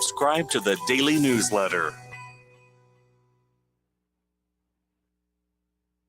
Subscribe to the daily newsletter.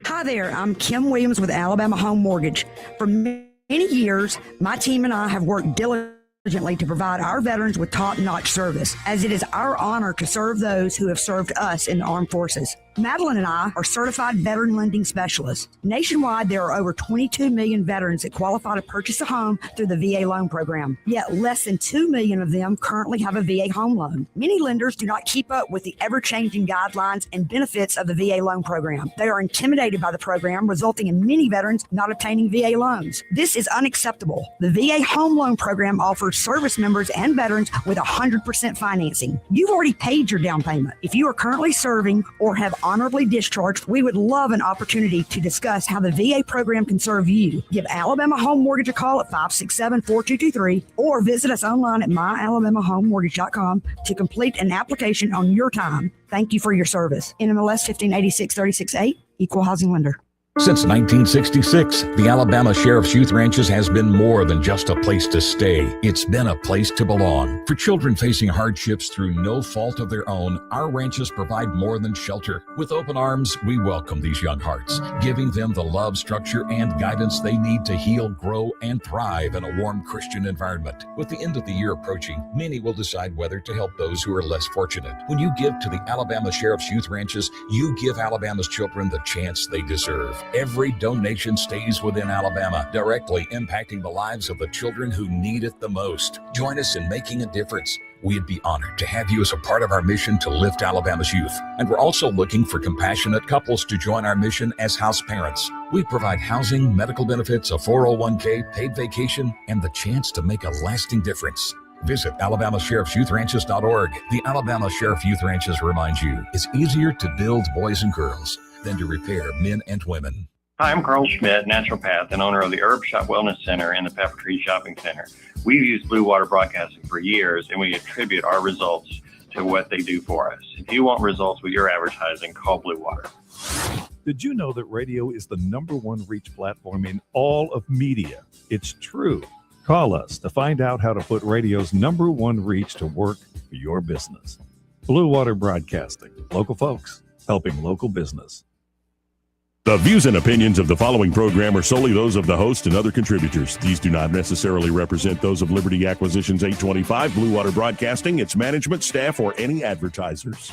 Hi there, I'm Kim Williams with Alabama Home Mortgage. For many years, my team and I have worked diligently to provide our veterans with top-notch service, as it is our honor to serve those who have served us in the armed forces. Madeline and I are certified veteran lending specialists. Nationwide, there are over 22 million veterans that qualify to purchase a home through the VA loan program. Yet less than 2 million of them currently have a VA home loan. Many lenders do not keep up with the ever-changing guidelines and benefits of the VA loan program. They are intimidated by the program, resulting in many veterans not obtaining VA loans. This is unacceptable. The VA home loan program offers service members and veterans with 100% financing. You've already paid your down payment. If you are currently serving or have honorably discharged, we would love an opportunity to discuss how the VA program can serve you. Give Alabama Home Mortgage a call at 567-4223 or visit us online at myalabamahomemortgage.com to complete an application on your time. Thank you for your service. NMLS 1586368, Equal Housing Lender. Since 1966, the Alabama Sheriff's Youth Ranches has been more than just a place to stay. It's been a place to belong. For children facing hardships through no fault of their own, our ranches provide more than shelter. With open arms, we welcome these young hearts, giving them the love, structure, and guidance they need to heal, grow, and thrive in a warm Christian environment. With the end of the year approaching, many will decide whether to help those who are less fortunate. When you give to the Alabama Sheriff's Youth Ranches, you give Alabama's children the chance they deserve. Every donation stays within Alabama, directly impacting the lives of the children who need it the most. Join us in making a difference. We'd be honored to have you as a part of our mission to lift Alabama's youth. And we're also looking for compassionate couples to join our mission as house parents. We provide housing, medical benefits, a 401k, paid vacation, and the chance to make a lasting difference. Visit AlabamaSheriff'sYouthRanches.org. The Alabama Sheriff Youth Ranches reminds you it's easier to build boys and girls than to repair men and women. Hi, I'm Carl Schmidt, naturopath and owner of the Herb Shop Wellness Center and the Pepper Tree Shopping Center. We've used Blue Water Broadcasting for years, and we attribute our results to what they do for us. If you want results with your advertising, call Blue Water. Did you know that radio is the #1 reach platform in all of media? It's true. Call us to find out how to put radio's #1 reach to work for your business. Blue Water Broadcasting, local folks helping local business. The views and opinions of the following program are solely those of the host and other contributors. These do not necessarily represent those of Liberty Acquisitions 825, Blue Water Broadcasting, its management, staff, or any advertisers.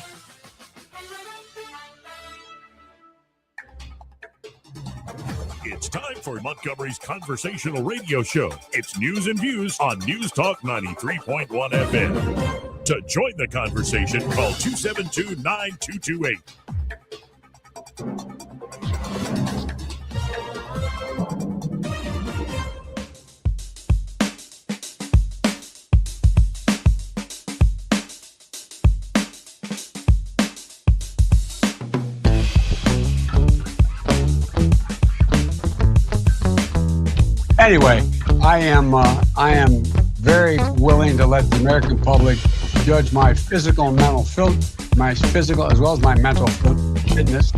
It's time for Montgomery's conversational radio show. It's News and Views on News Talk 93.1 FM. To join the conversation, call 272-9228. Anyway, I am very willing to let the American public judge my physical and mental my physical as well as my mental fitness,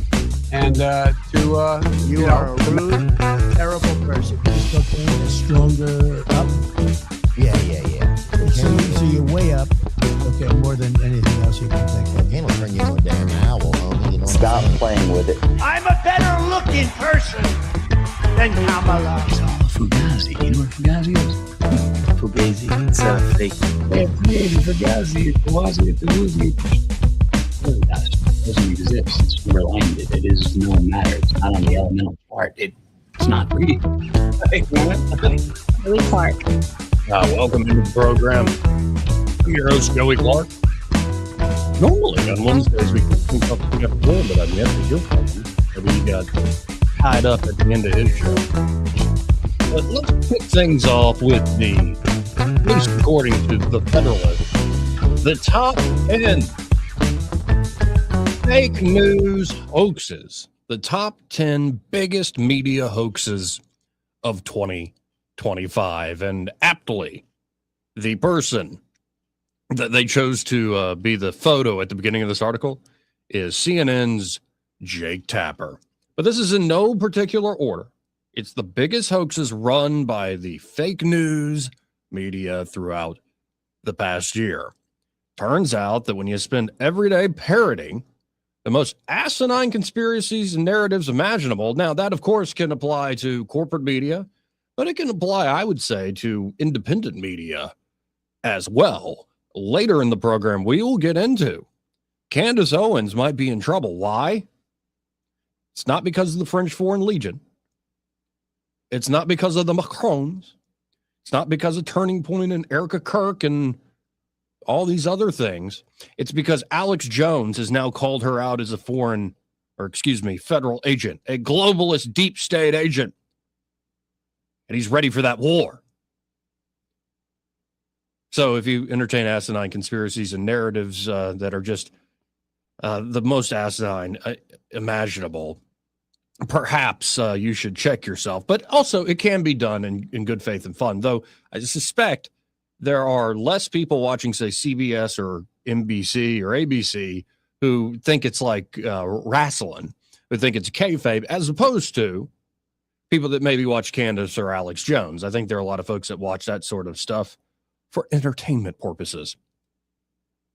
and you are a rude, terrible person. Stronger up. Yeah. So you're way up. Okay, more than anything else you can think of. Can't turn you into a damn owl, homie. You know. Stop playing with it. I'm a better looking person than Kamala. Fugazi. You know what Fugazi is? Fugazi. It's fake. Yeah, Fugazi. It doesn't exist. It's related. It is no matter. It's not on the elemental part. It's not real. Joey Clark. Welcome into the program. I'm your host, Joey Clark. Normally on Wednesdays we can talk to Jeff Moore, but I've yet to hear from him. Maybe he got tied up at the end of his show. But let's kick things off with at least according to the Federalist, the top 10 fake news hoaxes. The top 10 biggest media hoaxes of 2025. And aptly, the person that they chose to be the photo at the beginning of this article is CNN's Jake Tapper. But this is in no particular order. It's the biggest hoaxes run by the fake news media throughout the past year. turns out that when you spend every day parroting the most asinine conspiracies and narratives imaginable, now that, of course, can apply to corporate media, but it can apply, I would say, to independent media as well. Later in the program, we will get into Candace Owens might be in trouble. Why? It's not because of the French Foreign Legion. It's not because of the Macrons. It's not because of Turning Point and Erica Kirk and all these other things. It's because Alex Jones has now called her out as a federal agent, a globalist deep state agent. And he's ready for that war. So if you entertain asinine conspiracies and narratives that are just the most asinine imaginable, perhaps you should check yourself. But also, it can be done in good faith and fun, though I suspect there are less people watching, say, CBS or NBC or ABC who think it's like wrestling, who think it's kayfabe, as opposed to people that maybe watch Candace or Alex Jones. I think there are a lot of folks that watch that sort of stuff for entertainment purposes.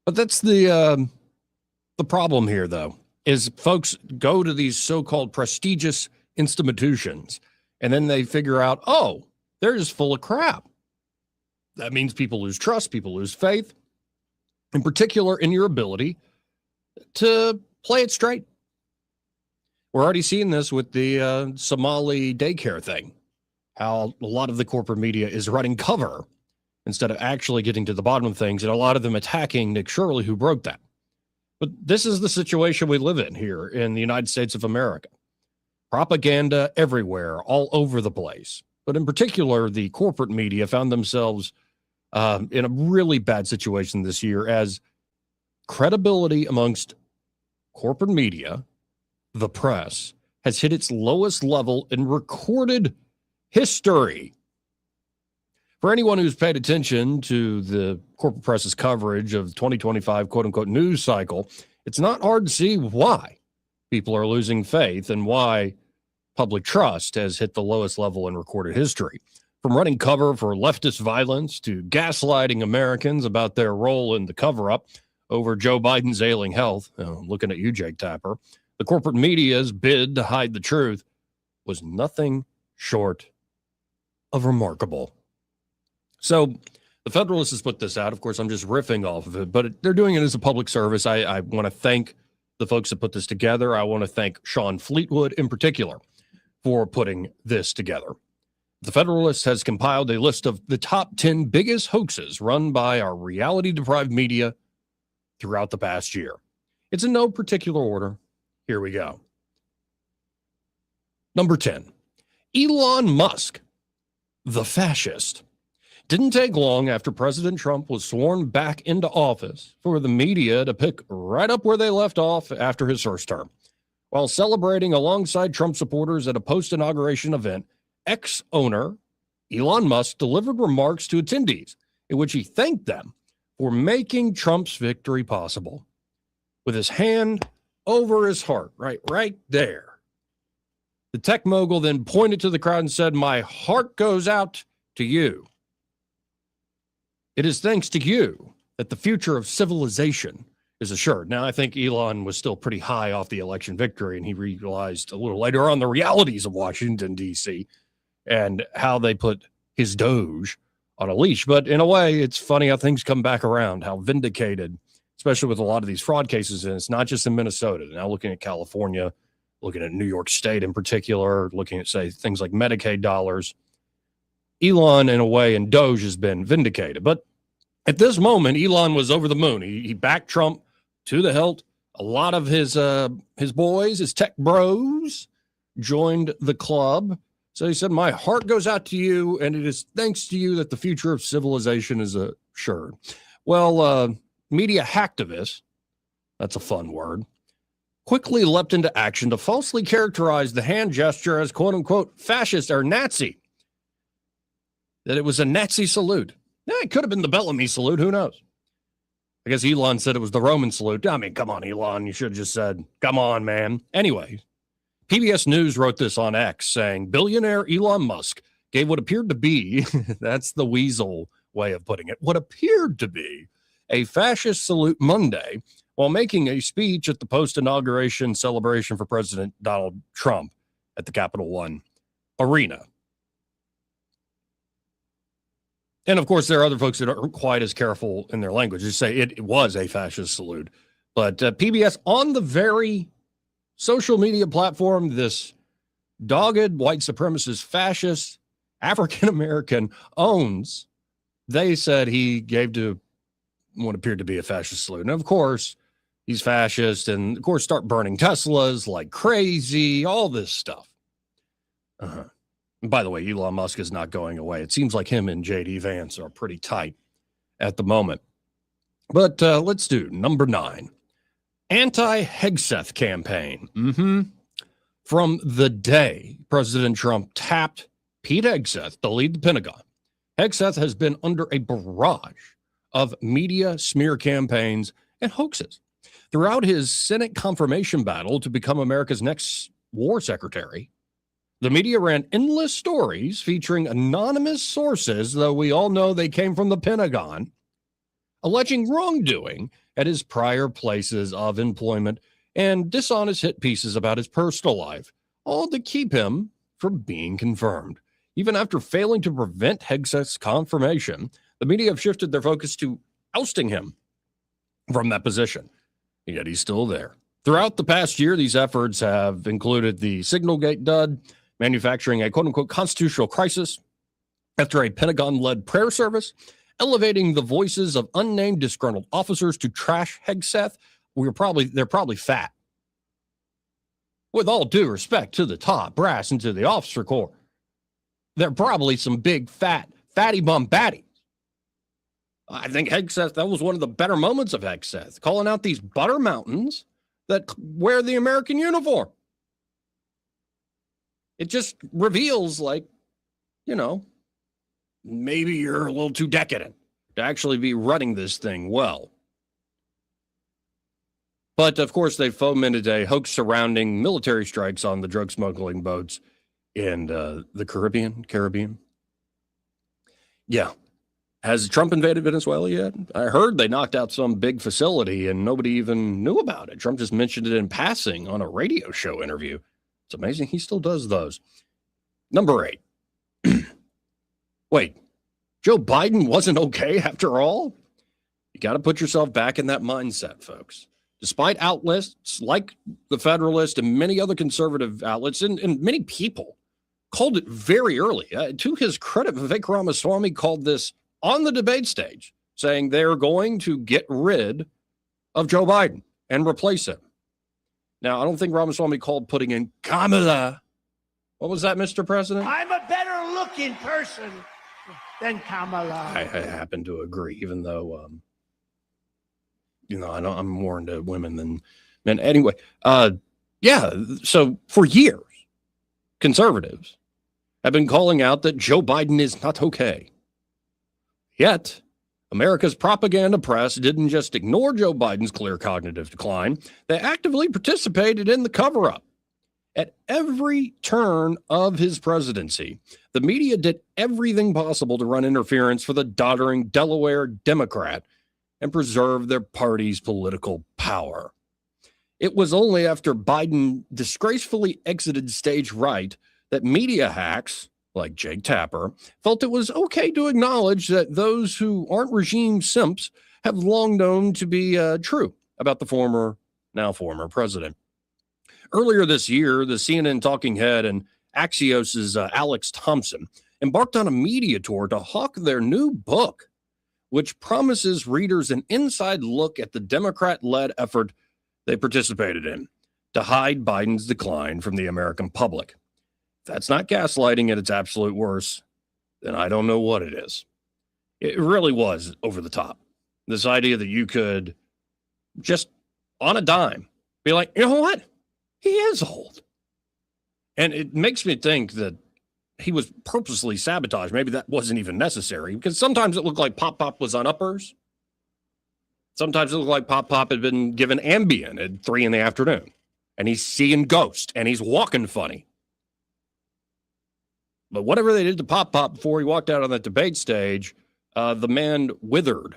But that's the problem here, though, is folks go to these so-called prestigious institutions, and then they figure out, oh, they're just full of crap. That means people lose trust, people lose faith, in particular in your ability to play it straight. We're already seeing this with the Somali Daycare thing, how a lot of the corporate media is running cover instead of actually getting to the bottom of things, and a lot of them attacking Nick Shirley, who broke that. But this is the situation we live in here in the United States of America. Propaganda everywhere, all over the place. But in particular, the corporate media found themselves in a really bad situation this year as credibility amongst corporate media, the press, has hit its lowest level in recorded history. For anyone who's paid attention to the corporate press's coverage of 2025 quote-unquote news cycle, it's not hard to see why people are losing faith and why public trust has hit the lowest level in recorded history. From running cover for leftist violence to gaslighting Americans about their role in the cover-up over Joe Biden's ailing health, looking at you, Jake Tapper, the corporate media's bid to hide the truth was nothing short of remarkable. So the Federalist has put this out. Of course, I'm just riffing off of it, but they're doing it as a public service. I want to thank the folks that put this together. I want to thank Sean Fleetwood in particular for putting this together. The Federalist has compiled a list of the top 10 biggest hoaxes run by our reality-deprived media throughout the past year. It's in no particular order. Here we go. Number 10, Elon Musk, the fascist. Didn't take long after President Trump was sworn back into office for the media to pick right up where they left off after his first term. While celebrating alongside Trump supporters at a post-inauguration event, ex-owner Elon Musk delivered remarks to attendees in which he thanked them for making Trump's victory possible. With his hand over his heart, right there. The tech mogul then pointed to the crowd and said, "My heart goes out to you. It is thanks to you that the future of civilization is assured." Now, I think Elon was still pretty high off the election victory, and he realized a little later on the realities of Washington, D.C., and how they put his Doge on a leash. But in a way, it's funny how things come back around, how vindicated, especially with a lot of these fraud cases. And it's not just in Minnesota. Now looking at California, looking at New York State in particular, looking at, say, things like Medicaid dollars. Elon, in a way, and Doge has been vindicated. But at this moment, Elon was over the moon. He backed Trump to the hilt. A lot of his boys, his tech bros, joined the club. So he said, "My heart goes out to you, and it is thanks to you that the future of civilization is assured." Well, media hacktivists, that's a fun word, quickly leapt into action to falsely characterize the hand gesture as quote-unquote fascist or Nazi. That it was a Nazi salute. Yeah, it could have been the Bellamy salute. Who knows? I guess Elon said it was the Roman salute. I mean, come on, Elon. You should have just said, "Come on, man." Anyway, PBS News wrote this on X saying, billionaire Elon Musk gave what appeared to be, that's the weasel way of putting it, what appeared to be a fascist salute Monday while making a speech at the post-inauguration celebration for President Donald Trump at the Capital One Arena. And, of course, there are other folks that aren't quite as careful in their language. They say it was a fascist salute. But PBS, on the very social media platform, this dogged white supremacist fascist African-American owns, they said he gave to what appeared to be a fascist salute. And, of course, he's fascist and, of course, start burning Teslas like crazy, all this stuff. By the way, Elon Musk is not going away. It seems like him and J.D. Vance are pretty tight at the moment. But let's do number 9. Anti-Hegseth campaign. From the day President Trump tapped Pete Hegseth to lead the Pentagon, Hegseth has been under a barrage of media smear campaigns and hoaxes. Throughout his Senate confirmation battle to become America's next war secretary, the media ran endless stories featuring anonymous sources, though we all know they came from the Pentagon, alleging wrongdoing at his prior places of employment and dishonest hit pieces about his personal life, all to keep him from being confirmed. Even after failing to prevent Hegseth's confirmation, the media have shifted their focus to ousting him from that position. Yet he's still there. Throughout the past year, these efforts have included the Signalgate dud, manufacturing a quote-unquote constitutional crisis after a Pentagon-led prayer service, elevating the voices of unnamed disgruntled officers to trash Hegseth. They're probably fat. With all due respect to the top brass and to the officer corps, they're probably some big, fatty bombatties. I think Hegseth, that was one of the better moments of Hegseth, calling out these butter mountains that wear the American uniform. It just reveals, like, you know, maybe you're a little too decadent to actually be running this thing well. But, of course, they fomented a hoax surrounding military strikes on the drug smuggling boats in the Caribbean. Yeah. Has Trump invaded Venezuela yet? I heard they knocked out some big facility and nobody even knew about it. Trump just mentioned it in passing on a radio show interview. It's amazing he still does those. Number 8. Wait, Joe Biden wasn't okay after all? You got to put yourself back in that mindset, folks. Despite outlets like the Federalist and many other conservative outlets and many people called it very early. To his credit, Vivek Ramaswamy called this on the debate stage, saying they're going to get rid of Joe Biden and replace him. Now, I don't think Ramaswamy called putting in Kamala. What was that, Mr. President? I'm a better looking person than Kamala. I happen to agree, even though, I'm more into women than men. Anyway, so for years, conservatives have been calling out that Joe Biden is not okay. Yet, America's propaganda press didn't just ignore Joe Biden's clear cognitive decline. They actively participated in the cover-up. At every turn of his presidency, the media did everything possible to run interference for the doddering Delaware Democrat and preserve their party's political power. It was only after Biden disgracefully exited stage right that media hacks, like Jake Tapper, felt it was okay to acknowledge that those who aren't regime simps have long known to be true about the now former president. Earlier this year, the CNN talking head and Axios's Alex Thompson embarked on a media tour to hawk their new book, which promises readers an inside look at the Democrat-led effort they participated in to hide Biden's decline from the American public. If that's not gaslighting at its absolute worst, then I don't know what it is. It really was over the top. This idea that you could just on a dime be like, you know what? He is old. And it makes me think that he was purposely sabotaged. Maybe that wasn't even necessary, because sometimes it looked like Pop was on uppers. Sometimes it looked like Pop had been given Ambien at 3 p.m. and he's seeing ghosts and he's walking funny. But whatever they did to Pop before he walked out on that debate stage, the man withered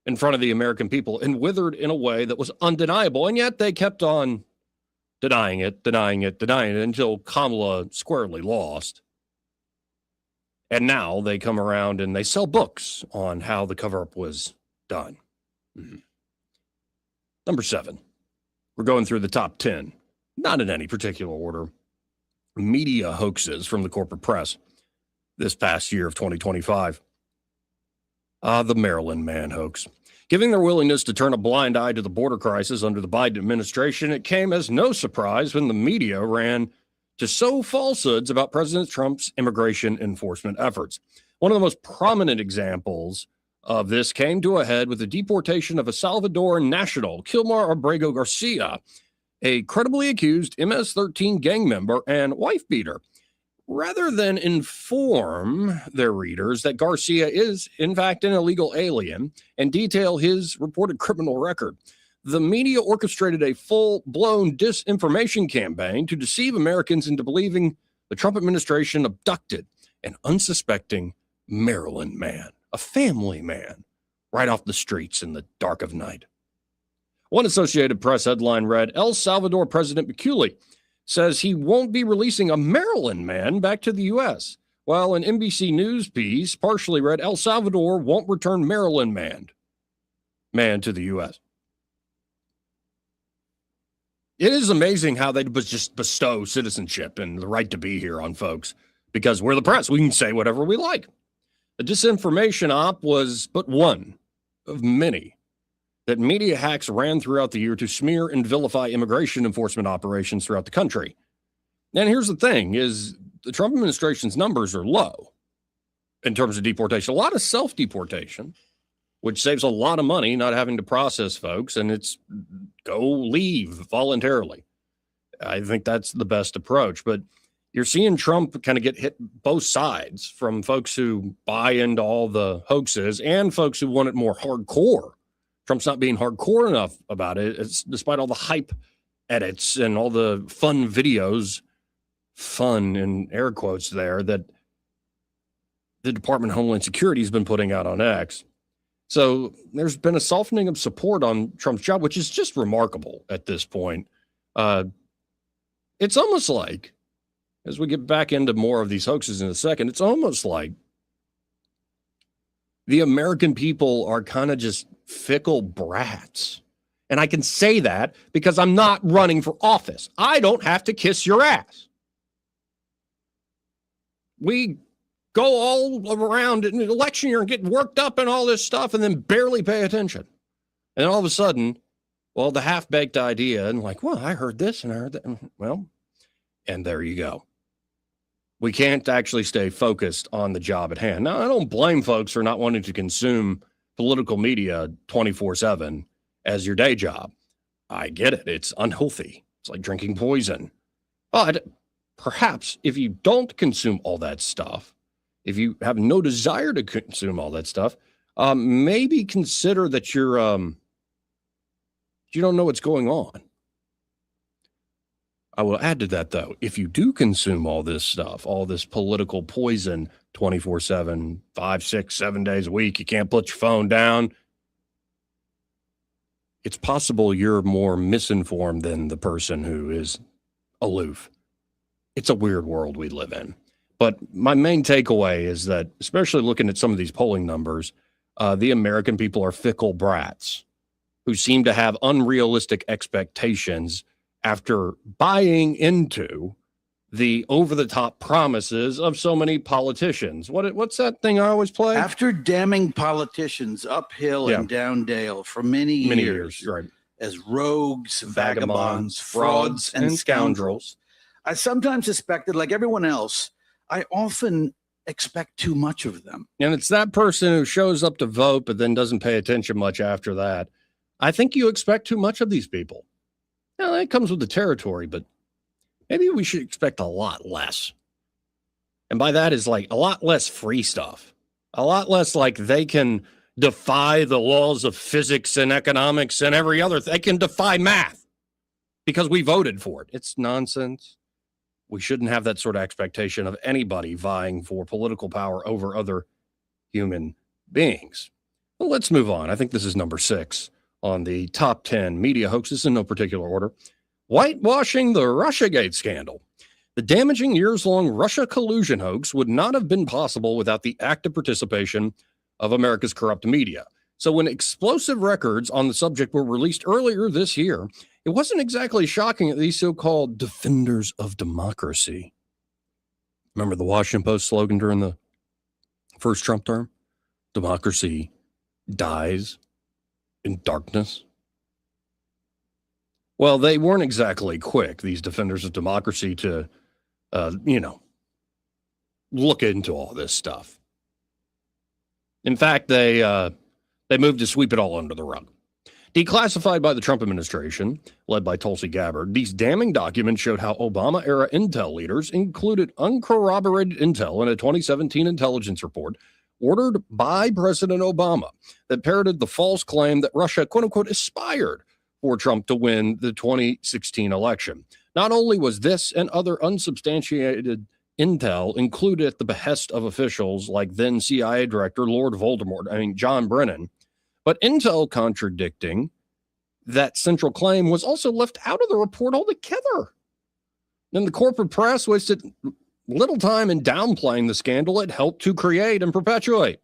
in front of the American people and withered in a way that was undeniable. And yet they kept on denying it until Kamala squarely lost. And now they come around and they sell books on how the cover-up was done. Mm-hmm. Number 7. We're going through the top 10, not in any particular order. Media hoaxes from the corporate press this past year of 2025. The Maryland man hoax. Giving their willingness to turn a blind eye to the border crisis under the Biden administration, it came as no surprise when the media ran to sow falsehoods about President Trump's immigration enforcement efforts. One of the most prominent examples of this came to a head with the deportation of a Salvadoran national, Kilmar Abrego Garcia, a credibly accused MS-13 gang member and wife beater. Rather than inform their readers that Garcia is, in fact, an illegal alien and detail his reported criminal record, the media orchestrated a full-blown disinformation campaign to deceive Americans into believing the Trump administration abducted an unsuspecting Maryland man, a family man, right off the streets in the dark of night. One Associated Press headline read, El Salvador President Bukele says he won't be releasing a Maryland man back to the U.S., while an NBC News piece partially read, El Salvador won't return Maryland man to the U.S. It is amazing how they just bestow citizenship and the right to be here on folks, because we're the press. We can say whatever we like. The disinformation op was but one of many that media hacks ran throughout the year to smear and vilify immigration enforcement operations throughout the country. And here's the thing, is the Trump administration's numbers are low in terms of deportation. A lot of self-deportation, which saves a lot of money not having to process folks, and it's go leave voluntarily. I think that's the best approach. But you're seeing Trump kind of get hit both sides, from folks who buy into all the hoaxes and folks who want it more hardcore. Trump's not being hardcore enough about it. It's despite all the hype edits and all the fun videos, fun in air quotes there, that the Department of Homeland Security has been putting out on X. So there's been a softening of support on Trump's job, which is just remarkable at this point. It's almost like, as we get back into more of these hoaxes in a second, it's almost like the American people are kind of just fickle brats. And I can say that because I'm not running for office. I don't have to kiss your ass. We go all around in the election year and get worked up and all this stuff and then barely pay attention. And all of a sudden, well, the half-baked idea, and like, well, I heard this and I heard that. Well, and there you go. We can't actually stay focused on the job at hand. Now, I don't blame folks for not wanting to consume political media 24/7 as your day job. I get it. It's unhealthy. It's like drinking poison. But perhaps if you don't consume all that stuff, if you have no desire to consume all that stuff, maybe consider that you don't know what's going on. I will add to that, though, if you do consume all this stuff, all this political poison 24/7, 5, 6, 7 days a week, you can't put your phone down, it's possible you're more misinformed than the person who is aloof. It's a weird world we live in. But my main takeaway is that, especially looking at some of these polling numbers, the American people are fickle brats who seem to have unrealistic expectations after buying into the over-the-top promises of so many politicians. What's that thing I always play? After damning politicians uphill and down dale for many years, right, as rogues, vagabonds, frauds, and scoundrels, I sometimes suspected, like everyone else, I often expect too much of them. And it's that person who shows up to vote but then doesn't pay attention much after that. I think you expect too much of these people. Now, that comes with the territory, but maybe we should expect a lot less. And by that is like a lot less free stuff. A lot less like they can defy the laws of physics and economics and every other thing. They can defy math because we voted for it. It's nonsense. We shouldn't have that sort of expectation of anybody vying for political power over other human beings. Well, let's move on. I think this is number 6 on the top 10 media hoaxes in no particular order. Whitewashing the Russiagate scandal. The damaging years-long Russia collusion hoax would not have been possible without the active participation of America's corrupt media. So when explosive records on the subject were released earlier this year, it wasn't exactly shocking that these so-called defenders of democracy. Remember the Washington Post slogan during the first Trump term? Democracy dies in darkness. Well, they weren't exactly quick, these defenders of democracy, to, look into all this stuff. In fact, they moved to sweep it all under the rug. Declassified by the Trump administration, led by Tulsi Gabbard, these damning documents showed how Obama-era intel leaders included uncorroborated intel in a 2017 intelligence report ordered by President Obama that parroted the false claim that Russia, quote-unquote, aspired for Trump to win the 2016 election. Not only was this and other unsubstantiated intel included at the behest of officials like then CIA Director John Brennan, but intel contradicting that central claim was also left out of the report altogether. Then the corporate press wasted little time in downplaying the scandal it helped to create and perpetuate.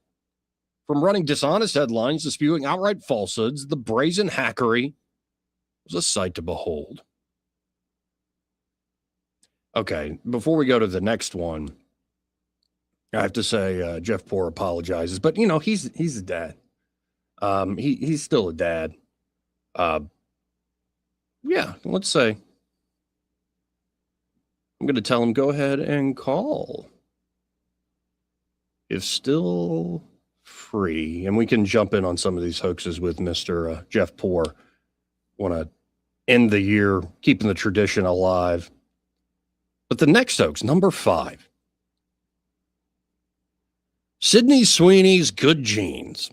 From running dishonest headlines to spewing outright falsehoods, the brazen hackery was a sight to behold. Okay, before we go to the next one, I have to say Jeff Poor apologizes, but he's a dad. He's still a dad. Let's say I'm going to tell him, go ahead and call if still free. And we can jump in on some of these hoaxes with Mr. Jeff Poor. Want to end the year keeping the tradition alive. But the next hoax, number 5. Sydney Sweeney's good genes.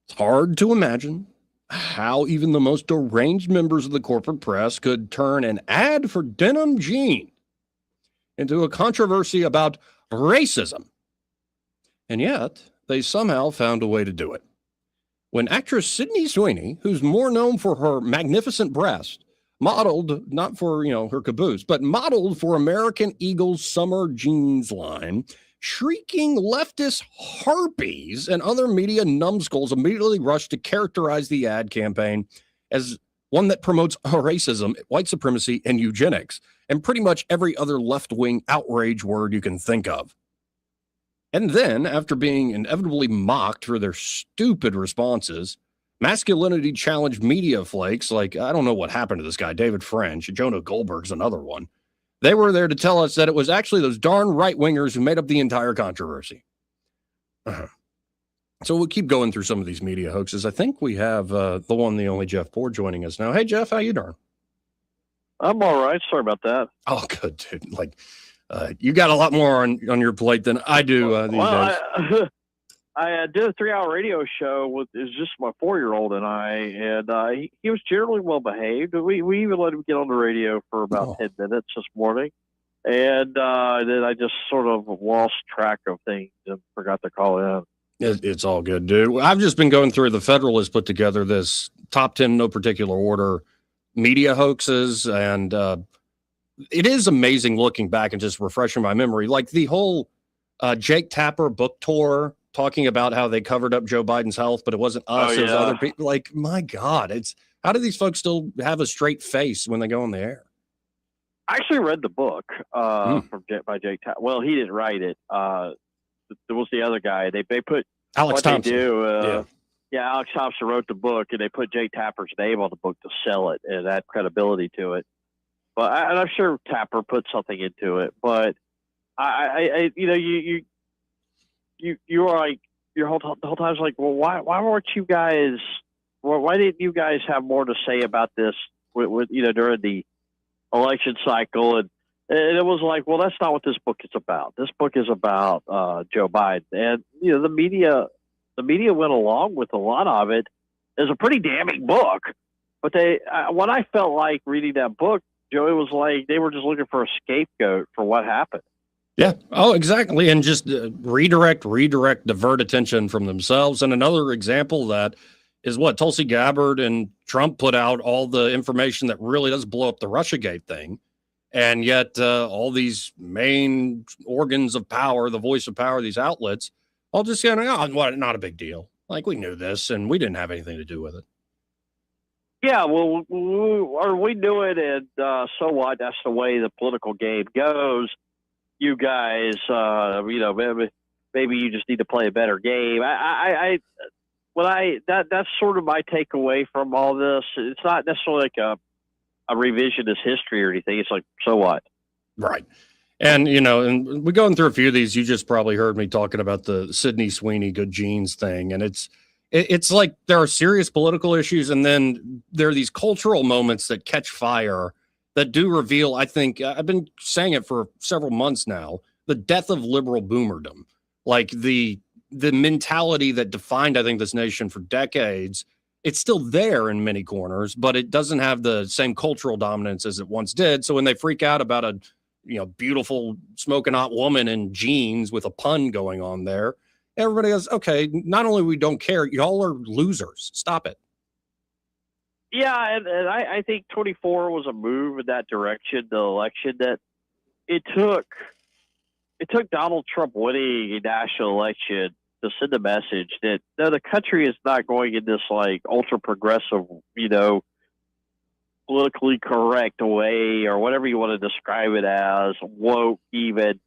It's hard to imagine how even the most deranged members of the corporate press could turn an ad for denim jeans into a controversy about racism. And yet, they somehow found a way to do it. When actress Sydney Sweeney, who's more known for her magnificent breast, modeled, not for, her caboose, but modeled for American Eagle's summer jeans line, shrieking leftist harpies and other media numbskulls immediately rushed to characterize the ad campaign as one that promotes racism, white supremacy, and eugenics, and pretty much every other left-wing outrage word you can think of. And then, after being inevitably mocked for their stupid responses, masculinity-challenged media flakes like, I don't know what happened to this guy, David French, Jonah Goldberg's another one, they were there to tell us that it was actually those darn right-wingers who made up the entire controversy. So we'll keep going through some of these media hoaxes. I think we have the one, the only Jeff Poor joining us now. Hey, Jeff, how you doing? I'm all right. Sorry about that. Oh, good, dude. You got a lot more on your plate than I do these days. I did a 3-hour radio show with just my 4-year-old and I, and he was generally well behaved. We even let him get on the radio for about 10 minutes this morning, and then I just sort of lost track of things and forgot to call in. It's all good, dude. I've just been going through. The Federalist put together this top 10, no particular order, media hoaxes, and it is amazing looking back and just refreshing my memory. Like the whole Jake Tapper book tour, talking about how they covered up Joe Biden's health, but it wasn't us, it was other people. Like, my God, how do these folks still have a straight face when they go on the air? I actually read the book by Jake Tapper. Well, he didn't write it. There was the other guy. They put Alex Thompson. Alex Thompson wrote the book, and they put Jake Tapper's name on the book to sell it and add credibility to it. But I'm sure Tapper put something into it. But you were like the whole time like, well, why weren't you guys? Why didn't you guys have more to say about this with during the election cycle? And it was like, well, that's not what this book is about. This book is about Joe Biden, and the media went along with a lot of it. It's a pretty damning book, but what I felt like reading that book, Joey, was like they were just looking for a scapegoat for what happened. Yeah. Oh, exactly. And just redirect, divert attention from themselves. And another example of that is what Tulsi Gabbard and Trump put out all the information that really does blow up the Russiagate thing. And yet all these main organs of power, the voice of power, these outlets, all just saying, oh, what, not a big deal. Like, we knew this and we didn't have anything to do with it. Yeah, well, we knew it, and so what? That's the way the political game goes. You guys, maybe you just need to play a better game. That's sort of my takeaway from all this. It's not necessarily like a revisionist history or anything. It's like, so what? Right. And, and we're going through a few of these. You just probably heard me talking about the Sydney Sweeney Good Genes thing. And it's like there are serious political issues, and then there are these cultural moments that catch fire that do reveal, I think, I've been saying it for several months now, the death of liberal boomerdom. Like the mentality that defined, I think, this nation for decades. It's still there in many corners, but it doesn't have the same cultural dominance as it once did. So when they freak out about a beautiful smoking hot woman in jeans with a pun going on there, everybody goes, okay, not only we don't care, y'all are losers. Stop it. Yeah, and I think 24 was a move in that direction, the election, that it took Donald Trump winning a national election to send a message that no, the country is not going in this like ultra progressive, politically correct way, or whatever you want to describe it as, woke even.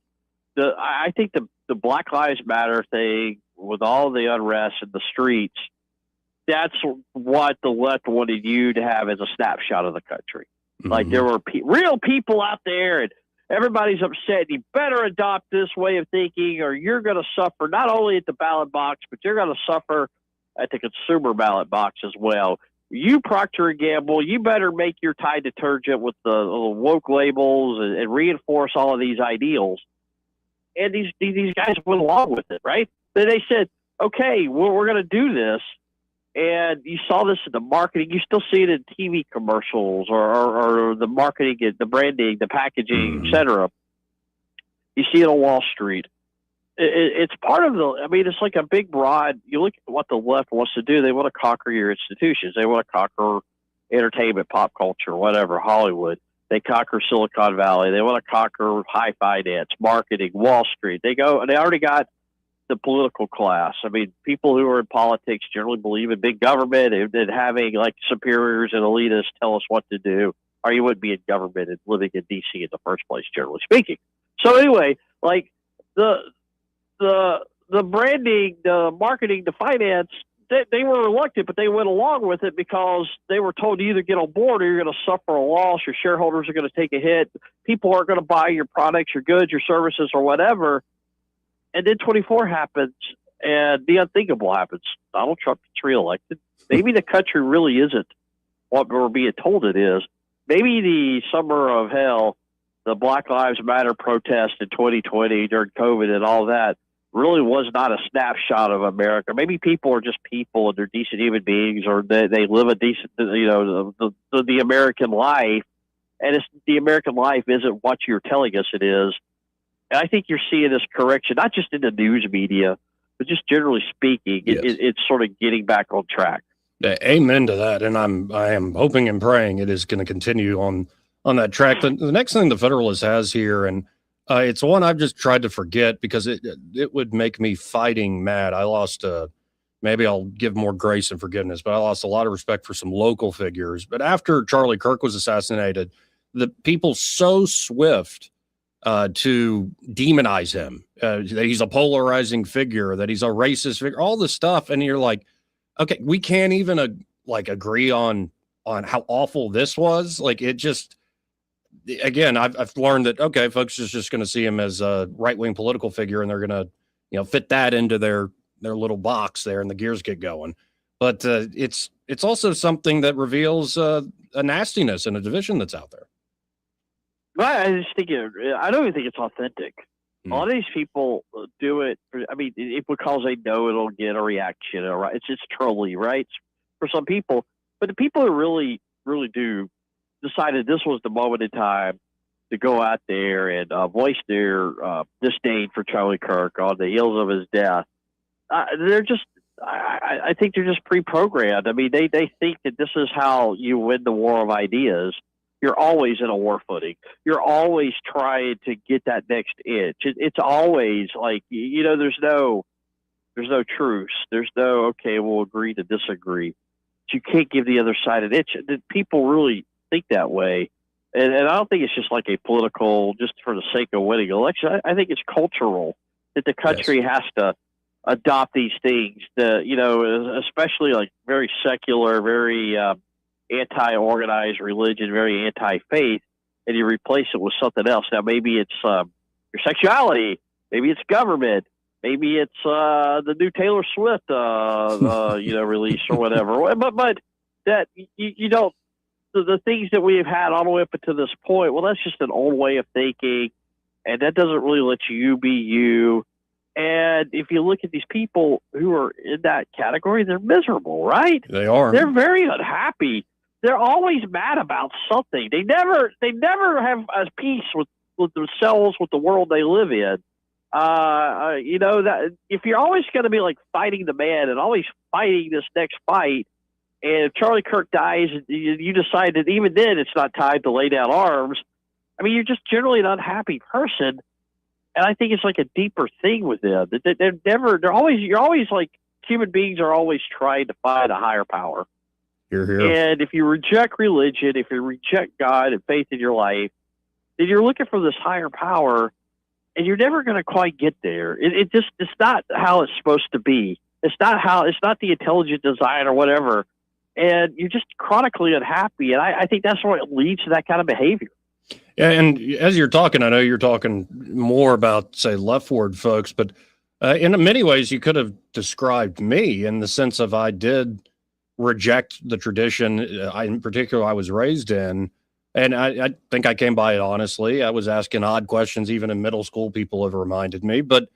I think the Black Lives Matter thing, with all the unrest in the streets, that's what the left wanted you to have as a snapshot of the country. Mm-hmm. Like there were real people out there, and everybody's upset. You better adopt this way of thinking, or you're going to suffer not only at the ballot box, but you're going to suffer at the consumer ballot box as well. You, Procter & Gamble, you better make your Tide detergent with the little woke labels and reinforce all of these ideals. And these guys went along with it, right? Then they said, okay, well, we're going to do this. And you saw this in the marketing. You still see it in TV commercials or the marketing, the branding, the packaging, et cetera. You see it on Wall Street. It's part of it's like a big, broad, you look at what the left wants to do. They want to conquer your institutions. They want to conquer entertainment, pop culture, whatever, Hollywood. They conquer Silicon Valley. They want to conquer high finance, marketing, Wall Street. They already got the political class. I mean, people who are in politics generally believe in big government and having like superiors and elitists tell us what to do, or you wouldn't be in government and living in DC in the first place, generally speaking. So anyway, like the branding, the marketing, the finance, they were reluctant, but they went along with it because they were told to either get on board or you're going to suffer a loss. Your shareholders are going to take a hit. People aren't going to buy your products, your goods, your services, or whatever. And then 24 happens, and the unthinkable happens. Donald Trump gets reelected. Maybe the country really isn't what we're being told it is. Maybe the summer of hell, the Black Lives Matter protest in 2020 during COVID and all that, really was not a snapshot of America. Maybe people are just people and they're decent human beings, or they live a decent, the American life. And the American life isn't what you're telling us it is. And I think you're seeing this correction, not just in the news media, but just generally speaking, yes. It's sort of getting back on track. Yeah, amen to that. And I am hoping and praying it is going to continue on that track. The next thing the Federalist has here, and it's one I've just tried to forget because it would make me fighting mad. I lost, maybe I'll give more grace and forgiveness, but I lost a lot of respect for some local figures. But after Charlie Kirk was assassinated, the people so swift to demonize him, that he's a polarizing figure, that he's a racist figure, all this stuff. And you're like, okay, we can't even agree on how awful this was. Like, it just, again, I've learned that, okay, folks is just going to see him as a right-wing political figure, and they're going to, fit that into their little box there, and the gears get going. But it's also something that reveals a nastiness and a division that's out there. I just think I don't even think it's authentic. A lot of these people do it. Because they know it'll get a reaction. Right? It's just trolly, right? For some people, but the people who really, really do decided this was the moment in time to go out there and voice their disdain for Charlie Kirk on the heels of his death. They're just, I think they're just pre-programmed. I mean, they think that this is how you win the war of ideas. You're always in a war footing. You're always trying to get that next inch. It's always like, there's no truce. There's no, okay, we'll agree to disagree. But you can't give the other side an inch. People really think that way. And I don't think it's just like a political, just for the sake of winning an election. I think it's cultural that the country has to adopt these things, especially like very secular, very anti-organized religion, very anti-faith, and you replace it with something else. Now, maybe it's your sexuality, maybe it's government, maybe it's the new Taylor Swift, release or whatever. But that you don't. The things that we have had all the way up to this point, well, that's just an old way of thinking, and that doesn't really let you be you. And if you look at these people who are in that category, they're miserable, right? They are. They're very unhappy. They're always mad about something. They never have a peace with themselves, with the world they live in. That if you're always going to be like fighting the man and always fighting this next fight, and if Charlie Kirk dies, you decide that even then it's not time to lay down arms. I mean, you're just generally an unhappy person. And I think it's like a deeper thing with them. You're always like, human beings are always trying to find a higher power. Here. And if you reject religion, if you reject God and faith in your life, then you're looking for this higher power, and you're never going to quite get there. It's not how it's supposed to be. It's not the intelligent design or whatever. And you're just chronically unhappy. And I think that's what leads to that kind of behavior. Yeah, and as you're talking, I know you're talking more about, say, leftward folks, but in many ways you could have described me in the sense of I did reject the tradition, in particular, I was raised in, and I think I came by it honestly. I was asking odd questions, even in middle school, people have reminded me, but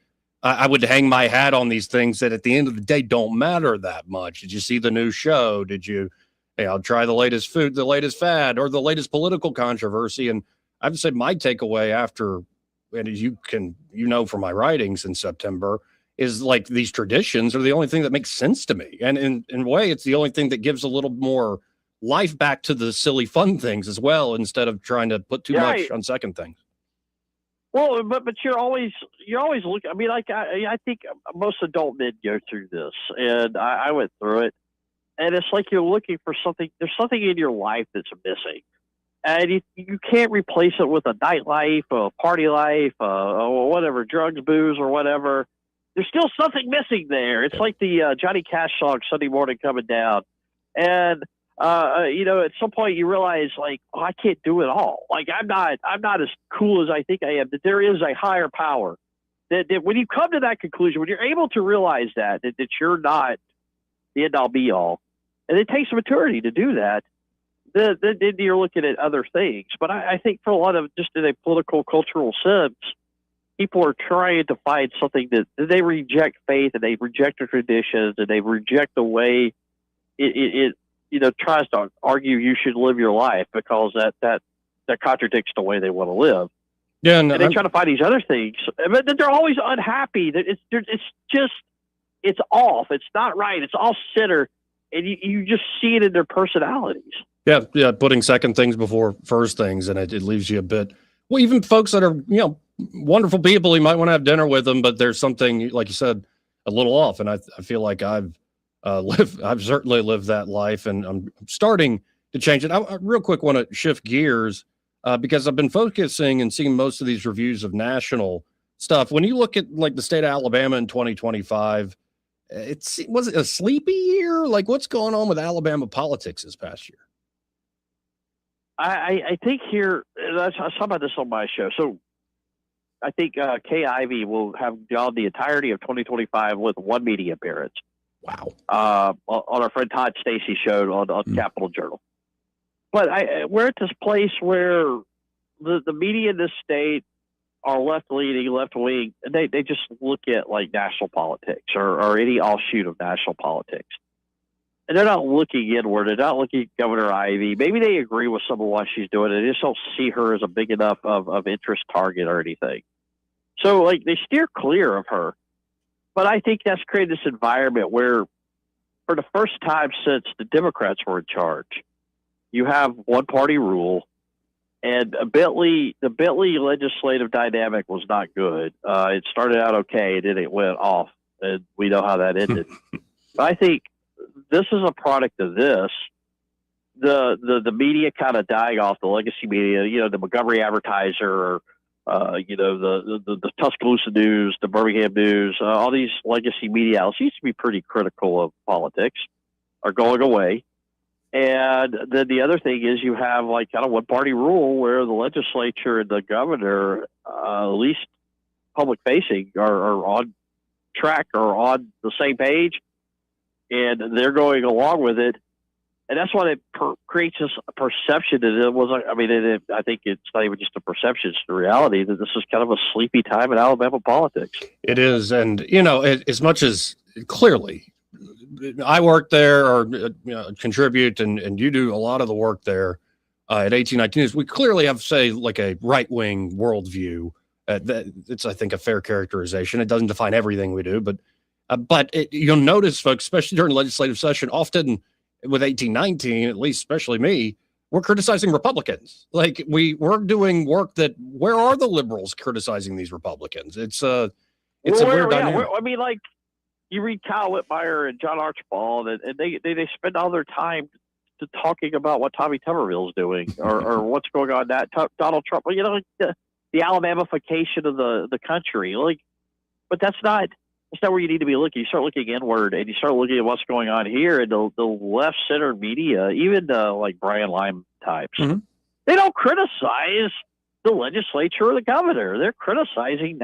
I would hang my hat on these things that at the end of the day don't matter that much. Did you see the new show? Did you try the latest food, the latest fad, or the latest political controversy? And I would say my takeaway after, and as you from my writings in September, is like these traditions are the only thing that makes sense to me. And in a way, it's the only thing that gives a little more life back to the silly, fun things as well, instead of trying to put too much on second things. Well, but you're always looking. I mean, like I think most adult men go through this, and I went through it, and it's like you're looking for something. There's something in your life that's missing, and you can't replace it with a nightlife, a party life, or whatever, drugs, booze, or whatever. There's still something missing there. It's like the Johnny Cash song "Sunday Morning Coming Down," and at some point you realize, like, oh, I can't do it all. Like, I'm not as cool as I think I am. That there is a higher power. That when you come to that conclusion, when you're able to realize that you're not the end all be all, and it takes maturity to do that, then you're looking at other things. But I think for a lot of, just in a political, cultural sense, people are trying to find something that they reject faith, and they reject the traditions, and they reject the way it tries to argue you should live your life, because that contradicts the way they want to live. Yeah, and they try to find these other things, but they're always unhappy. That it's off. It's not right. It's off center, and you just see it in their personalities. Yeah, putting second things before first things, and it leaves you a bit. Well, even folks that are wonderful people, you might want to have dinner with them, but there's something, like you said, a little off. And I feel like I've certainly lived that life, and I'm starting to change it. I real quick want to shift gears because I've been focusing and seeing most of these reviews of national stuff. When you look at like the state of Alabama in 2025, was it a sleepy year? Like, what's going on with Alabama politics this past year? I think here, I saw about this on my show. So I think Kay Ivey will have gone the entirety of 2025 with one media appearance. Wow. On our friend Todd Stacy show on Capitol Journal. But we're at this place where the media in this state are left-leaning, left-wing, and they just look at like national politics or any offshoot of national politics. they're not looking inward. They're not looking at Governor Ivey. Maybe they agree with some of what she's doing. They just don't see her as a big enough of interest target or anything. So, like, they steer clear of her. But I think that's created this environment where, for the first time since the Democrats were in charge, you have one-party rule. And the Bentley legislative dynamic was not good. It started out okay, and then it went off, and we know how that ended. But I think this is a product of this. The media kind of dying off, the legacy media, the Montgomery Advertiser, the Tuscaloosa News, the Birmingham News, all these legacy media outlets used to be pretty critical of politics, are going away. And then the other thing is you have like kind of one party rule where the legislature and the governor, at least public facing, are on track or on the same page, and they're going along with it. And that's why it creates this perception that it was. I think it's not even just a perception; it's the reality that this is kind of a sleepy time in Alabama politics. It is, and as much as clearly I work there or contribute, and you do a lot of the work there at 1819 News. We clearly have, say, like a right-wing worldview. It's, I think, a fair characterization. It doesn't define everything we do, but you'll notice, folks, especially during legislative session, often with 1819, at least, especially me, we're criticizing Republicans. Like we're doing work that where are the liberals criticizing these Republicans? It's a weird dynamic. I mean, like, you read Kyle Whitmire and John Archibald, and they spend all their time to talking about what Tommy Tuberville's doing or what's going on that Donald Trump. The Alabamification of the country. But that's not where you need to be looking. You start looking inward, and you start looking at what's going on here. And the left center media, even like Brian Lime types, they don't criticize the legislature or the governor. They're criticizing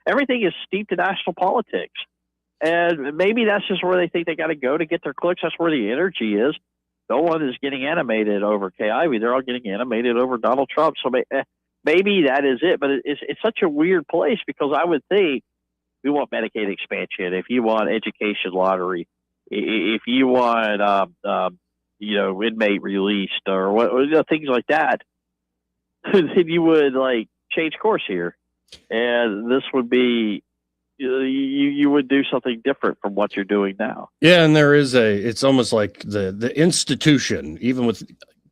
everything is steeped in national politics. And maybe that's just where they think they got to go to get their clicks. That's where the energy is. No one is getting animated over Kay Ivey. They're all getting animated over Donald Trump. So maybe that is it. But it's such a weird place because I would think we want Medicaid expansion. If you want education lottery, if you want inmate released or things like that, then you would change course here, and this would be. You would do something different from what you're doing now. Yeah, and it's almost like the institution, even with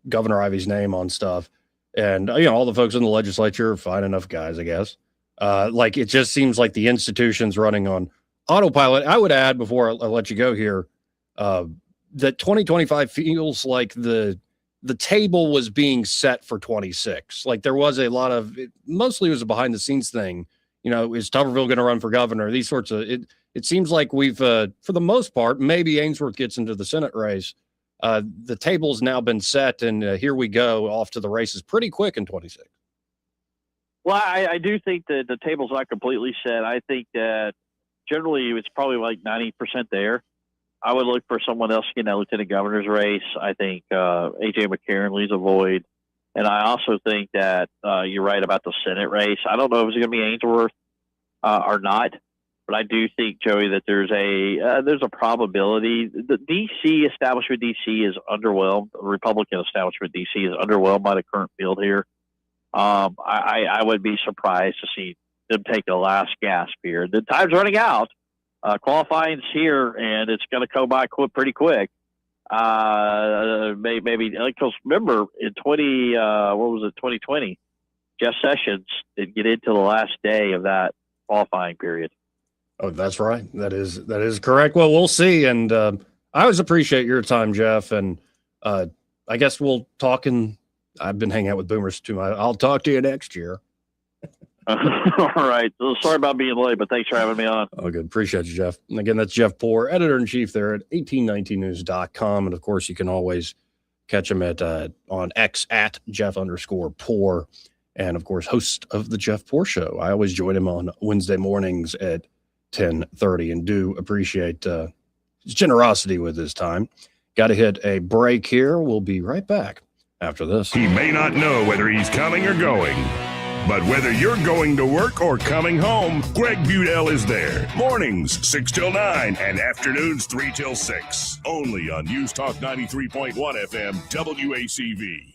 Governor Ivey's name on stuff, and all the folks in the legislature are fine enough guys, I guess. It just seems like the institution's running on autopilot. I would add before I let you go here that 2025 feels like the table was being set for 26. Like there was a lot of mostly it was a behind the scenes thing. Is Tuberville going to run for governor? These sorts of it seems like we've, for the most part, maybe Ainsworth gets into the Senate race. The table's now been set, and here we go off to the races pretty quick in 26. Well, I do think that the table's not completely set. I think that generally it's probably like 90% there. I would look for someone else to get in that lieutenant governor's race. I think A.J. McCarron leaves a void. And I also think that you're right about the Senate race. I don't know if it's going to be Ainsworth or not, but I do think, Joey, that there's a probability. The D.C. establishment, D.C. is underwhelmed. The Republican establishment, D.C. is underwhelmed by the current field here. I would be surprised to see them take the last gasp here. The time's running out. Qualifying's here, and it's going to go by pretty quick. Maybe because remember in 2020, Jeff Sessions didn't get into the last day of that qualifying period. Oh, that's right. That is correct. Well, we'll see. And I always appreciate your time, Jeff. And I guess we'll talk. And I've been hanging out with boomers too. I'll talk to you next year. All right. So sorry about being late, but thanks for having me on. Oh, good. Appreciate you, Jeff. And again, that's Jeff Poor, editor-in-chief there at 1819news.com. And of course, you can always catch him on X at Jeff_Poor. And of course, host of the Jeff Poor Show. I always join him on Wednesday mornings at 10:30 and do appreciate his generosity with his time. Got to hit a break here. We'll be right back after this. He may not know whether he's coming or going, But whether you're going to work or coming home, Greg Budell is there. Mornings 6 till 9 and afternoons 3 till 6. Only on News Talk 93.1 FM WACV.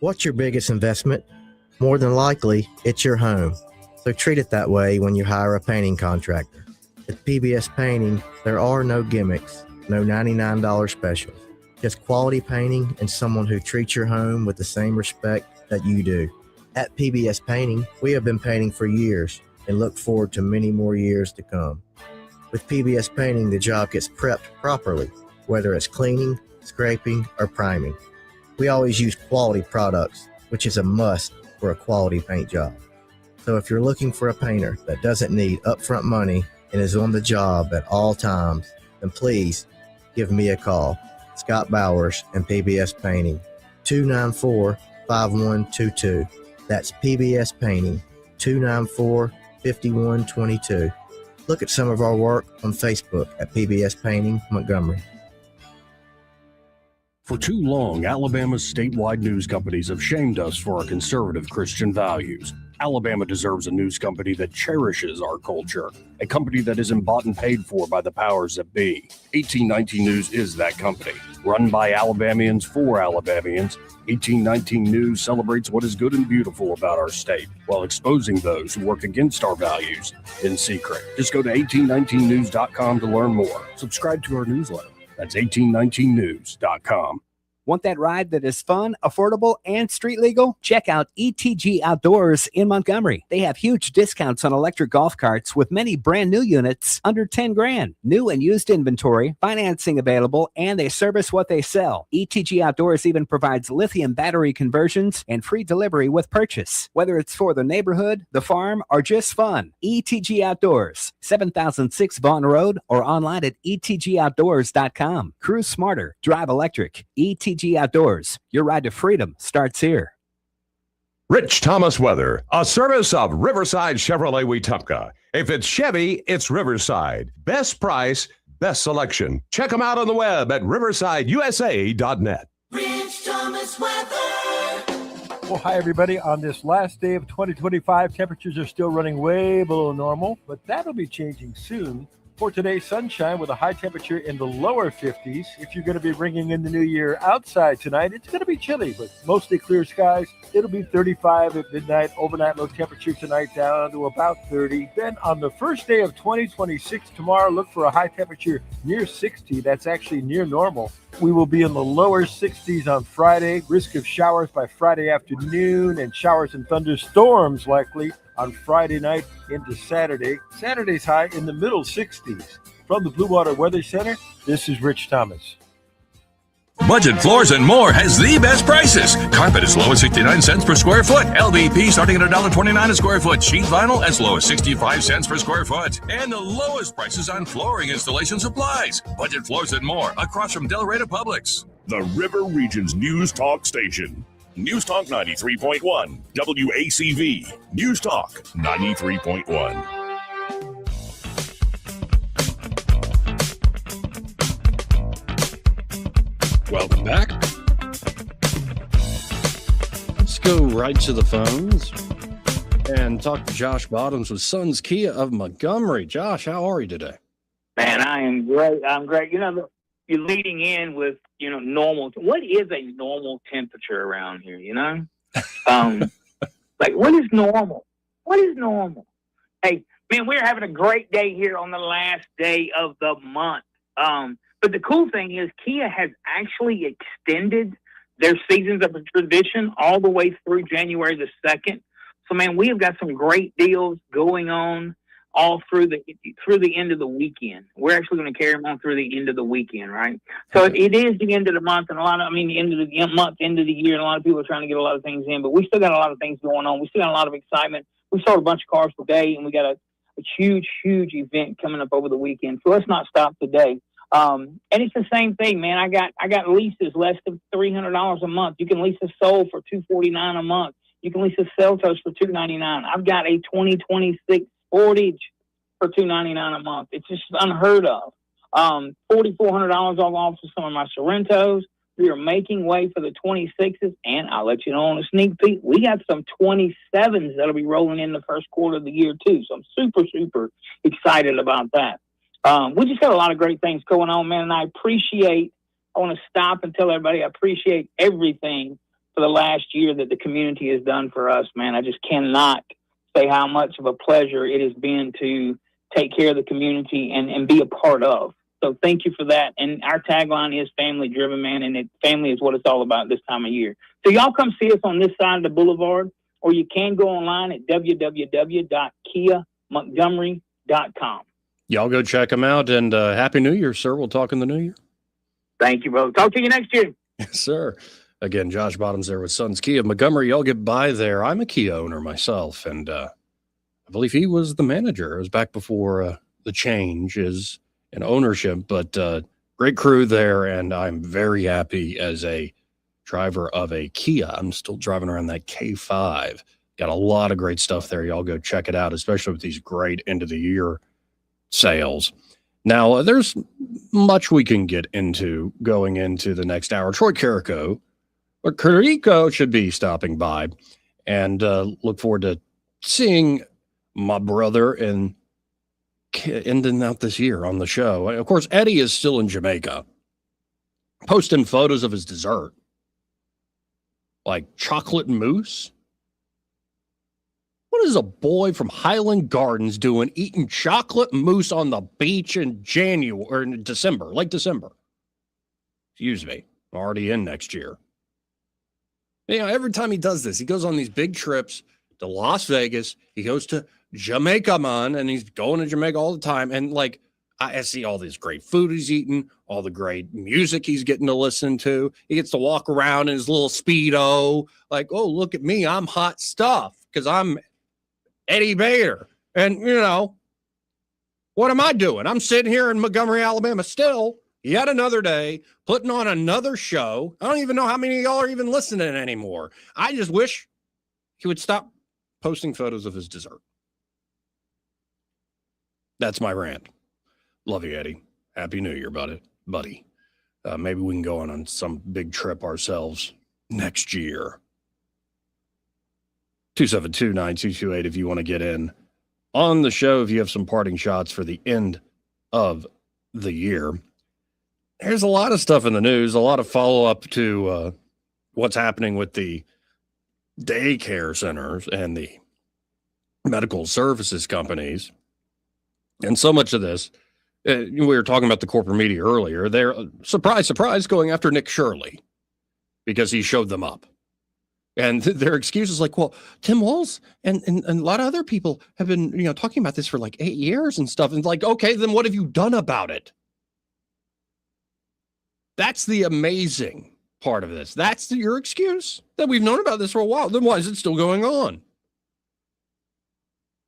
What's your biggest investment? More than likely, it's your home. So treat it that way when you hire a painting contractor. At PBS Painting, there are no gimmicks, no $99 specials. Just quality painting and someone who treats your home with the same respect that you do. At PBS Painting, we have been painting for years and look forward to many more years to come. With PBS Painting, the job gets prepped properly, whether it's cleaning, scraping, or priming. We always use quality products, which is a must for a quality paint job. So if you're looking for a painter that doesn't need upfront money and is on the job at all times, then please give me a call. Scott Bowers and PBS Painting, 294-5122. That's PBS Painting, 294-5122. Look at some of our work on Facebook at PBS Painting Montgomery. For too long, Alabama's statewide news companies have shamed us for our conservative Christian values. Alabama deserves a news company that cherishes our culture, a company that isn't bought and paid for by the powers that be. 1819 News is that company. Run by Alabamians for Alabamians, 1819 News celebrates what is good and beautiful about our state while exposing those who work against our values in secret. Just go to 1819news.com to learn more. Subscribe to our newsletter. That's 1819news.com. Want that ride that is fun, affordable, and street legal? Check out ETG Outdoors in Montgomery. They have huge discounts on electric golf carts with many brand new units under 10 grand. New and used inventory, financing available, and they service what they sell. ETG Outdoors even provides lithium battery conversions and free delivery with purchase. Whether it's for the neighborhood, the farm, or just fun, ETG Outdoors, 7006 Vaughn Road, or online at etgoutdoors.com. Cruise smarter, drive electric. ETG Outdoors. Your ride to freedom starts here. Rich Thomas Weather, a service of Riverside Chevrolet Wetumpka. If it's Chevy, it's Riverside. Best price, best selection. Check them out on the web at riversideusa.net. Rich Thomas Weather. Well, hi, everybody. On this last day of 2025, temperatures are still running way below normal, but that'll be changing soon. For today, sunshine with a high temperature in the lower 50s. If you're going to be bringing in the new year outside tonight, it's going to be chilly, but mostly clear skies. It'll be 35 at midnight. Overnight low temperature tonight down to about 30. Then on the first day of 2026 tomorrow, look for a high temperature near 60. That's actually near normal. We will be in the lower 60s on Friday. Risk of showers by Friday afternoon and showers and thunderstorms likely on Friday night into Saturday. Saturday's high in the middle 60s. From the Blue Water Weather Center, this is Rich Thomas. Budget Floors and More has the best prices. Carpet as low as 69 cents per square foot. LVP starting at $1.29 a square foot. Sheet vinyl as low as 65 cents per square foot. And the lowest prices on flooring installation supplies. Budget Floors and More across from Delray Publix. The River Region's News Talk Station. News Talk 93.1, WACV. News Talk 93.1. Welcome back. Let's go right to the phones and talk to Josh Bottoms with Sons Kia of Montgomery. Josh, how are you today? Man, I am great. I'm great. You know, you're leading in with, normal. What is a normal temperature around here, like, what is normal? What is normal? Hey, man, we're having a great day here on the last day of the month. But the cool thing is Kia has actually extended their Seasons of Tradition all the way through January the 2nd. So, man, we have got some great deals going on all through the end of the weekend. We're actually going to carry them on through the end of the weekend, right? So it is the end of the month, and the end of the month, end of the year, and a lot of people are trying to get a lot of things in, but we still got a lot of things going on. We still got a lot of excitement. We sold a bunch of cars today, and we got a huge, huge event coming up over the weekend. So let's not stop today. And it's the same thing, man. I got leases less than $300 a month. You can lease a Soul for $249 a month. You can lease a Seltos for $299. I've got a 2026 Sportage for $299 a month. It's just unheard of. $4,400 off of some of my Sorrentos. We are making way for the 26s, and I'll let you know on a sneak peek, we got some 27s that'll be rolling in the first quarter of the year, too. So I'm super, super excited about that. We just got a lot of great things going on, man, and I want to stop and tell everybody I appreciate everything for the last year that the community has done for us, man. I just cannot say how much of a pleasure it has been to take care of the community and be a part of. So thank you for that. And our tagline is family driven, man. And family is what it's all about this time of year. So y'all come see us on this side of the boulevard, or you can go online at www.kiamontgomery.com. Y'all go check them out. And Happy New Year, sir. We'll talk in the new year. Thank you, brother. Talk to you next year. Yes, sir. Again, Josh Bottoms there with Sons Kia. Montgomery, y'all get by there. I'm a Kia owner myself, and I believe he was the manager. It was back before the change is in ownership, but great crew there, and I'm very happy as a driver of a Kia. I'm still driving around that K5. Got a lot of great stuff there. Y'all go check it out, especially with these great end-of-the-year sales. Now, there's much we can get into going into the next hour. Troy Carrico, or Carrico, should be stopping by, and look forward to seeing my brother and ending out this year on the show. Of course, Eddie is still in Jamaica, posting photos of his dessert, like chocolate mousse. What is a boy from Highland Gardens doing eating chocolate mousse on the beach in January or in December, late December? Excuse me, I'm already in next year. You know, every time he does this, he goes on these big trips to Las Vegas. He goes to Jamaica, man, and he's going to Jamaica all the time. And like, I see all this great food he's eating, all the great music he's getting to listen to. He gets to walk around in his little Speedo, like, oh, look at me, I'm hot stuff because I'm Eddie Bader. And, you know, what am I doing? I'm sitting here in Montgomery, Alabama still, yet another day, putting on another show. I don't even know how many of y'all are even listening anymore. I just wish he would stop posting photos of his dessert. That's my rant. Love you, Eddie. Happy New Year, buddy. Maybe we can go on some big trip ourselves next year. 272-9228 if you want to get in on the show, if you have some parting shots for the end of the year. There's a lot of stuff in the news, a lot of follow-up to what's happening with the daycare centers and the medical services companies. And so much of this, we were talking about the corporate media earlier. They're, surprise, surprise, going after Nick Shirley because he showed them up. And their excuse is like, well, Tim Walz and a lot of other people have been, talking about this for like 8 years and stuff. And like, okay, then what have you done about it? That's the amazing part of this. That's your excuse that we've known about this for a while. Then why is it still going on?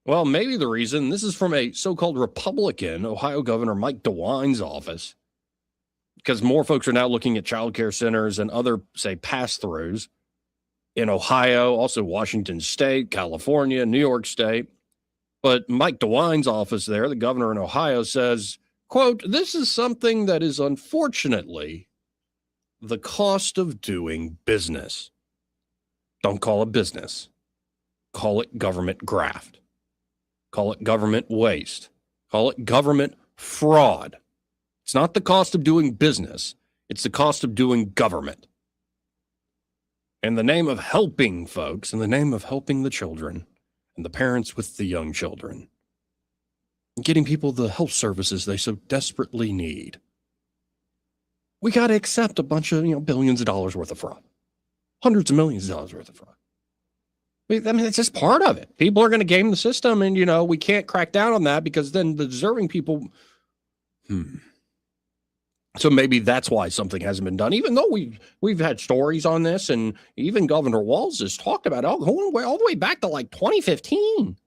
Well, maybe the reason, this is from a so-called Republican, Ohio Governor Mike DeWine's office, because more folks are now looking at childcare centers and other, say, pass-throughs in Ohio, also Washington State, California, New York State. But Mike DeWine's office there, the governor in Ohio, says, quote, this is something that is unfortunately the cost of doing business. Don't call it business. Call it government graft. Call it government waste. Call it government fraud. It's not the cost of doing business. It's the cost of doing government. In the name of helping folks, in the name of helping the children and the parents with the young children, getting people the health services they so desperately need, we got to accept a bunch of, billions of dollars worth of fraud, hundreds of millions of dollars worth of fraud. I mean, it's just part of it. People are going to game the system, and, we can't crack down on that because then the deserving people, So maybe that's why something hasn't been done, even though we've had stories on this, and even Governor Walz has talked about it all the way back to like 2015.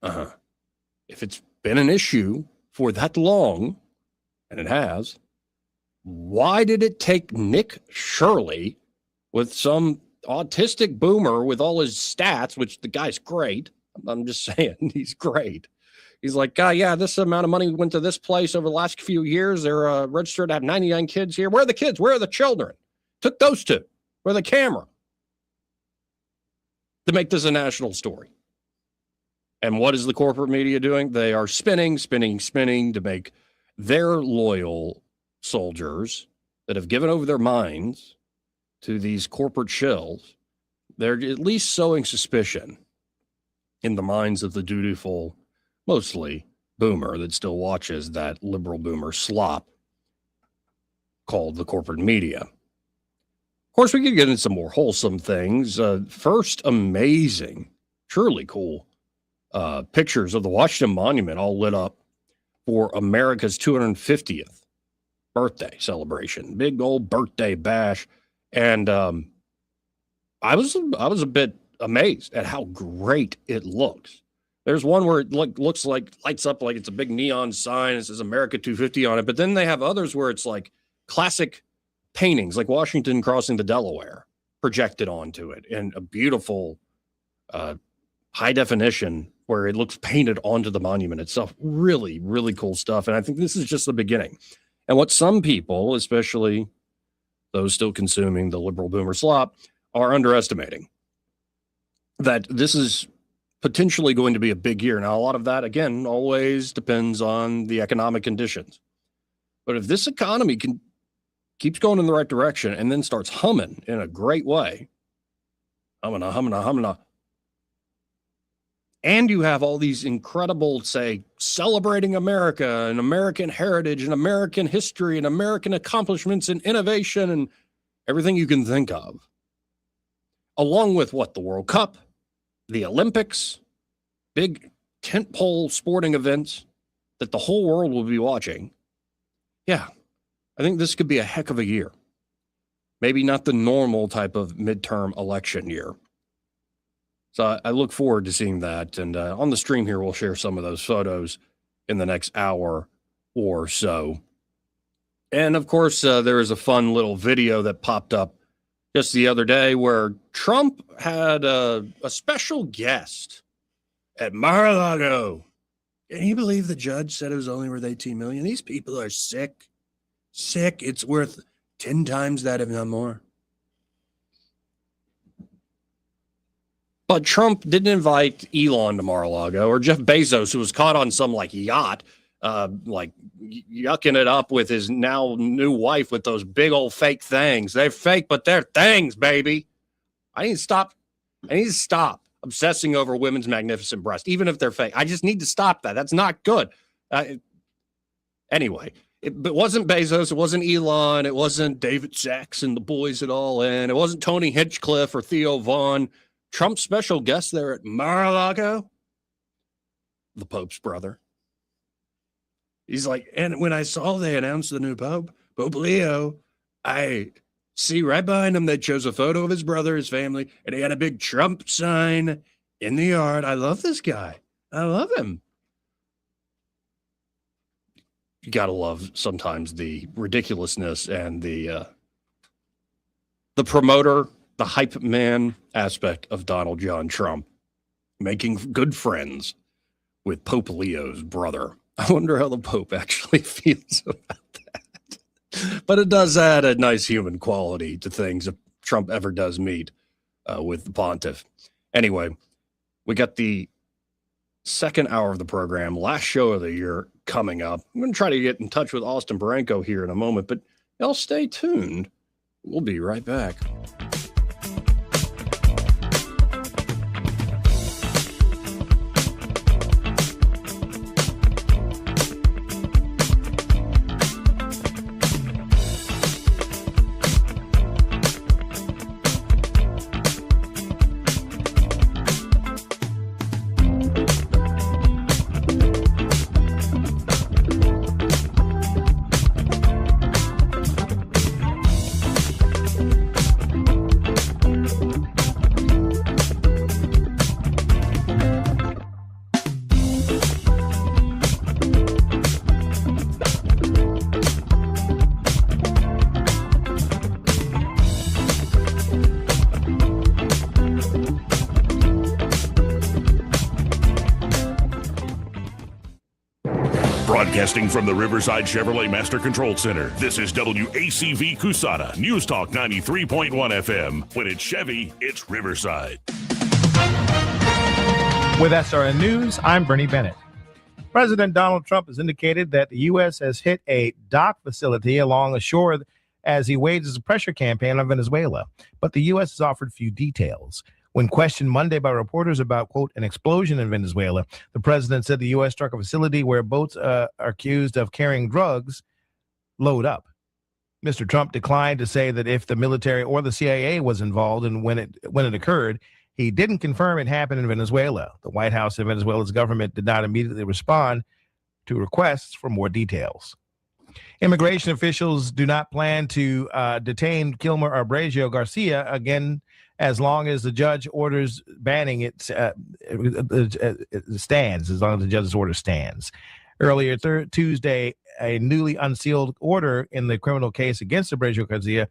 If it's been an issue for that long, and it has, why did it take Nick Shirley with some autistic boomer with all his stats, which the guy's great. I'm just saying he's great. He's like, yeah, this amount of money went to this place over the last few years. They're registered to have 99 kids here. Where are the kids? Where are the children? Took those two. Where the camera? To make this a national story. And what is the corporate media doing? They are spinning to make their loyal soldiers that have given over their minds to these corporate shills. They're at least sowing suspicion in the minds of the dutiful, mostly boomer that still watches that liberal boomer slop called the corporate media. Of course, we could get into some more wholesome things. First, amazing, truly cool pictures of the Washington Monument all lit up for America's 250th birthday celebration. Big old birthday bash. And I was a bit amazed at how great it looks. There's one where it looks like lights up like it's a big neon sign. It says America 250 on it. But then they have others where it's like classic paintings, like Washington crossing the Delaware projected onto it in a beautiful high definition where it looks painted onto the monument itself. Really, really cool stuff. And I think this is just the beginning. And what some people, especially those still consuming the liberal boomer slop, are underestimating, that this is potentially going to be a big year. Now, a lot of that, again, always depends on the economic conditions. But if this economy keeps going in the right direction and then starts humming in a great way, humming, and you have all these incredible, say, celebrating America and American heritage and American history and American accomplishments and innovation and everything you can think of, along with what? The World Cup, the Olympics, big tentpole sporting events that the whole world will be watching. Yeah, I think this could be a heck of a year. Maybe not the normal type of midterm election year. So I look forward to seeing that. And on the stream here, we'll share some of those photos in the next hour or so. And of course, there is a fun little video that popped up just the other day where Trump had a special guest at Mar-A-Lago. Can you believe the judge said it was only worth $18 million? These people are sick. It's worth 10 times that, if not more. But Trump didn't invite Elon to Mar-a-Lago or Jeff Bezos, who was caught on some yacht, yucking it up with his now new wife with those big old fake things. They're fake, but they're things, baby. I need to stop obsessing over women's magnificent breasts, even if they're fake. I just need to stop that. That's not good. Anyway, it wasn't Bezos. It wasn't Elon. It wasn't David Sachs and the boys at all in. It wasn't Tony Hinchcliffe or Theo Vaughn. Trump's special guest there at Mar-a-Lago, the Pope's brother. He's like, and when I saw they announced the new Pope, Pope Leo, I see right behind him they chose a photo of his brother, his family, and he had a big Trump sign in the yard. I love this guy. I love him. You got to love sometimes the ridiculousness and the promoter, the hype man aspect of Donald John Trump, making good friends with Pope Leo's brother. I wonder how the Pope actually feels about that. But it does add a nice human quality to things if Trump ever does meet with the pontiff. Anyway, we got the second hour of the program, last show of the year coming up. I'm going to try to get in touch with Austin Baranko here in a moment, but y'all stay tuned. We'll be right back. Broadcasting from the Riverside Chevrolet Master Control Center, this is WACV Cusana, News Talk 93.1 FM. When it's Chevy, it's Riverside. With SRN News, I'm Bernie Bennett. President Donald Trump has indicated that the U.S. has hit a dock facility along the shore as he wages a pressure campaign on Venezuela. But the U.S. has offered few details. When questioned Monday by reporters about, quote, an explosion in Venezuela, the president said the U.S. struck a facility where boats are accused of carrying drugs load up. Mr. Trump declined to say that if the military or the CIA was involved and when it occurred. He didn't confirm it happened in Venezuela. The White House and Venezuela's government did not immediately respond to requests for more details. Immigration officials do not plan to detain Kilmer Abrego Garcia again as long as the judge orders banning it stands, as long as the judge's order stands. Earlier Tuesday, a newly unsealed order in the criminal case against Abrego Garcia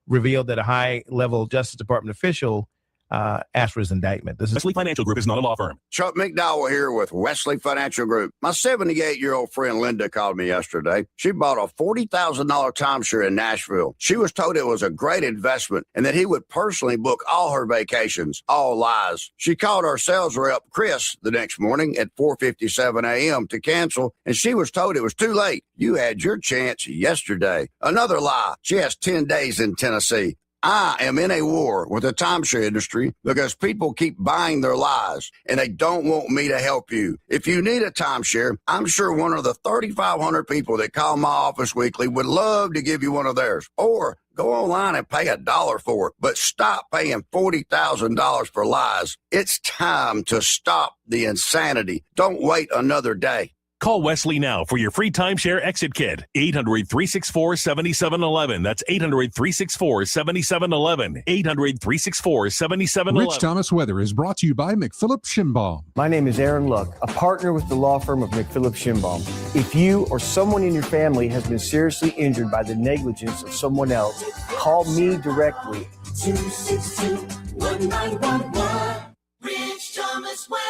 revealed that a high-level Justice Department official asked for his indictment. This is Wesley Financial Group is not a law firm. Chuck McDowell here with Wesley Financial Group. My 78-year-old friend Linda called me yesterday. She bought a $40,000 timeshare in Nashville. She was told it was a great investment and that he would personally book all her vacations. All lies. She called our sales rep, Chris, the next morning at 4:57 a.m. to cancel, and she was told it was too late. You had your chance yesterday. Another lie. She has 10 days in Tennessee. I am in a war with the timeshare industry because people keep buying their lies and they don't want me to help you. If you need a timeshare, I'm sure one of the 3,500 people that call my office weekly would love to give you one of theirs. Or go online and pay $1 for it, but stop paying $40,000 for lies. It's time to stop the insanity. Don't wait another day. Call Wesley now for your free timeshare exit kit. 800-364-7711. That's 800-364-7711. 800-364-7711. Rich Thomas Weather is brought to you by McPhillips Shinbaum. My name is Aaron Luck, a partner with the law firm of McPhillips Shinbaum. If you or someone in your family has been seriously injured by the negligence of someone else, call me directly. 262-1911. Rich Thomas Weather.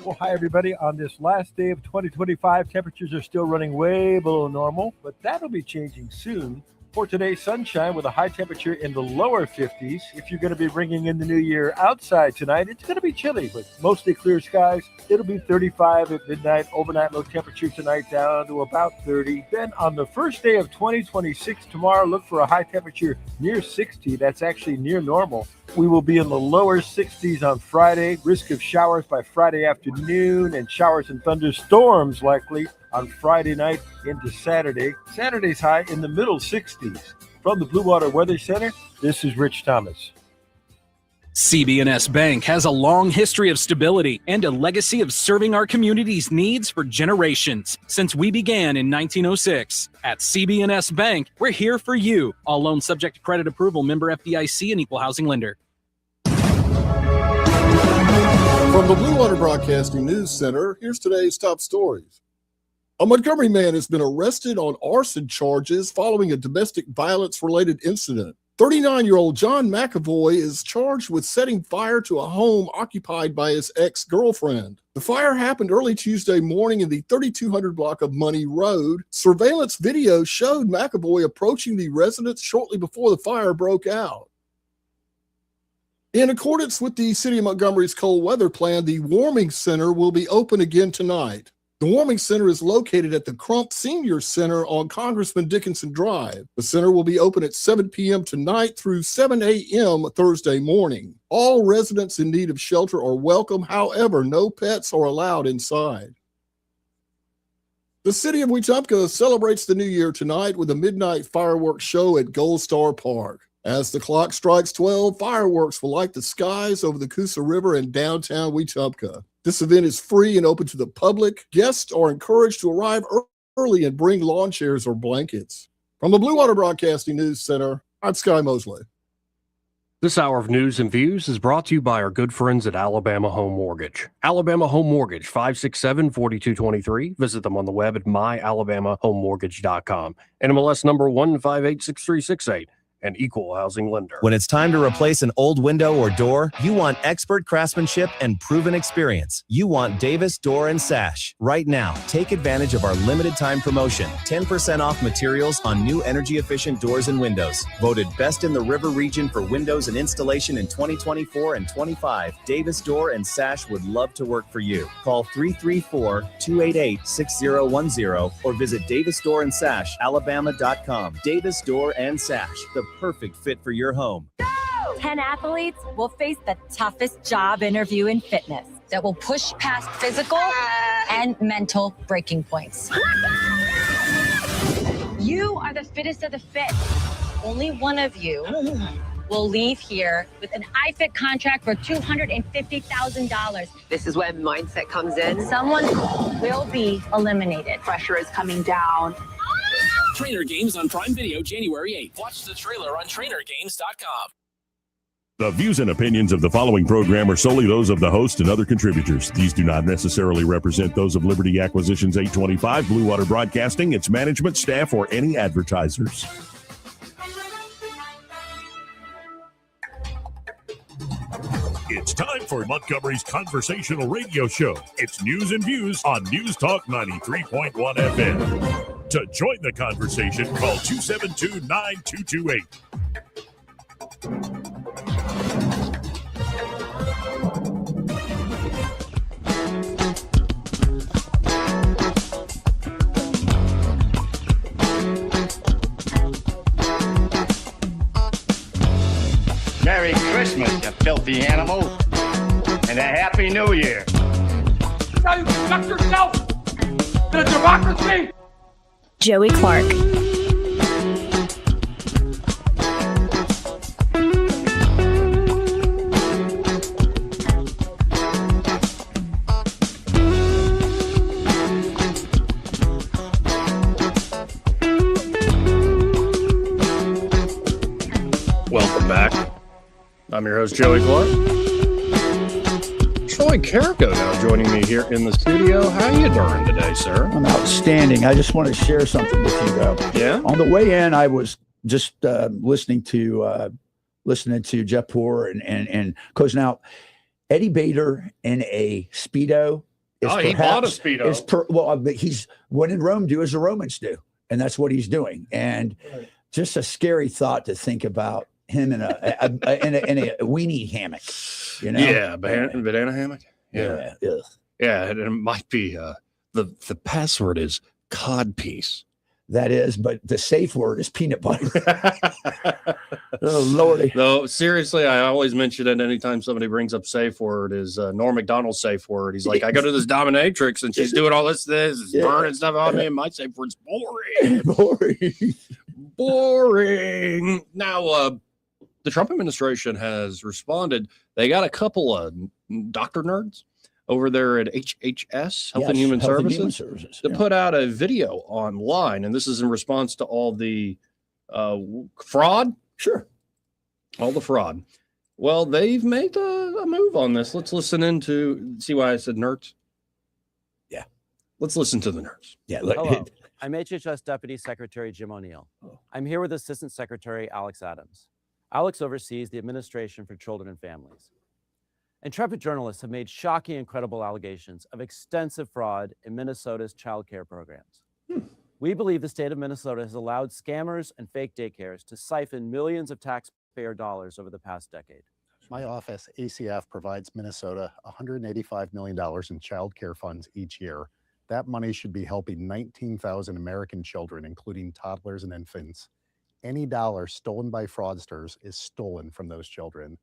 Well, hi, everybody. On this last day of 2025, temperatures are still running way below normal, but that'll be changing soon. For today's sunshine with a high temperature in the lower 50s. If you're going to be bringing in the new year outside tonight, it's going to be chilly, but mostly clear skies. It'll be 35 at midnight. Overnight low temperature tonight down to about 30. Then on the first day of 2026 tomorrow, look for a high temperature near 60. That's actually near normal. We will be in the lower 60s on Friday. Risk of showers by Friday afternoon and showers and thunderstorms likely on Friday night into Saturday. Saturday's high in the middle 60s. From the Blue Water Weather Center, this is Rich Thomas. CB&S Bank has a long history of stability and a legacy of serving our community's needs for generations since we began in 1906. At CB&S Bank, we're here for you. All loans subject to credit approval, member FDIC, and equal housing lender. From the Blue Water Broadcasting News Center, here's today's top stories. A Montgomery man has been arrested on arson charges following a domestic violence-related incident. 39-year-old John McAvoy is charged with setting fire to a home occupied by his ex-girlfriend. The fire happened early Tuesday morning in the 3200 block of Money Road. Surveillance video showed McAvoy approaching the residence shortly before the fire broke out. In accordance with the City of Montgomery's cold weather plan, the Warming Center will be open again tonight. The Warming Center is located at the Crump Senior Center on Congressman Dickinson Drive. The center will be open at 7 p.m. tonight through 7 a.m. Thursday morning. All residents in need of shelter are welcome. However, no pets are allowed inside. The city of Wetumpka celebrates the new year tonight with a midnight fireworks show at Gold Star Park. As the clock strikes 12, fireworks will light the skies over the Coosa River in downtown Wetumpka. This event is free and open to the public. Guests are encouraged to arrive early and bring lawn chairs or blankets. From the Blue Water Broadcasting News Center, I'm Sky Mosley. This hour of news and views is brought to you by our good friends at Alabama Home Mortgage. Alabama Home Mortgage, 567-4223. Visit them on the web at myalabamahomemortgage.com. NMLS number 1586368. an equal housing lender. When it's time to replace an old window or door, you want expert craftsmanship and proven experience. You want Davis Door and Sash. Right now, take advantage of our limited time promotion. 10% off materials on new energy efficient doors and windows. Voted best in the river region for windows and installation in 2024 and 25. Davis Door and Sash would love to work for you. Call 334-288-6010 or visit davisdoorandsashalabama.com. Davis Door and Sash, the perfect fit for your home. 10 athletes will face the toughest job interview in fitness that will push past physical and mental breaking points. You are the fittest of the fit. Only one of you will leave here with an iFit contract for $250,000. This is when mindset comes in. Someone will be eliminated. Pressure is coming down. Trainer Games on Prime Video January 8th. Watch the trailer on trainergames.com. The views and opinions of the following program are solely those of the host and other contributors. These do not necessarily represent those of Liberty Acquisitions 825, Blue Water Broadcasting, its management, staff, or any advertisers. It's time for Montgomery's conversational radio show. It's news and views on News Talk 93.1 FM. To join the conversation, call 272-9228. Merry Christmas, you filthy animal, and a Happy New Year. Now you conduct yourself to the democracy. Joey Clark. Welcome back. I'm your host, Joey Clark. Troy Carrico now joining me here in the studio. How you doing today, sir? I'm outstanding. I just want to share something with you, though. Yeah. On the way in, I was just listening to Jeff Poor and because now Eddie Bader in a Speedo. He bought a Speedo. But he's when in Rome, do as the Romans do, and that's what he's doing. And just a scary thought to think about him in a weenie hammock. You know? Yeah, banana hammock. Yeah. And it might be the password is codpiece. That is, but the safe word is peanut butter. Oh Lordy. No, seriously, I always mention it anytime somebody brings up safe word is Norm Macdonald's safe word. He's like, I go to this dominatrix and she's doing all this burning stuff on me, and my safe word's boring. Boring. Now, the Trump administration has responded. They got a couple of doctor nerds over there at HHS, Health and Human Services, to put out a video online. And this is in response to all the fraud. Sure. All the fraud. Well, they've made a move on this. Let's listen into, see why I said nerds? Yeah. Let's listen to the nerds. Yeah. Hello. I'm HHS Deputy Secretary Jim O'Neill. I'm here with Assistant Secretary Alex Adams. Alex oversees the Administration for Children and Families. Intrepid journalists have made shocking and credible allegations of extensive fraud in Minnesota's child care programs. We believe the state of Minnesota has allowed scammers and fake daycares to siphon millions of taxpayer dollars over the past decade. My office, ACF, provides Minnesota $185 million in child care funds each year. That money should be helping 19,000 American children, including toddlers and infants. Any dollar stolen by fraudsters is stolen from those children.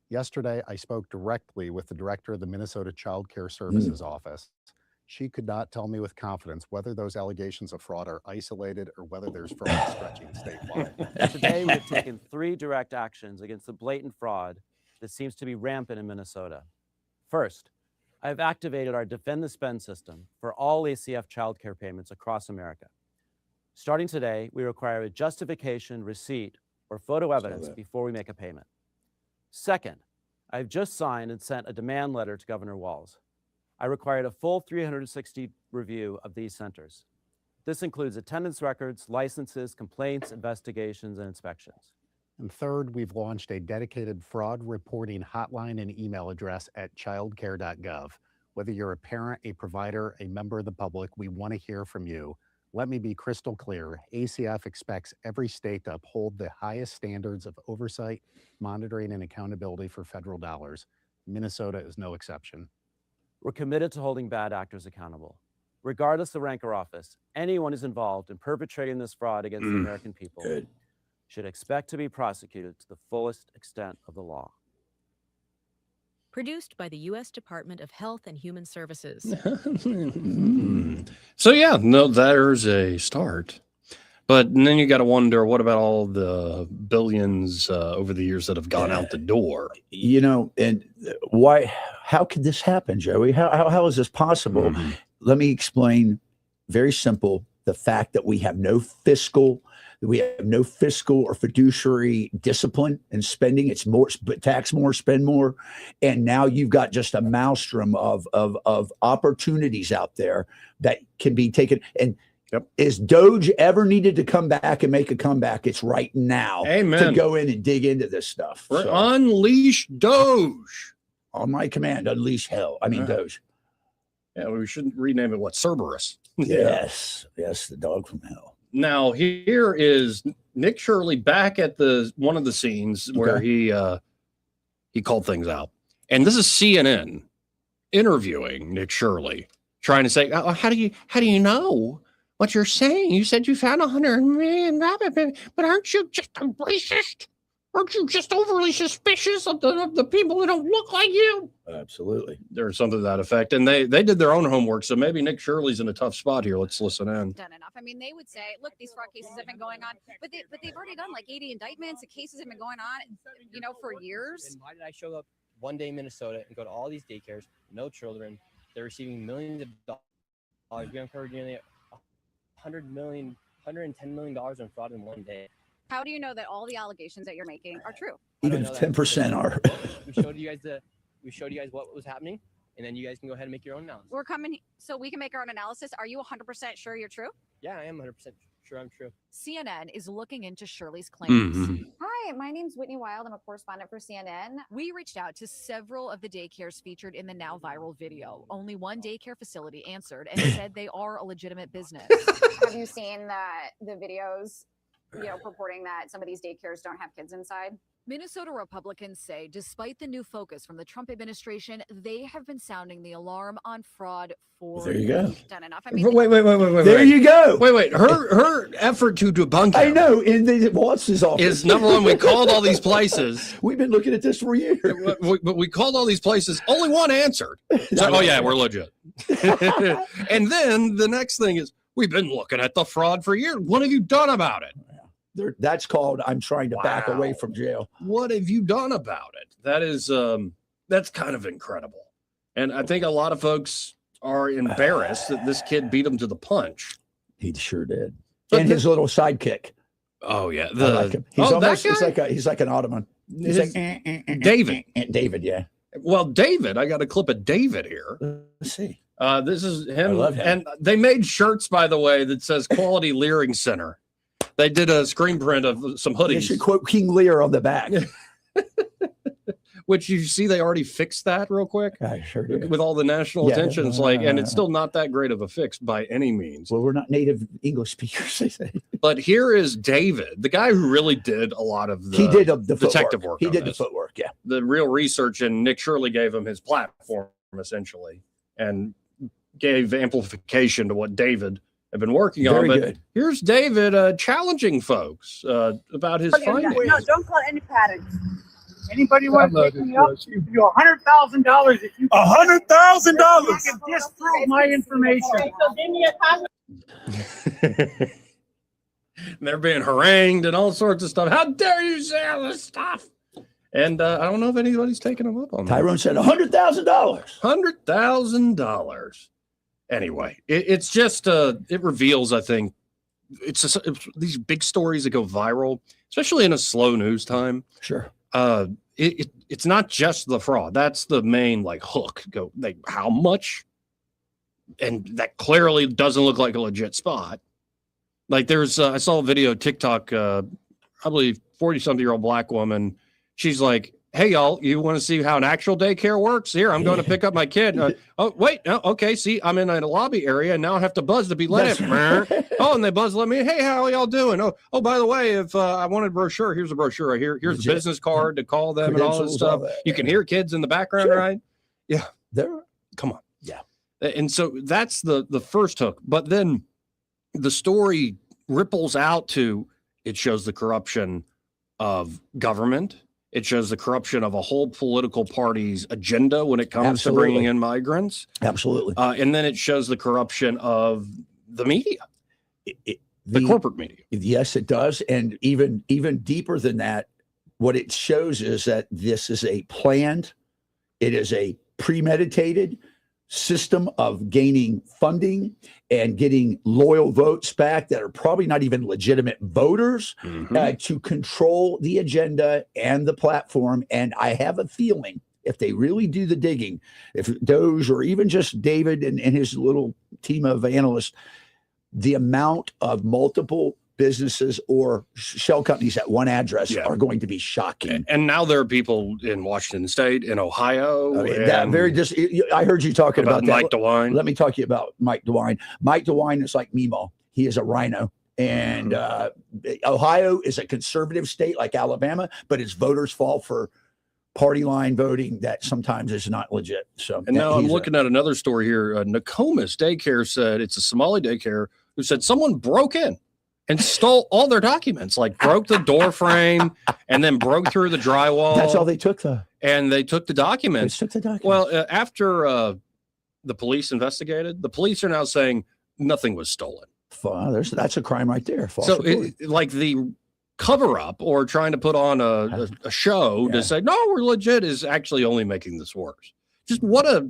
Yesterday, I spoke directly with the director of the Minnesota Child Care Services office. She could not tell me with confidence whether those allegations of fraud are isolated or whether there's fraud stretching statewide. Today, we have taken 3 direct actions against the blatant fraud that seems to be rampant in Minnesota. First, I have activated our Defend the Spend system for all ACF child care payments across America. Starting today, we require a justification, receipt, or photo evidence before we make a payment. Second, I have just signed and sent a demand letter to Governor Walz. I required a full 360 review of these centers. This includes attendance records, licenses, complaints, investigations, and inspections. And third, we've launched a dedicated fraud reporting hotline and email address at childcare.gov. Whether you're a parent, a provider, a member of the public, we want to hear from you. Let me be crystal clear. ACF expects every state to uphold the highest standards of oversight, monitoring, and accountability for federal dollars. Minnesota is no exception. We're committed to holding bad actors accountable. Regardless of rank or office, anyone who's involved in perpetrating this fraud against the American people should expect to be prosecuted to the fullest extent of the law. Produced by the U.S. Department of Health and Human Services. So yeah, no, there's a start. But then you got to wonder, what about all the billions over the years that have gone out the door? You know, and why? How could this happen, Joey? How is this possible? Let me explain. Very simple. The fact that we have no fiscal or fiduciary discipline in spending. It's more tax more, spend more, and now you've got just a maelstrom of opportunities out there that can be taken. And is Doge ever needed to come back and make a comeback? It's right now. Amen. To go in and dig into this stuff. Unleash Doge. On my command, unleash hell. I mean, Doge. Yeah, we shouldn't rename it Cerberus. Yes, the dog from hell. Now here is Nick Shirley back at one of the scenes where he called things out, and this is CNN interviewing Nick Shirley, trying to say, oh, how do you know what you're saying? You said you found 100 million, but aren't you just a racist? Aren't you just overly suspicious of the people who don't look like you? Absolutely. There's something to that effect. And they did their own homework. So maybe Nick Shirley's in a tough spot here. Let's listen in. Done enough. I mean, they would say, look, these fraud cases have been going on, but they've already done like 80 indictments. The cases have been going on, for years. And why did I show up one day in Minnesota and go to all these daycares, no children? They're receiving millions of dollars. We uncovered nearly $110 million in fraud in one day. How do you know that all the allegations that you're making are true? Even if 10% are. We showed you guys what was happening, and then you guys can go ahead and make your own analysis. We're coming so we can make our own analysis. Are you 100% sure you're true? Yeah, I am 100% sure I'm true. CNN is looking into Shirley's claims. Hi, my name's Whitney Wild. I'm a correspondent for CNN. We reached out to several of the daycares featured in the now viral video. Only one daycare facility answered and said they are a legitimate business. Have you seen the videos, purporting that some of these daycares don't have kids inside? Minnesota Republicans say despite the new focus from the Trump administration, they have been sounding the alarm on fraud for There you go. Done enough. Wait. There you go. Wait. Her effort to debunk I know. In the Watson's office is number one. We called all these places. We've been looking at this for years. But we called all these places. Only one answered. So, oh yeah, we're legit. And then the next thing is we've been looking at the fraud for years. What have you done about it? That's called I'm trying to back away from jail. What have you done about it? That is that's kind of incredible. And I think a lot of folks are embarrassed that this kid beat him to the punch. He sure did. And his little sidekick. Oh yeah. I like him. He's almost he's like an Ottoman. He's like David. David, yeah. Well, David, I got a clip of David here. Let's see. This is him. I love him. And they made shirts, by the way, that says Quality Leering Center. They did a screen print of some hoodies. You should quote King Lear on the back. Which you see, they already fixed that real quick. I sure did. With all the national attention. It's and it's still not that great of a fix by any means. Well, we're not native English speakers, they say. But here is David, the guy who really did a lot of the he did the detective work. He did the footwork, yeah. The real research, and Nick Shirley gave him his platform, essentially, and gave amplification to what David had been working on. But good. Here's David challenging folks about his findings. No, don't call any patterns. Anybody want to pick me up? You $100,000 if you $100,000. I can disprove my information. Okay, so give me a copy. They're being harangued and all sorts of stuff. How dare you say all this stuff? And I don't know if anybody's taking them up on that. Tyrone said $100,000. $100,000. Anyway, it's just it reveals, I think, it's these big stories that go viral, especially in a slow news time. Sure. It's not just the fraud. That's the main hook. How much? And that clearly doesn't look like a legit spot. There's I saw a video TikTok probably 40-something-year-old black woman. She's like, hey, y'all, you want to see how an actual daycare works? Here, I'm going to pick up my kid. Oh, wait. No, okay. See, I'm in a lobby area, and now I have to buzz to be let in. Oh, and they buzz let me in. Hey, how are y'all doing? Oh, by the way, if I wanted a brochure, here's a brochure right here. Here's a business card to call them and all this stuff. You can hear kids in the background, right? Yeah. Come on. Yeah. And so that's the first hook. But then the story ripples out to, it shows the corruption of government. It shows the corruption of a whole political party's agenda when it comes to bringing in migrants. Absolutely. And then it shows the corruption of the media, the corporate media. Yes, it does. And even deeper than that, what it shows is that this is a planned, it is a premeditated system of gaining funding and getting loyal votes back that are probably not even legitimate voters to control the agenda and the platform. And I have a feeling if they really do the digging, if Doge or even just David and his little team of analysts, the amount of multiple businesses or shell companies at one address are going to be shocking. And now there are people in Washington State, in Ohio. I heard you talking about Mike DeWine. Let me talk to you about Mike DeWine. Mike DeWine is like Mimo. He is a rhino. And Ohio is a conservative state like Alabama, but its voters fall for party line voting that sometimes is not legit. So, and now I'm looking at another story here. Nokomis Daycare said it's a Somali daycare who said someone broke in and stole all their documents, like broke the door frame and then broke through the drywall. That's all they took, though. And they took the documents. They took the documents. Well, after the police investigated, the police are now saying nothing was stolen. That's a crime right there. So like the cover up or trying to put on a show to say, no, we're legit is actually only making this worse. Just what a,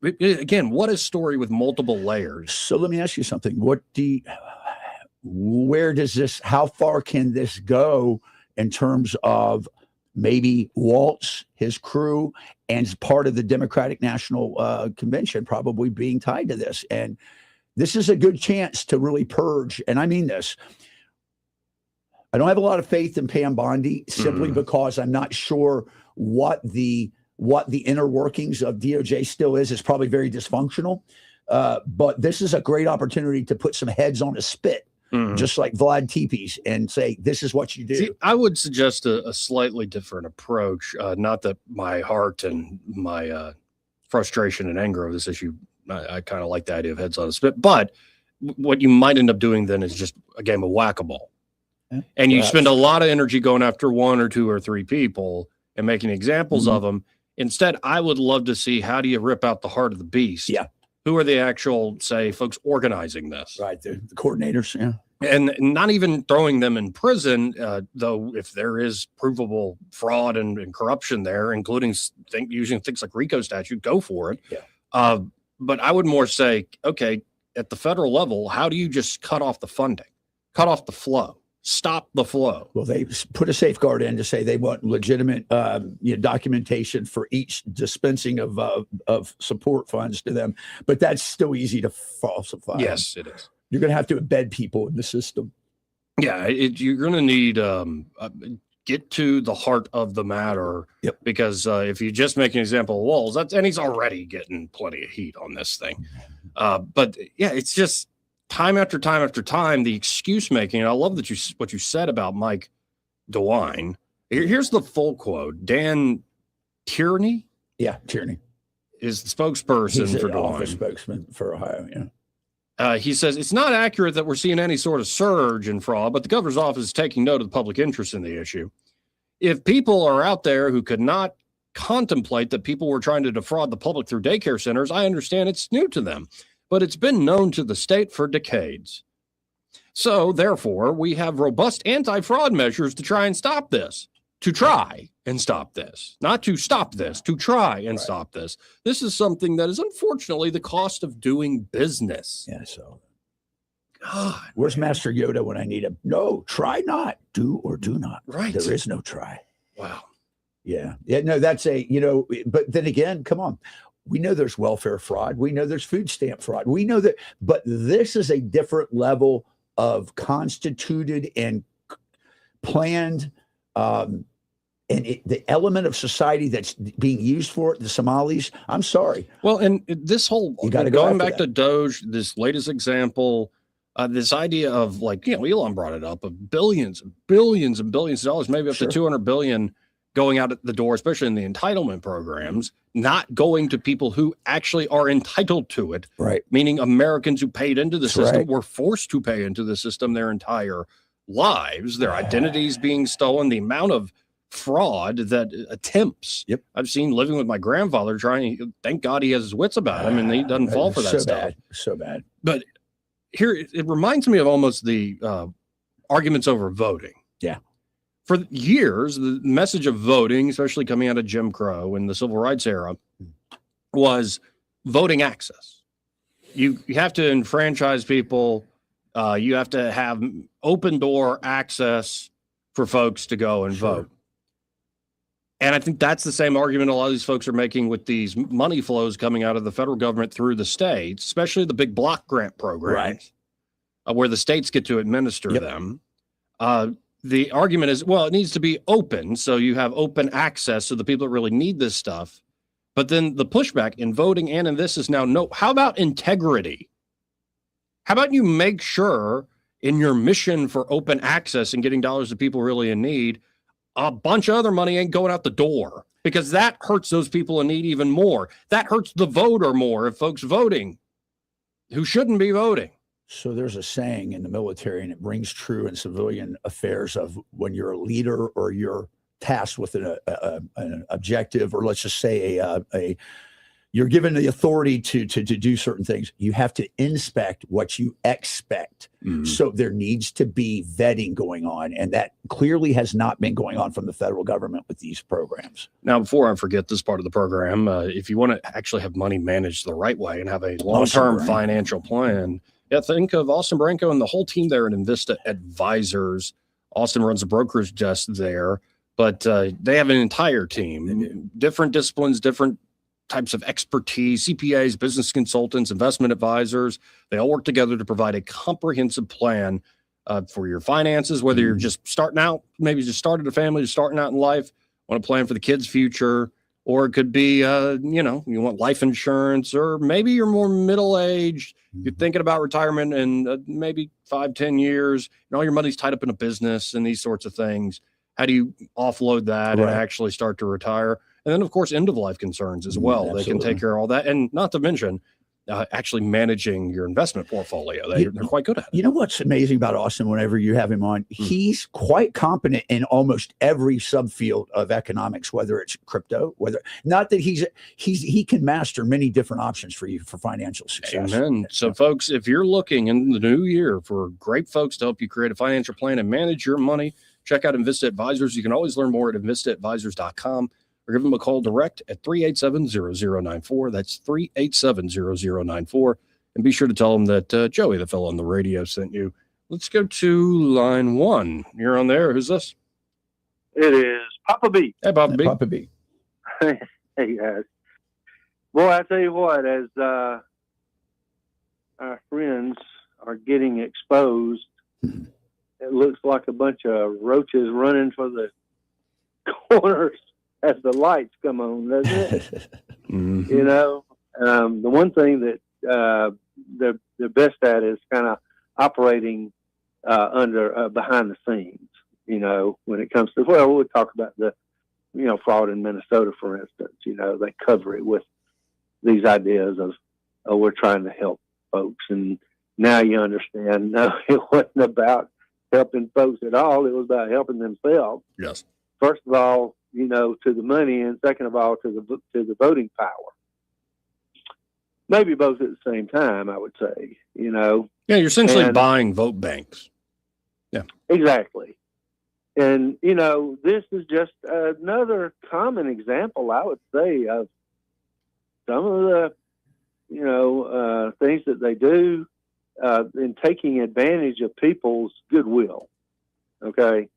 again, what a story with multiple layers. So let me ask you something. How far can this go in terms of maybe Waltz, his crew, and part of the Democratic National Convention probably being tied to this? And this is a good chance to really purge. And I mean this. I don't have a lot of faith in Pam Bondi simply because I'm not sure what the inner workings of DOJ still is. It's probably very dysfunctional. But this is a great opportunity to put some heads on a spit. Just like Vlad Tepes, and say, this is what you do. See, I would suggest a slightly different approach. Not that my heart and my frustration and anger of this issue, I kind of like the idea of heads on a spit. But what you might end up doing then is just a game of whack-a-mole. And you spend a lot of energy going after one or two or three people and making examples of them. Instead, I would love to see, how do you rip out the heart of the beast? Yeah. Who are the actual, say, folks organizing this? Right, the coordinators, yeah. And not even throwing them in prison, though, if there is provable fraud and corruption there, including using things like RICO statute, go for it. Yeah. But I would more say, okay, at the federal level, how do you just cut off the funding, cut off the flow, stop the flow? Well, they put a safeguard in to say they want legitimate documentation for each dispensing of support funds to them. But that's still easy to falsify. Yes, it is. You're going to have to embed people in the system. Yeah, you're going to need get to the heart of the matter. Yep. Because if you just make an example of Walls, and he's already getting plenty of heat on this thing. But yeah, it's just time after time after time, the excuse making. And I love that what you said about Mike DeWine. Here's the full quote. Dan Tierney. Yeah, Tierney is the spokesperson for DeWine. Office spokesman for Ohio. Yeah. He says, it's not accurate that we're seeing any sort of surge in fraud, but the governor's office is taking note of the public interest in the issue. If people are out there who could not contemplate that people were trying to defraud the public through daycare centers, I understand it's new to them, but it's been known to the state for decades. So, therefore, we have robust anti-fraud measures to try and stop this. To try and stop this. Not to stop this, to try and stop this. This is something that is unfortunately the cost of doing business. Yeah, so. God. Where's Master Yoda when I need him? No, try not. Do or do not. Right. There is no try. Wow. Yeah. Yeah, no, that's but then again, come on. We know there's welfare fraud. We know there's food stamp fraud. We know that, but this is a different level of constituted and planned And the element of society that's being used for it, the Somalis, I'm sorry. Well, and this whole, going back to Doge, this latest example, this idea of like, Elon brought it up, of billions and billions and billions of dollars, maybe up to 200 billion going out at the door, especially in the entitlement programs, not going to people who actually are entitled to it. Right. Meaning Americans who paid into the system right. were forced to pay into the system their entire lives, their identities being stolen, the amount of fraud that attempts. Yep. I've seen living with my grandfather trying, thank God he has his wits about him and he doesn't fall for that stuff. So bad. But here, it reminds me of almost the arguments over voting. Yeah. For years, the message of voting, especially coming out of Jim Crow and the civil rights era, was voting access. You have to enfranchise people. You have to have open door access for folks to go and vote. And I think that's the same argument a lot of these folks are making with these money flows coming out of the federal government through the states, especially the big block grant programs, where the states get to administer them. The argument is, well, it needs to be open, so you have open access to the people that really need this stuff. But then the pushback in voting and in this is now, no, how about integrity? How about you make sure in your mission for open access and getting dollars to people really in need, a bunch of other money ain't going out the door, because that hurts those people in need even more. That hurts the voter more if folks voting who shouldn't be voting. So there's a saying in the military, and it rings true in civilian affairs, of when you're a leader or you're tasked with an objective, or let's just say you're given the authority to do certain things, you have to inspect what you expect. So there needs to be vetting going on, and that clearly has not been going on from the federal government with these programs. Now, before I forget this part of the program, if you want to actually have money managed the right way and have a long-term financial plan, think of Austin Branco and the whole team there at Invista Advisors. Austin runs a brokerage desk there, but they have an entire team, different disciplines, different types of expertise, CPAs, business consultants, investment advisors. They all work together to provide a comprehensive plan for your finances, whether you're just starting out, maybe just started a family, just starting out in life, want to plan for the kids' future, or it could be, you want life insurance, or maybe you're more middle-aged, you're thinking about retirement in maybe 5-10 years, and all your money's tied up in a business and these sorts of things. How do you offload that and actually start to retire? And then, of course, end-of-life concerns as well. They can take care of all that. And not to mention, actually managing your investment portfolio. They're quite good at it. You know what's amazing about Austin, whenever you have him on, he's quite competent in almost every subfield of economics, whether it's crypto, not that he can master many different options for you for financial success. Amen. So folks, if you're looking in the new year for great folks to help you create a financial plan and manage your money, check out Invista Advisors. You can always learn more at InvistaAdvisors.com. Or give them a call direct at 387-0094. That's 387-0094. And be sure to tell them that Joey, the fellow on the radio, sent you. Let's go to line 1. You're on there. Who's this? It is Papa B. Hey, Papa B. Papa B. Hey, guys. Boy, I tell you what, as our friends are getting exposed, it looks like a bunch of roaches running for the corners as the lights come on, doesn't it? The one thing that they're best at is kind of operating behind the scenes, when it comes to, we'll talk about the, fraud in Minnesota, for instance. They cover it with these ideas of, we're trying to help folks. And now you understand, no, it wasn't about helping folks at all. It was about helping themselves. Yes. First of all, to the money, and second of all, to the voting power. Maybe both at the same time, I would say, Yeah, you're essentially buying vote banks. Yeah. Exactly. And, this is just another common example, I would say, of some of the, things that they do in taking advantage of people's goodwill. Okay.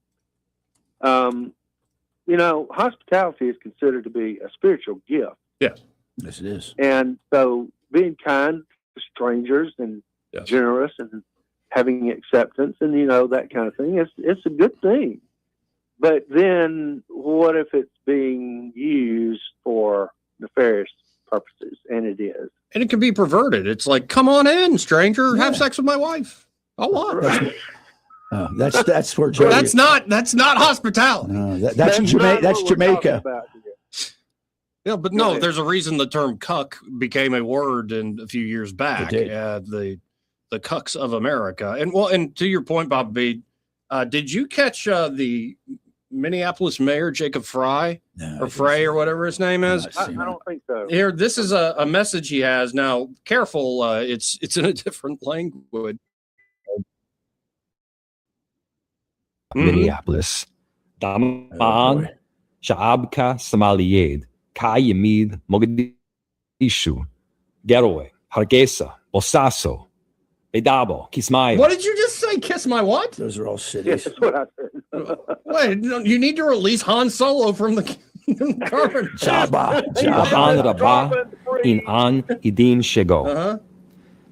Hospitality is considered to be a spiritual gift. Yes. Yes, it is. And so being kind to strangers and generous and having acceptance and, that kind of thing, it's a good thing. But then what if it's being used for nefarious purposes? And it is. And it can be perverted. It's like, come on in, stranger, have sex with my wife. I'll watch. That's where Joey, that's not hospitality. That's Jamaica. Yeah, but no, there's a reason the term cuck became a word in a few years back. The cucks of America. And to your point, Bob B, did you catch the Minneapolis mayor Jacob Frey or whatever his name is? I don't think so. Here, this is a message he has now. Careful, it's in a different language. Minneapolis. Damaan Sha'abka Somaliyed Kayimid Mogadishu Getaway Hargeisa Bosaso Bedabo Kismayo. What did you just say? Kiss my what? Those are all cities. That's what I said. Wait, you need to release Han Solo from the carbon. Jabba. An Rabah in An Idin Shego.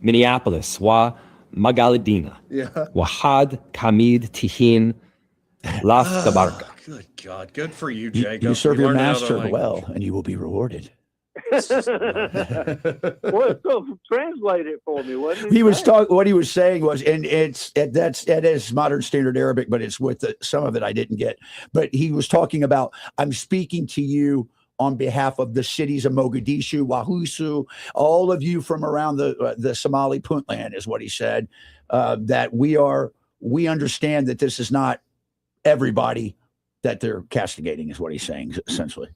Minneapolis Wa Magaladina. Wahad Kamid Tihin Las Tabarka. Good God. Good for you, Jacob. You serve your learned master another well, language. and you will be rewarded. Well, so translate it for me. What What he was saying was, and that is modern standard Arabic, but it's with some of it I didn't get. But he was talking about, I'm speaking to you on behalf of the cities of Mogadishu, Wahusu, all of you from around the Somali Puntland, is what he said. That we understand that this is not everybody that they're castigating, is what he's saying essentially.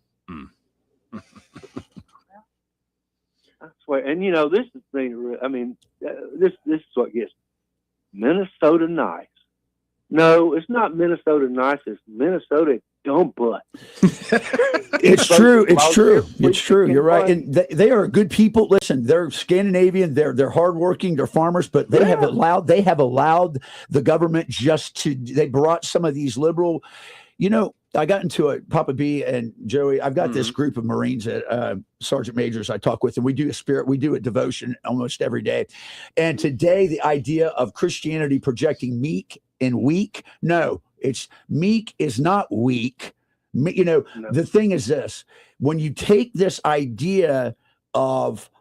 I swear, and this is the thing. I mean, this is what gets Minnesota nice. No, it's not Minnesota nice. It's Minnesota dumb butt. It's true. It's true. It's true. You're right. And they are good people. Listen, they're Scandinavian. They're hardworking. They're farmers, but they have allowed the government they brought some of these liberal. I got into it, Papa B and Joey. I've got this group of Marines at Sergeant Majors I talk with, and we do a devotion almost every day. And today, the idea of Christianity projecting meek and weak. No, it's meek is not weak. No. The thing is this: when you take this idea of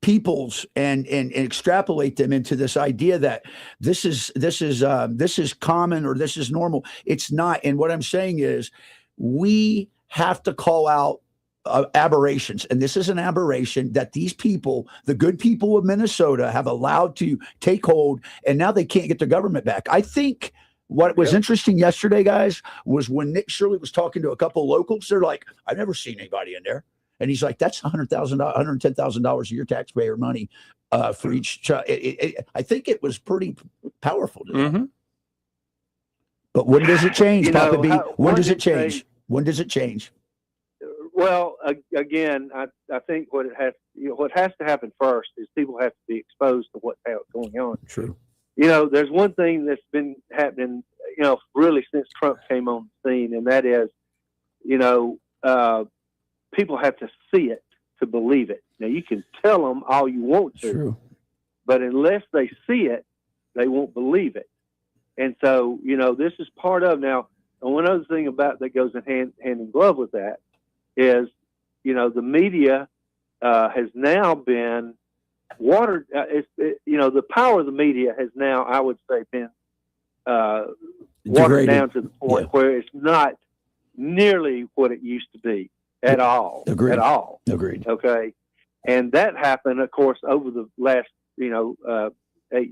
peoples and extrapolate them into this idea that this is common or this is normal, it's not. And what I'm saying is, we have to call out aberrations, and this is an aberration that these people, the good people of Minnesota, have allowed to take hold, and now they can't get their government back. I think what was interesting yesterday, guys, was when Nick Shirley was talking to a couple locals. They're like, I've never seen anybody in there. And he's like, that's $100,000, $110,000 of your taxpayer money for each child. I think it was pretty powerful to them. But when does it change, Papa B? When does it change? When does it change? Well, again, I think what has to happen first is people have to be exposed to what's going on. True. There's one thing that's been happening, really since Trump came on the scene, and that is, people have to see it to believe it. Now, you can tell them all you want to, but unless they see it, they won't believe it. And so, this is part of now. And one other thing about that goes in hand in glove with that is, the media has now been watered. The power of the media has now, I would say, been watered down to the point where it's not nearly what it used to be. At all. Agreed. At all. Agreed. Okay. And that happened, of course, over the last, 8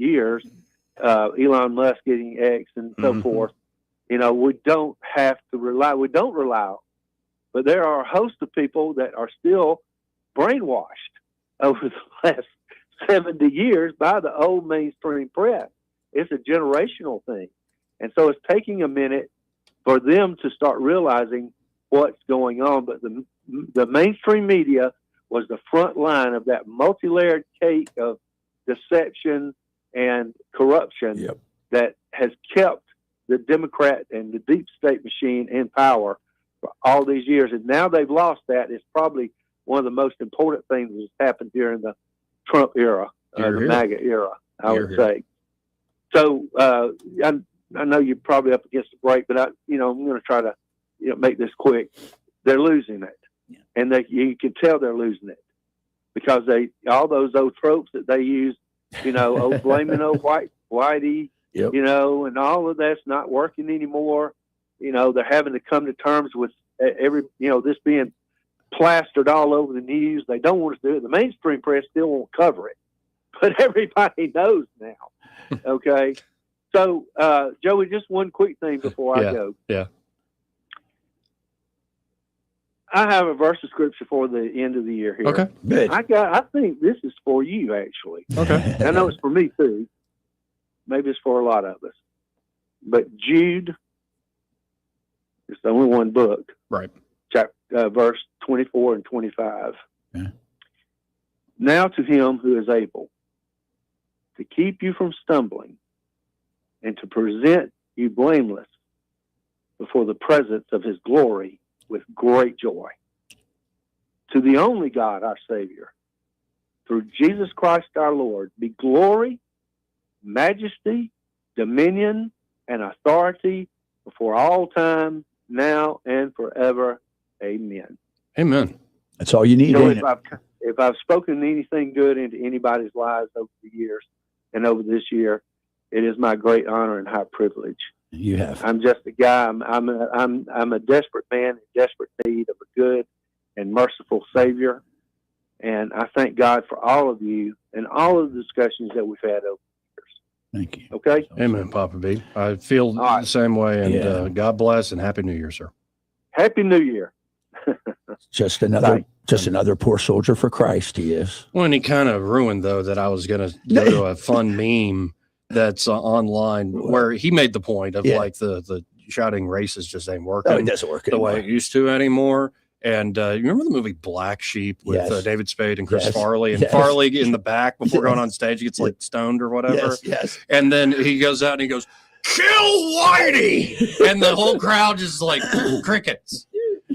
years, Elon Musk getting X and so forth. We don't have to rely. We don't rely on. But there are a host of people that are still brainwashed over the last 70 years by the old mainstream press. It's a generational thing. And so it's taking a minute for them to start realizing what's going on. But the mainstream media was the front line of that multi-layered cake of deception and corruption that has kept the Democrat and the deep state machine in power for all these years. And now they've lost that. It's probably one of the most important things that's happened during the Trump era, the MAGA era, I would say. So I know you're probably up against the break, but I'm going to try to, make this quick. They're losing it, and you can tell they're losing it because all those old tropes that they use, blaming old whitey, and all of that's not working anymore. They're having to come to terms with this being plastered all over the news. They don't want us to do it. The mainstream press still won't cover it, but everybody knows now. Okay. So, Joey, just one quick thing before I go. Yeah. I have a verse of scripture for the end of the year here. Okay. Good. I think this is for you, actually. Okay. I know it's for me too. Maybe it's for a lot of us. But Jude, it's the only one book. Right. Verse 24 and 25. Yeah. Now to him who is able to keep you from stumbling and to present you blameless before the presence of his glory with great joy. To the only God, our Savior, through Jesus Christ our Lord, be glory, majesty, dominion, and authority before all time, now and forever. Amen. Amen. That's all you need. If I've spoken anything good into anybody's lives over the years and over this year, it is my great honor and high privilege. You have. I'm just a guy. I'm a desperate man in desperate need of a good and merciful Savior, and I thank God for all of you and all of the discussions that we've had over the years. Thank you. Okay. Amen, Papa B. I feel the same way, and God bless and Happy New Year, sir. Happy New Year. Just another poor soldier for Christ. He is. Well, and he kind of ruined though that I was going to go to a fun meme that's online where he made the point of like the shouting races just ain't working. Oh, it doesn't work the way it used to anymore. And you remember the movie Black Sheep with David Spade and Chris Farley? And Farley in the back before going on stage, he gets like stoned or whatever. Yes. And then he goes out and he goes, "Kill Whitey!" And the whole crowd just like crickets.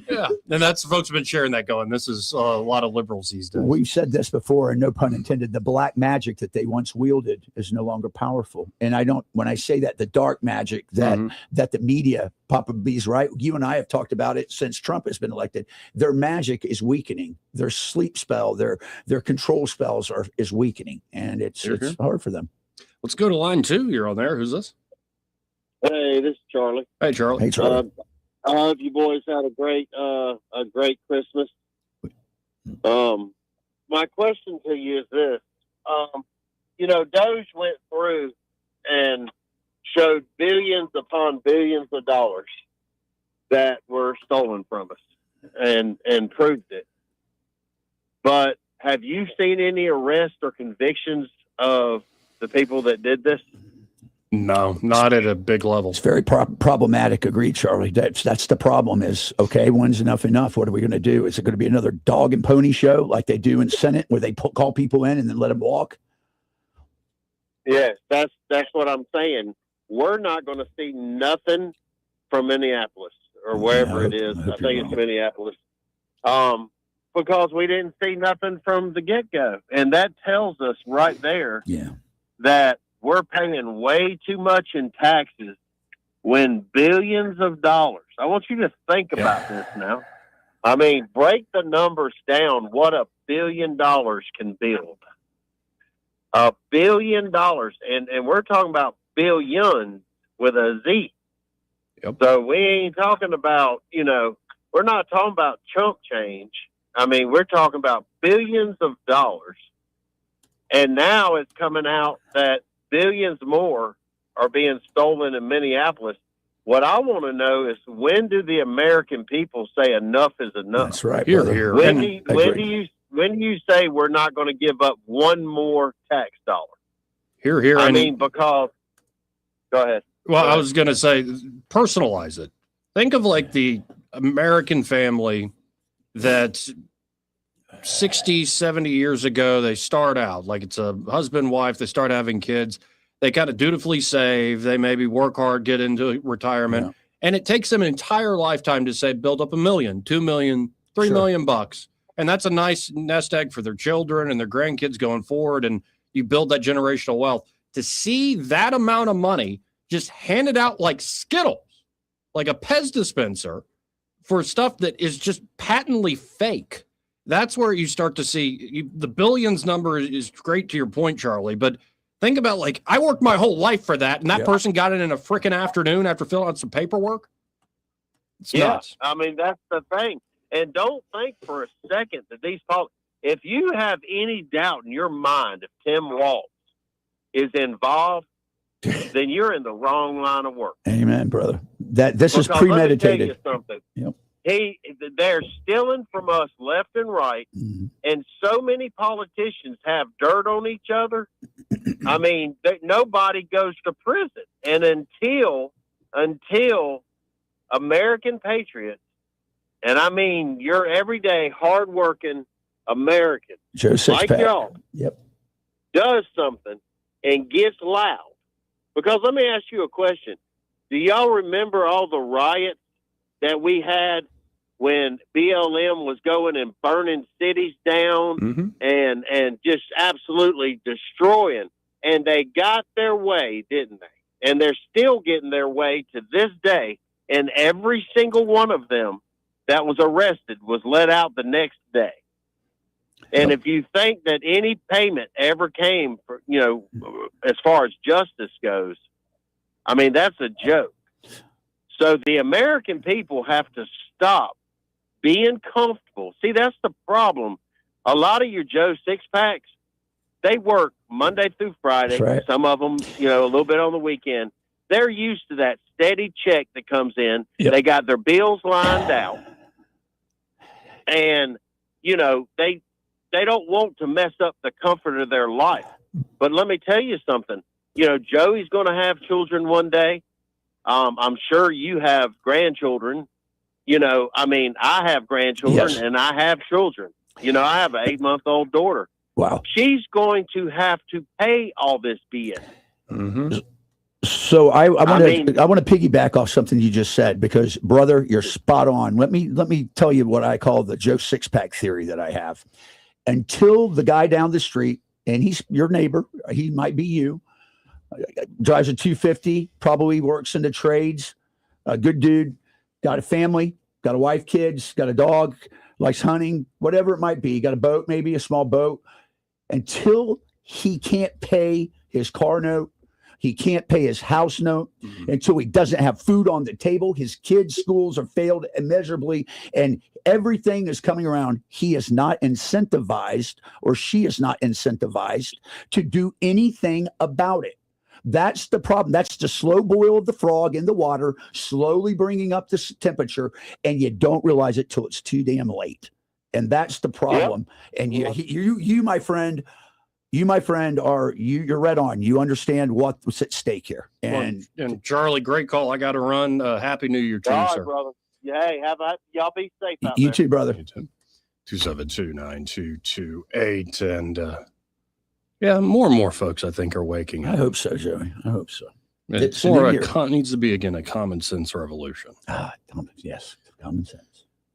Yeah, and that's folks have been sharing that going. This is a lot of liberals these days. We've said this before, and no pun intended. The black magic that they once wielded is no longer powerful. And I don't. When I say that, the dark magic that the media, Papa B's right. You and I have talked about it since Trump has been elected. Their magic is weakening. Their sleep spell, their control spells is weakening, and it's hard for them. Let's go to line 2. You're on there. Who's this? Hey, this is Charlie. Hey, Charlie. Hey, Charlie. I hope you boys had a great Christmas. My question to you is this. Doge went through and showed billions upon billions of dollars that were stolen from us and proved it. But have you seen any arrests or convictions of the people that did this? No, not at a big level. It's very problematic. Agreed, Charlie. That's the problem is, okay, when's enough? What are we going to do? Is it going to be another dog and pony show like they do in Senate where they call people in and then let them walk? Yes, that's what I'm saying. We're not going to see nothing from Minneapolis or wherever it is. I think it's Minneapolis. Because we didn't see nothing from the get-go. And that tells us right there that we're paying way too much in taxes when billions of dollars. I want you to think about this now. I mean, break the numbers down. What $1 billion can build. $1 billion. And we're talking about billion with a Z. Yep. So we ain't talking about, we're not talking about chump change. I mean, we're talking about billions of dollars. And now it's coming out that billions more are being stolen in Minneapolis. What I want to know is, when do the American people say enough is enough? That's right. Here. When do you say we're not going to give up one more tax dollar? Here. I mean, because go ahead. Well, I was going to say, personalize it. Think of like the American family that 60, 70 years ago, they start out like it's a husband, wife, they start having kids. They kind of dutifully save. They maybe work hard, get into retirement. Yeah. And it takes them an entire lifetime to say, build up $1 million, $2 million, $3 million bucks. And that's a nice nest egg for their children and their grandkids going forward. And you build that generational wealth. To see that amount of money just handed out like Skittles, like a Pez dispenser for stuff that is just patently fake. That's where you start to see the billions number is great to your point, Charlie. But think about, like, I worked my whole life for that, and that person got it in a freaking afternoon after filling out some paperwork. It's nuts. I mean, that's the thing. And don't think for a second that if you have any doubt in your mind if Tim Walz is involved, then you're in the wrong line of work. Amen, brother. This is premeditated. Let me tell you something. They're stealing from us left and right, and so many politicians have dirt on each other. I mean, nobody goes to prison, and until American patriots, and I mean your everyday hardworking American, Joe like y'all, does something and gets loud. Because let me ask you a question. Do y'all remember all the riots that we had when BLM was going and burning cities down and just absolutely destroying? And they got their way, didn't they? And they're still getting their way to this day. And every single one of them that was arrested was let out the next day. And if you think that any payment ever came for, as far as justice goes, I mean, that's a joke. So the American people have to stop being comfortable. See, that's the problem. A lot of your Joe Six-Packs, they work Monday through Friday. Right. Some of them, a little bit on the weekend. They're used to that steady check that comes in. They got their bills lined out. And, they don't want to mess up the comfort of their life. But let me tell you something. Joey's going to have children one day. I'm sure you have grandchildren. I mean, I have grandchildren and I have children. I have an 8-month-old daughter. Wow. She's going to have to pay all this BS. So I want to piggyback off something you just said, because, brother, you're spot on. Let me tell you what I call the Joe Six-Pack theory that I have. Until the guy down the street, and he's your neighbor, he might be you, drives a 250, probably works in the trades, a good dude, got a family, got a wife, kids, got a dog, likes hunting, whatever it might be, got a boat, maybe a small boat. Until he can't pay his car note, he can't pay his house note, until he doesn't have food on the table, his kids' schools are failed immeasurably, and everything is coming around. He is not incentivized, or she is not incentivized to do anything about it. That's the problem. That's the slow boil of the frog in the water, slowly bringing up the temperature, and you don't realize it till it's too damn late. And that's the problem. And you, my friend, you're right on. You understand what's at stake here. And Charlie, great call. I got to run. Happy New Year to you, sir. Brother. Hey, y'all be safe out you there. too, brother. 272-9228. And more and more folks, I think, are waking up. I hope so, Joey. I hope so. It's more needs to be, again, a common sense revolution. Yes, common sense.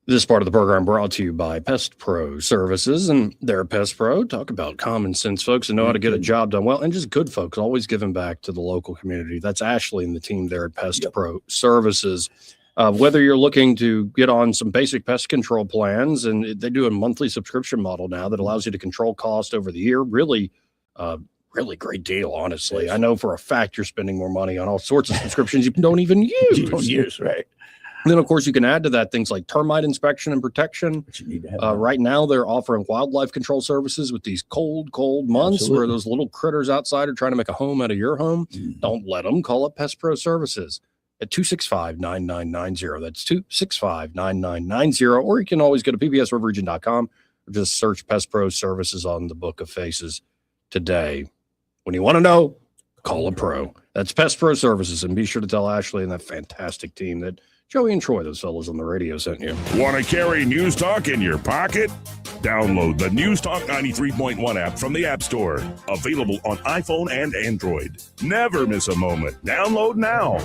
This part of the program brought to you by Pest Pro Services, and they're Pest Pro. Talk about common sense folks and know how to get a job done well, and just good folks, always giving back to the local community. That's Ashley and the team there at Pest Pro Services. Whether you're looking to get on some basic pest control plans, and they do a monthly subscription model now that allows you to control cost over the year. Really great deal, honestly. Yes. I know for a fact you're spending more money on all sorts of subscriptions you don't even use. You don't use, right? And then, of course, you can add to that things like termite inspection and protection. Right now, they're offering wildlife control services with these cold months where those little critters outside are trying to make a home out of your home. Don't let them. Call up Pest Pro Services at 265-9990. That's 265-9990. Or you can always go to pbsriverregion.com or just search Pest Pro Services on the Book of Faces today. When you want to know, call a pro. That's Pest Pro Services. And be sure to tell Ashley and that fantastic team that Joey and Troy, those fellas on the radio, sent you. Want to carry News Talk in your pocket? Download the News Talk 93.1 app from the App Store. Available on iPhone and Android. Never miss a moment. Download now.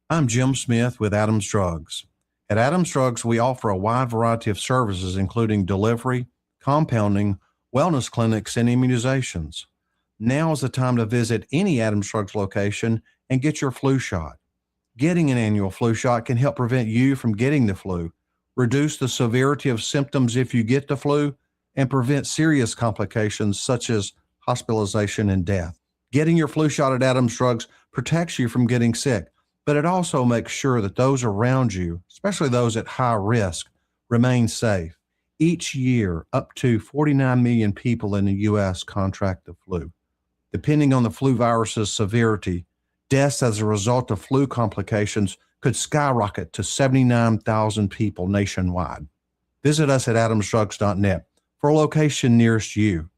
I'm Jim Smith with Adams Drugs. At Adams Drugs, we offer a wide variety of services, including delivery, compounding, wellness clinics, and immunizations. Now is the time to visit any Adams Drugs location and get your flu shot. Getting an annual flu shot can help prevent you from getting the flu, reduce the severity of symptoms if you get the flu, and prevent serious complications such as hospitalization and death. Getting your flu shot at Adams Drugs protects you from getting sick, but it also makes sure that those around you, especially those at high risk, remain safe. Each year, up to 49 million people in the U.S. contract the flu. Depending on the flu virus's severity, deaths as a result of flu complications could skyrocket to 79,000 people nationwide. Visit us at adamsdrugs.net for a location nearest you.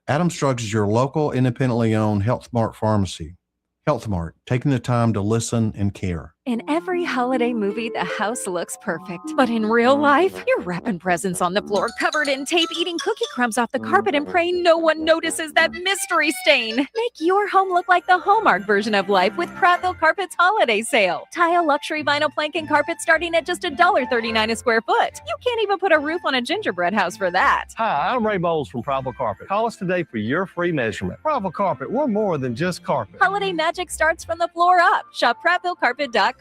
Adams Drugs is your local, independently owned Health Mart pharmacy. Health Mart, taking the time to listen and care. In every holiday movie, the house looks perfect. But in real life, you're wrapping presents on the floor, covered in tape, eating cookie crumbs off the carpet, and praying no one notices that mystery stain. Make your home look like the Hallmark version of life with Prattville Carpet's holiday sale. Tile luxury vinyl plank and carpet starting at just $1.39 a square foot. You can't even put a roof on a gingerbread house for that. Hi, I'm Ray Bowles from Prattville Carpet. Call us today for your free measurement. Prattville Carpet, we're more than just carpet. Holiday magic starts from the floor up. Shop PrattvilleCarpet.com.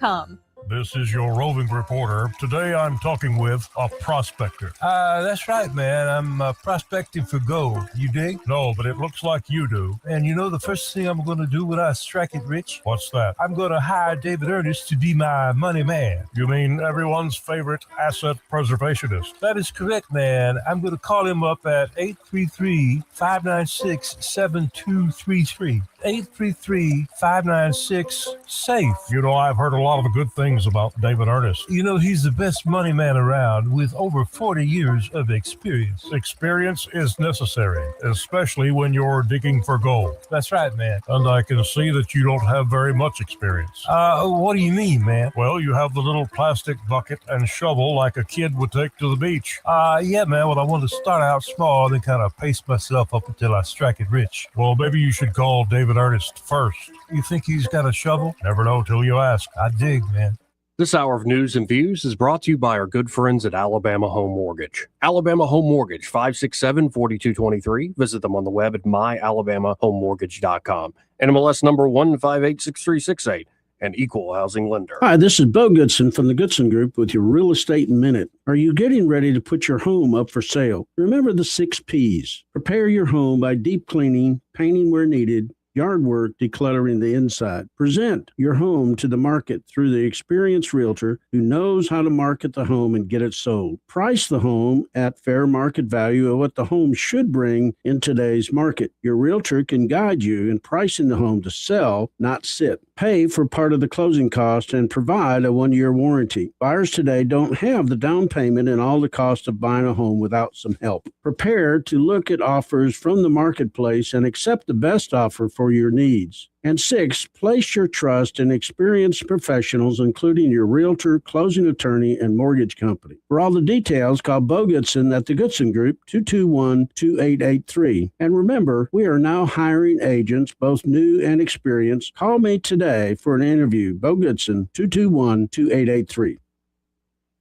This is your roving reporter. Today I'm talking with a prospector. That's right, man. I'm prospecting for gold. You dig? No, but it looks like you do. And you know the first thing I'm going to do when I strike it rich? What's that? I'm going to hire David Ernest to be my money man. You mean everyone's favorite asset preservationist? That is correct, man. I'm going to call him up at 833-596-7233. 833-596-SAFE. You know, I've heard a lot of good things about David Ernest. You know, he's the best money man around with over 40 years of experience. Experience is necessary, especially when you're digging for gold. That's right, man. And I can see that you don't have very much experience. What do you mean, man? Well, you have the little plastic bucket and shovel like a kid would take to the beach. Yeah, man. Well, I want to start out small and then kind of pace myself up until I strike it rich. Well, maybe you should call David Ernest first. You think he's got a shovel? Never know till you ask. I dig, man. This hour of news and views is brought to you by our good friends at Alabama Home Mortgage. Alabama Home Mortgage, 567-4223. Visit them on the web at myalabamahomemortgage.com. NMLS number 1586368. An equal housing lender. Hi, this is Bo Goodson from the Goodson Group with your Real Estate Minute. Are you getting ready to put your home up for sale? Remember the 6 Ps. Prepare your home by deep cleaning, painting where needed, yard work, decluttering the inside. Present your home to the market through the experienced realtor who knows how to market the home and get it sold. Price the home at fair market value of what the home should bring in today's market. Your realtor can guide you in pricing the home to sell, not sit. Pay for part of the closing cost and provide a 1-year warranty. Buyers today don't have the down payment and all the cost of buying a home without some help. Prepare to look at offers from the marketplace and accept the best offer for your needs. And 6, place your trust in experienced professionals, including your realtor, closing attorney, and mortgage company. For all the details, call Bo Goodson at the Goodson Group, 221-2883. And remember, we are now hiring agents, both new and experienced. Call me today for an interview. Bo Goodson, 221-2883.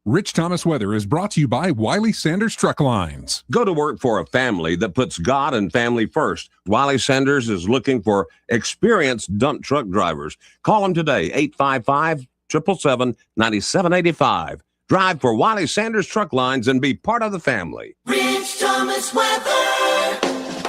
Rich Thomas Weather is brought to you by Wiley Sanders Truck Lines. Go to work for a family that puts God and family first. Wiley Sanders is looking for experienced dump truck drivers. Call them today, 855-777-9785. Drive for Wiley Sanders Truck Lines and be part of the family. Rich Thomas Weather.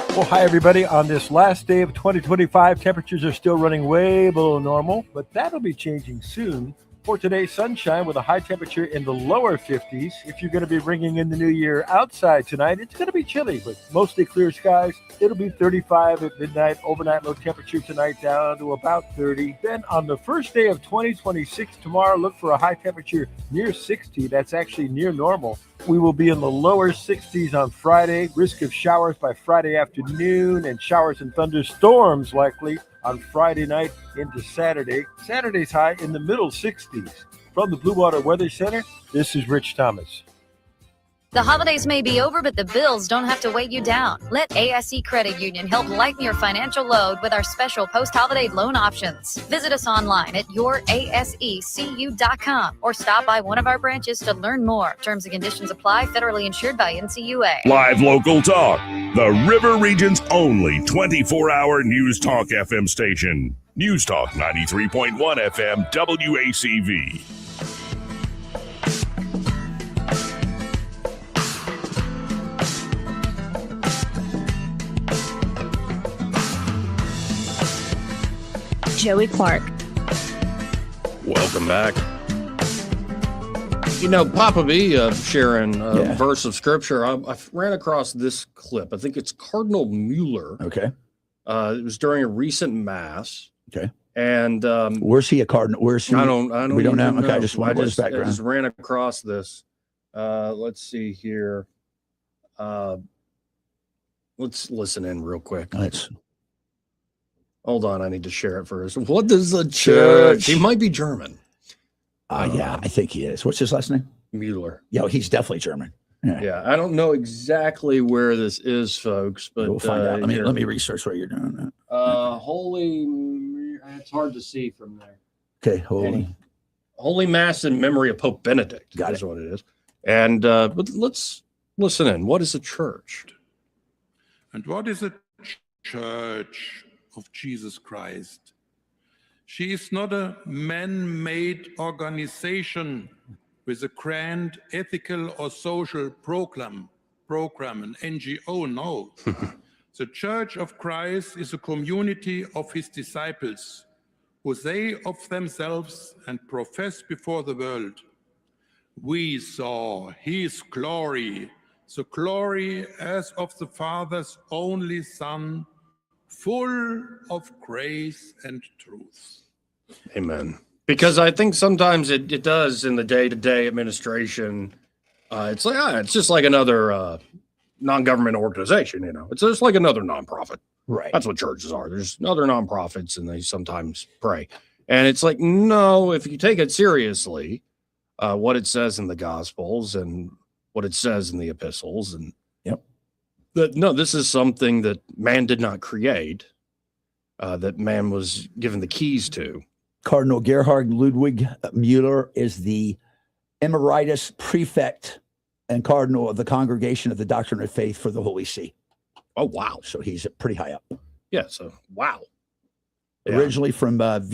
Well, hi, everybody. On this last day of 2025, temperatures are still running way below normal, but that'll be changing soon. For today's sunshine with a high temperature in the lower 50s. If you're going to be bringing in the new year outside tonight, it's going to be chilly, but mostly clear skies. It'll be 35 at midnight. Overnight low temperature tonight down to about 30. Then on the first day of 2026 tomorrow, look for a high temperature near 60. That's actually near normal. We will be in the lower 60s on Friday. Risk of showers by Friday afternoon and showers and thunderstorms likely on Friday night into Saturday. Saturday's high in the middle 60s. From the Blue Water Weather Center, this is Rich Thomas. The holidays may be over, but the bills don't have to weigh you down. Let ASE Credit Union help lighten your financial load with our special post-holiday loan options. Visit us online at yourasecu.com or stop by one of our branches to learn more. Terms and conditions apply. Federally insured by NCUA. Live local talk. The River Region's only 24-hour News Talk FM station. News Talk 93.1 FM WACV. Joey Clark. Welcome back. You know, Papa B sharing a verse of scripture. I ran across this clip. I think it's Cardinal Mueller. Okay. It was during a recent mass. Okay. And where's he a cardinal? Where's he? I don't. We don't know. Know. Okay. Just what his I background? just ran across this. Let's see here. Let's listen in real quick. Hold on, I need to share it first. What does the church? He might be German. Yeah, I think he is. What's his last name? Mueller. Yeah, he's definitely German. Yeah, I don't know exactly where this is, folks, but we'll find out. Let me research what you're doing. It's hard to see from there. Okay, Holy Mass in memory of Pope Benedict. That's what it is. And but let's listen in. What is a church? And what is a church of Jesus Christ? She is not a man-made organization with a grand ethical or social program, an NGO, no. The Church of Christ is a community of his disciples who say of themselves and profess before the world, we saw his glory, the glory as of the Father's only Son, full of grace and truth. Amen. Because I think sometimes it does in the day-to-day administration. It's like it's just like another non-government organization. You know, it's just like another nonprofit. Right. That's what churches are. There's other nonprofits, and they sometimes pray. And it's like, no, if you take it seriously, what it says in the Gospels and what it says in the epistles, and no, this is something that man did not create. That man was given the keys to. Cardinal Gerhard Ludwig Mueller is the emeritus prefect and cardinal of the Congregation of the Doctrine of Faith for the Holy See. Oh, wow. So he's pretty high up. Yeah, so wow. Originally from Brandenburg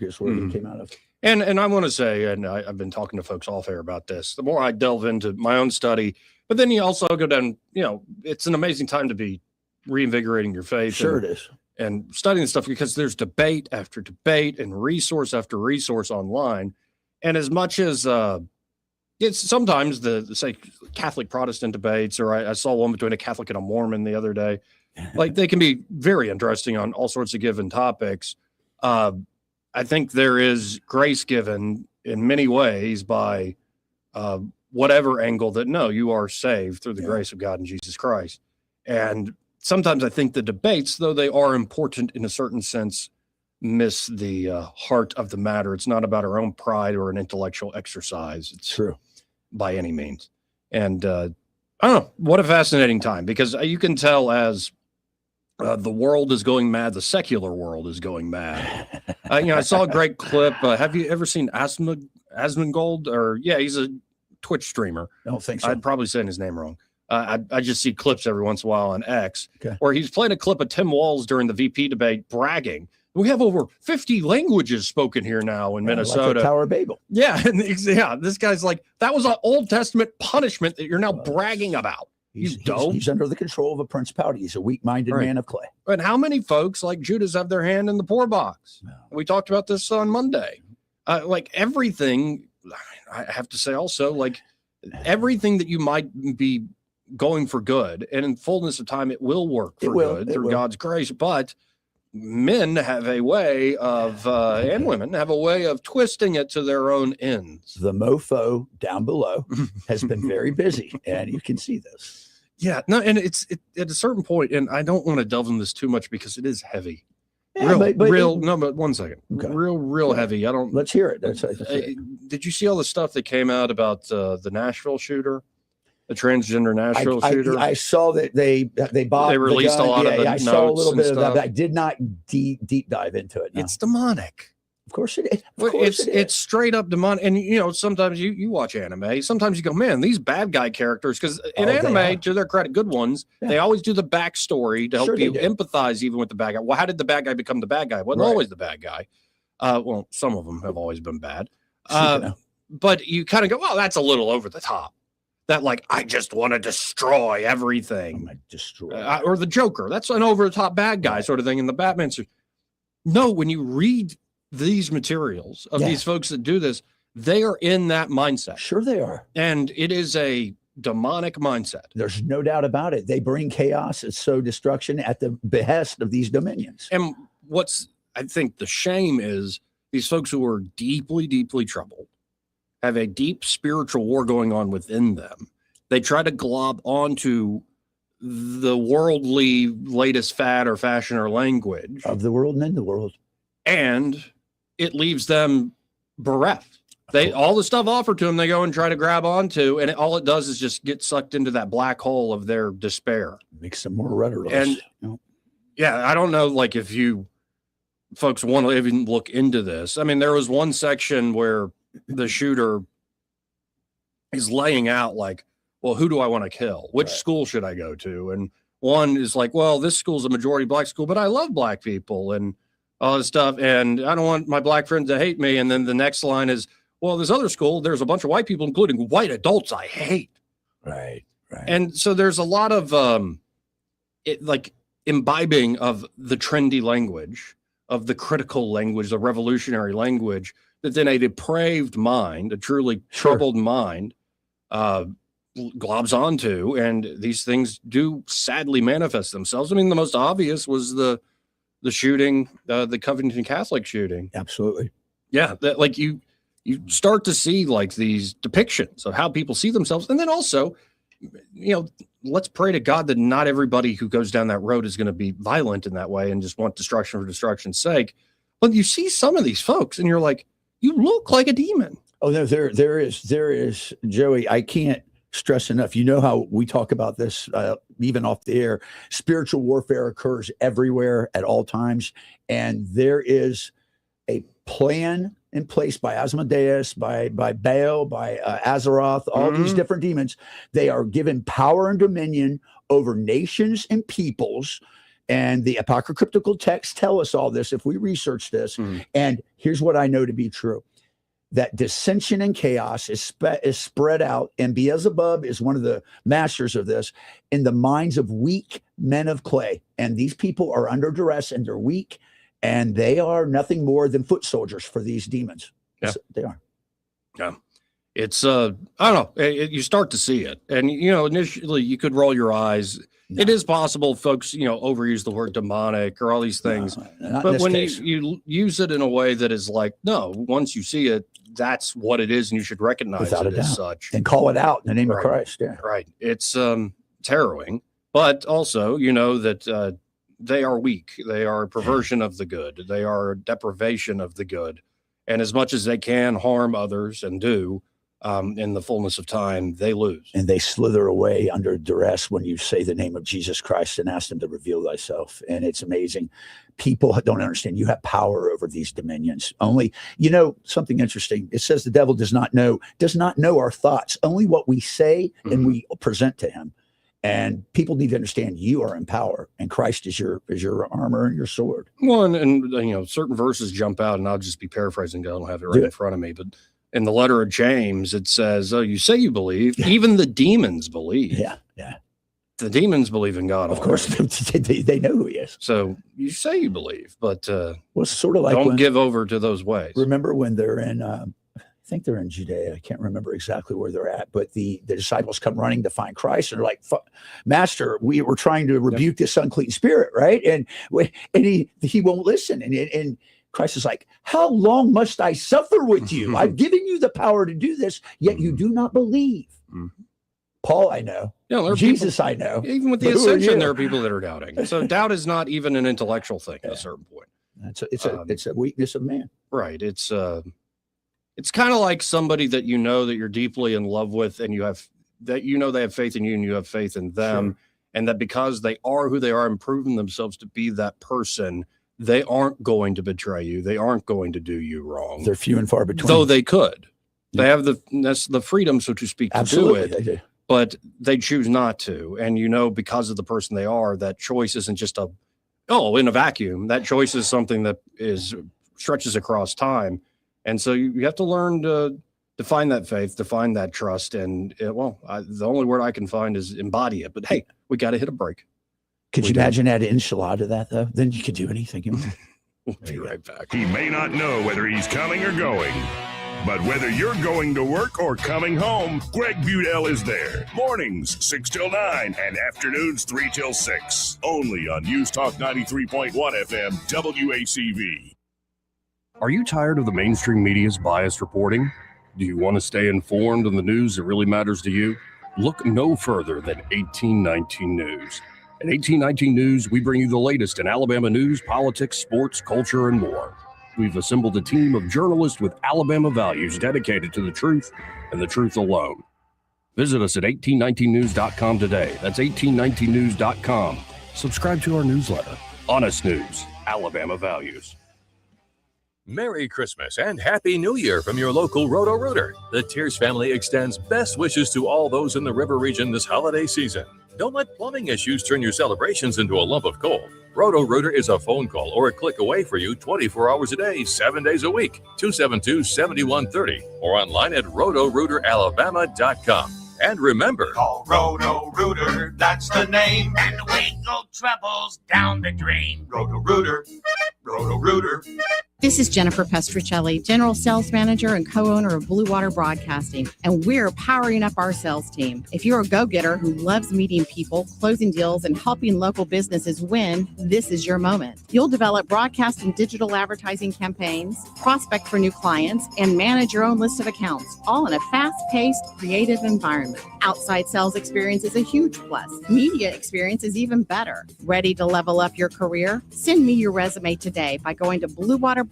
is where he came out of. And I want to say, and I've been talking to folks off air about this, the more I delve into my own study, but then you also go down, it's an amazing time to be reinvigorating your faith. Sure, it is. And studying stuff, because there's debate after debate and resource after resource online. And as much as it's sometimes the say Catholic Protestant debates, or I saw one between a Catholic and a Mormon the other day, like they can be very interesting on all sorts of given topics. I think there is grace given in many ways by whatever angle that, no, you are saved through the grace of God in Jesus Christ. And sometimes I think the debates, though they are important in a certain sense, miss the heart of the matter. It's not about our own pride or an intellectual exercise. It's true by any means. And I don't know, what a fascinating time, because you can tell as the world is going mad, the secular world is going mad. I saw a great clip. Have you ever seen Asmongold? Or he's a Twitch streamer. I don't think so. I'd probably saying his name wrong. I just see clips every once in a while on X, where he's playing a clip of Tim Walz during the VP debate bragging. We have over 50 languages spoken here now in Minnesota. Like the Tower of Babel. Yeah, and this guy's like, that was an Old Testament punishment that you're now bragging about. He's under the control of a principality. He's a weak-minded man of clay. And how many folks like Judas have their hand in the poor box? No. We talked about this on Monday. Like everything, I have to say also, like everything that you might be going for good, and in fullness of time, it will work for good through God's grace. But men have a way of, and women have a way of twisting it to their own ends. The mofo down below has been very busy, and you can see this. Yeah, no, and it's at a certain point, and I don't want to delve in this too much because it is heavy. Yeah, but 1 second. Okay. Real heavy. I don't. Let's hear it. did you see all the stuff that came out about the Nashville shooter, the transgender Nashville shooter? I saw that they released a lot of the I saw a little notes bit and of that, stuff. but I did not deep dive into it. No. It's demonic. Of course it is. Of course it is. It's straight up demonic. And you know, sometimes you watch anime. Sometimes you go, man, these bad guy characters, because in anime, to their credit, good ones, they always do the backstory to help you empathize even with the bad guy. Well, how did the bad guy become the bad guy? Wasn't always the bad guy. Well, some of them have always been bad. But you kind of go, well, that's a little over the top. That like, I just want to destroy everything. Or the Joker. That's an over the top bad guy sort of thing in the Batman series. No, when you read these materials of these folks that do this, they are in that mindset. Sure they are. And it is a demonic mindset. There's no doubt about it. They bring chaos and sow destruction at the behest of these dominions. And what's, I think, the shame is these folks who are deeply, deeply troubled have a deep spiritual war going on within them. They try to glob onto the worldly latest fad or fashion or language of the world and in the world. And it leaves them bereft. All the stuff offered to them, they go and try to grab onto, and all it does is just get sucked into that black hole of their despair. Makes them more rudderless. And I don't know, like if you folks want to even look into this. I mean, there was one section where the shooter is laying out like, well, who do I want to kill? Which school should I go to? And one is like, well, this school's a majority black school, but I love black people and all this stuff. And I don't want my black friends to hate me. And then the next line is, well, this other school, there's a bunch of white people, including white adults I hate. Right. And so there's a lot of like imbibing of the trendy language, of the critical language, the revolutionary language, that then a depraved mind, a truly troubled mind, globs onto. And these things do sadly manifest themselves. I mean, the most obvious was the shooting, the Covington Catholic shooting. Absolutely. Yeah. That, like you start to see like these depictions of how people see themselves. And then also, you know, let's pray to God that not everybody who goes down that road is going to be violent in that way and just want destruction for destruction's sake. But you see some of these folks and you're like, you look like a demon. Oh, no, there is, Joey, I can't stress enough. You know how we talk about this, even off the air. Spiritual warfare occurs everywhere at all times. And there is a plan in place by Asmodeus, by Baal, by Azeroth, all these different demons. They are given power and dominion over nations and peoples. And the apocryptical texts tell us all this if we research this. And here's what I know to be true. That dissension and chaos is spread out, and Beelzebub is one of the masters of this, in the minds of weak men of clay. And these people are under duress, and they're weak, and they are nothing more than foot soldiers for these demons. Yeah. They are. Yeah. It's, I don't know, you start to see it. And, you know, initially you could roll your eyes. No. It is possible folks, you know, overuse the word demonic or all these things. No, but when you use it in a way that is like, no, once you see it, that's what it is, and you should recognize it as such. And call it out in the name of Christ. Yeah. Right. It's harrowing, but also, you know, that they are weak. They are a perversion of the good. They are a deprivation of the good. And as much as they can harm others and do, in the fullness of time, they lose. And they slither away under duress when you say the name of Jesus Christ and ask them to reveal thyself. And it's amazing. People don't understand. You have power over these dominions. Only, you know, something interesting. It says the devil does not know our thoughts, only what we say and we present to him. And people need to understand you are in power, and Christ is your armor and your sword. Well, and you know, certain verses jump out, and I'll just be paraphrasing. I don't have it right in front of me, but in the letter of James, it says, "Oh, you say you believe. Even the demons believe." Yeah. The demons believe in God. Of course, they know who he is. So you say you believe, but well, sort of like don't give over to those ways. Remember when they're in? I think they're in Judea. I can't remember exactly where they're at, but the disciples come running to find Christ, and they're like, "Master, we were trying to rebuke this unclean spirit, right?" And he won't listen, and Christ is like, "How long must I suffer with you? I've given you the power to do this, yet you do not believe." Paul, I know. Yeah, Jesus, people, I know. Even with the ascension, there are people that are doubting. So doubt is not even an intellectual thing at a certain point. It's a weakness of man. Right. It's It's kind of like somebody that you know that you're deeply in love with, and you have that they have faith in you and you have faith in them, and that because they are who they are and proven themselves to be that person, they aren't going to betray you. They aren't going to do you wrong. They're few and far between. Though they could. They have the freedom, so to speak, to Absolutely, do it. they do. But they choose not to. And because of the person they are, that choice isn't just in a vacuum. That choice is something that stretches across time. And so you have to learn to find that faith, to find that trust. And the only word I can find is embody it. But hey, we got to hit a break. Could you imagine add inshallah to that, though? Then you could do anything you want. We'll be right back. He may not know whether he's coming or going, but whether you're going to work or coming home, Greg Budell is there. Mornings 6 till 9 and afternoons 3 till 6. Only on News Talk 93.1 FM WACV. Are you tired of the mainstream media's biased reporting? Do you want to stay informed on the news that really matters to you? Look no further than 1819 News. At 1819 News, we bring you the latest in Alabama news, politics, sports, culture, and more. We've assembled a team of journalists with Alabama values dedicated to the truth and the truth alone. Visit us at 1819news.com today. That's 1819news.com. Subscribe to our newsletter. Honest News, Alabama Values. Merry Christmas and Happy New Year from your local Roto-Rooter. The Tears family extends best wishes to all those in the river region this holiday season. Don't let plumbing issues turn your celebrations into a lump of coal. Roto-Rooter is a phone call or a click away for you 24 hours a day, 7 days a week, 272-7130, or online at rotorooteralabama.com. And remember, Call Roto-Rooter, that's the name, and away go troubles down the drain. Roto-Rooter, Roto-Rooter. This is Jennifer Pestricelli, General Sales Manager and co-owner of Blue Water Broadcasting, and we're powering up our sales team. If you're a go-getter who loves meeting people, closing deals, and helping local businesses win, this is your moment. You'll develop broadcast and digital advertising campaigns, prospect for new clients, and manage your own list of accounts, all in a fast-paced, creative environment. Outside sales experience is a huge plus. Media experience is even better. Ready to level up your career? Send me your resume today by going to bluewaterbroadcasting.com.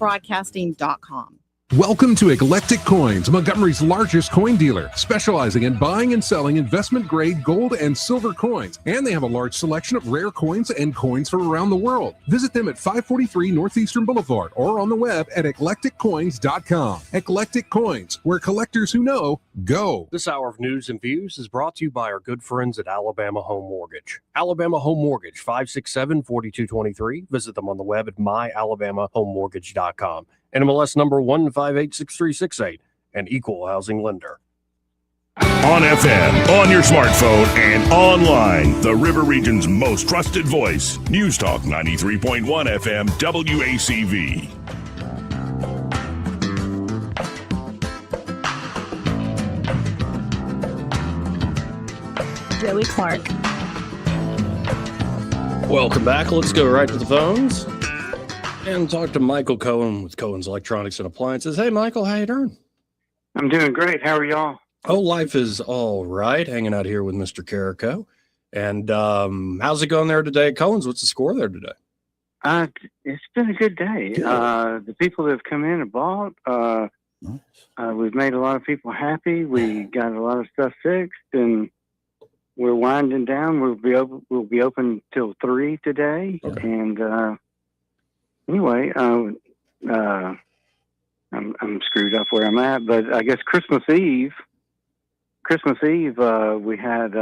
Welcome to Eclectic Coins, Montgomery's largest coin dealer, specializing in buying and selling investment-grade gold and silver coins. And they have a large selection of rare coins and coins from around the world. Visit them at 543 Northeastern Boulevard or on the web at eclecticcoins.com. Eclectic Coins, where collectors who know go. This hour of news and views is brought to you by our good friends at Alabama Home Mortgage. Alabama Home Mortgage, 567-4223. Visit them on the web at myalabamahomemortgage.com. NMLS number 1586368, an equal housing lender. On FM, on your smartphone, and online, the River Region's most trusted voice. News Talk 93.1 FM WACV. Joey Clark. Welcome back. Let's go right to the phones and talk to Michael Cohen with Cohen's Electronics and Appliances. Hey, Michael, how you doing? I'm doing great. How are y'all? Oh, life is all right. Hanging out here with Mr. Carrico. And how's it going there today at Cohen's? What's the score there today? It's been a good day. The people that have come in and bought, we've made a lot of people happy. We got a lot of stuff fixed, and we're winding down. We'll be open till 3 today. Okay. And anyway, I'm screwed up where I'm at, but I guess Christmas Eve, we had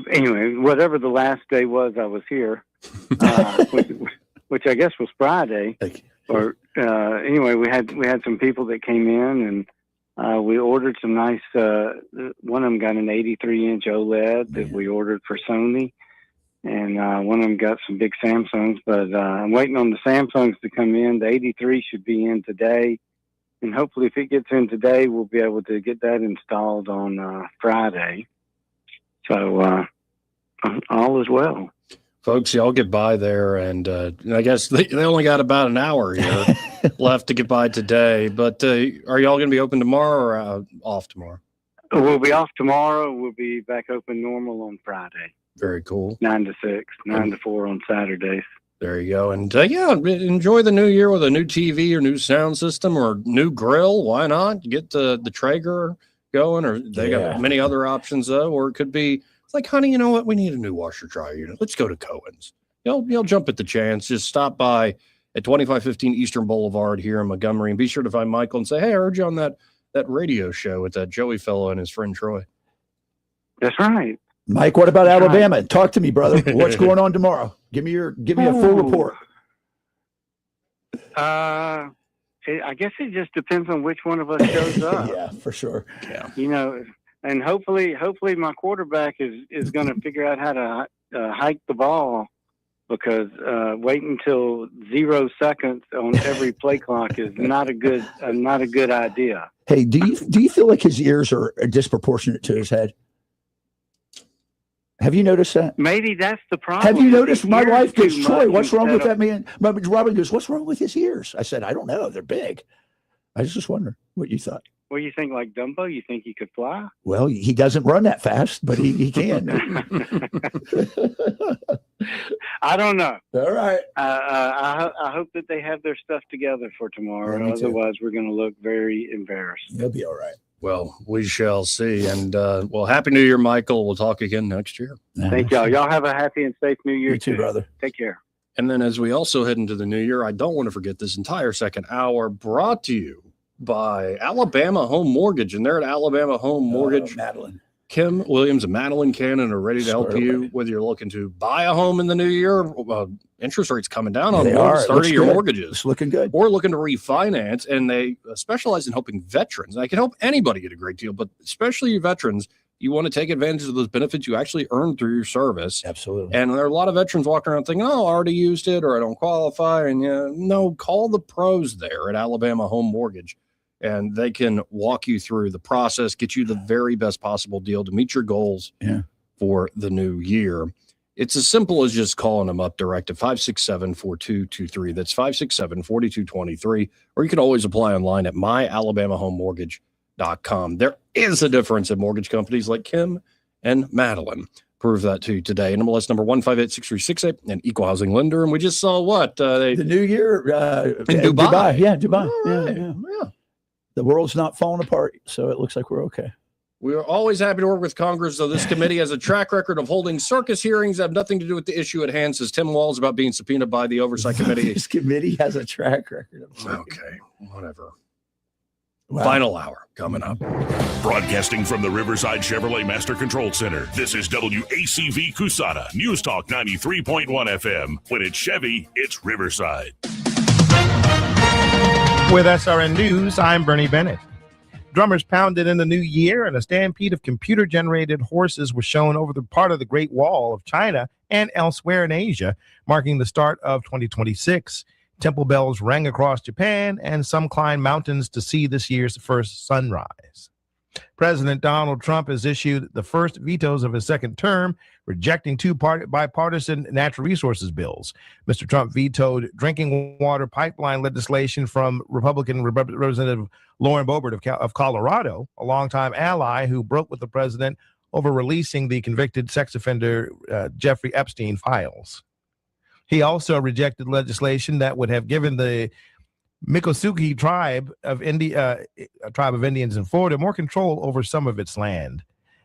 anyway, whatever the last day was, I was here, which I guess was Friday. Or anyway, we had some people that came in, and we ordered some nice. One of them got an 83-inch OLED that we ordered for Sony, and one of them got some big Samsungs. But I'm waiting on the Samsungs to come in. The 83 should be in today, and hopefully, if it gets in today, we'll be able to get that installed on Friday. So all is well. Folks, y'all get by there, and I guess they only got about an hour here left to get by today. But are y'all going to be open tomorrow or off tomorrow? We'll be off tomorrow. We'll be back open normal on Friday. Very cool. 9 to 6, 9 to 4 on Saturdays. There you go. And enjoy the new year with a new TV or new sound system or new grill. Why not? Get the Traeger going, or they got many other options though. Or it could be, it's like, honey, you know what? We need a new washer dryer unit. Let's go to Cohen's. You'll jump at the chance. Just stop by at 2515 Eastern Boulevard here in Montgomery, and be sure to find Michael and say, hey, I heard you on that radio show with that Joey fellow and his friend Troy. That's right. Mike, what about Alabama? Talk to me, brother. What's going on tomorrow? Give me a full report. I guess it just depends on which one of us shows up. Yeah, for sure. Yeah. You know, and hopefully my quarterback is going to figure out how to hike the ball, because waiting until 0 seconds on every play clock is not a good idea. Hey, do you feel like his ears are disproportionate to his head? Have you noticed that? Maybe that's the problem. Have you noticed? My wife goes, Troy, what's wrong with that man? Robin goes, what's wrong with his ears? I said, I don't know. They're big. I was just wondering what you thought. What do you think, like Dumbo? You think he could fly? Well, he doesn't run that fast, but he can. I don't know. All right. I hope that they have their stuff together for tomorrow. Yeah, otherwise, we're going to look very embarrassed. They'll be all right. Well, we shall see. And, Happy New Year, Michael. We'll talk again next year. Thank y'all. Y'all have a happy and safe New Year, You too, brother. Take care. And then as we also head into the new year, I don't want to forget this entire second hour brought to you by Alabama Home Mortgage. And they're at Alabama Home Mortgage. Madeline. Kim Williams and Madeline Cannon are ready to help you, whether you're looking to buy a home in the new year. Interest rates coming down on 30-year mortgages. It's looking good. Or looking to refinance, and they specialize in helping veterans. And I can help anybody get a great deal, but especially you veterans, you want to take advantage of those benefits you actually earned through your service. Absolutely. And there are a lot of veterans walking around thinking, oh, I already used it, or I don't qualify. And no, call the pros there at Alabama Home Mortgage, and they can walk you through the process, get you the very best possible deal to meet your goals for the new year. It's as simple as just calling them up direct at 567-4223. That's 567-4223. Or you can always apply online at myalabamahomemortgage.com. There is a difference in mortgage companies like Kim and Madeline. Prove that to you today. NMLS number 1586368, an equal housing lender. And we just saw what? The new year in Dubai. Yeah, Dubai. Right. Yeah. The world's not falling apart, so it looks like we're okay. We are always happy to work with Congress, though this committee has a track record of holding circus hearings that have nothing to do with the issue at hand, says Tim Walz about being subpoenaed by the Oversight Committee. This committee has a track record of okay, whatever. Wow. Final hour coming up. Broadcasting from the Riverside Chevrolet Master Control Center, this is WACV Cusana, News Talk 93.1 FM. When it's Chevy, it's Riverside. With SRN News, I'm Bernie Bennett. Drummers pounded in the new year, and a stampede of computer-generated horses was shown over the part of the Great Wall of China and elsewhere in Asia, marking the start of 2026. Temple bells rang across Japan, and some climbed mountains to see this year's first sunrise. President Donald Trump has issued the first vetoes of his second term, rejecting two bipartisan natural resources bills. Mr. Trump vetoed drinking water pipeline legislation from Republican Representative Lauren Boebert of Colorado, a longtime ally who broke with the president over releasing the convicted sex offender Jeffrey Epstein files. He also rejected legislation that would have given the Miccosukee tribe of Indians in Florida more control over some of its land.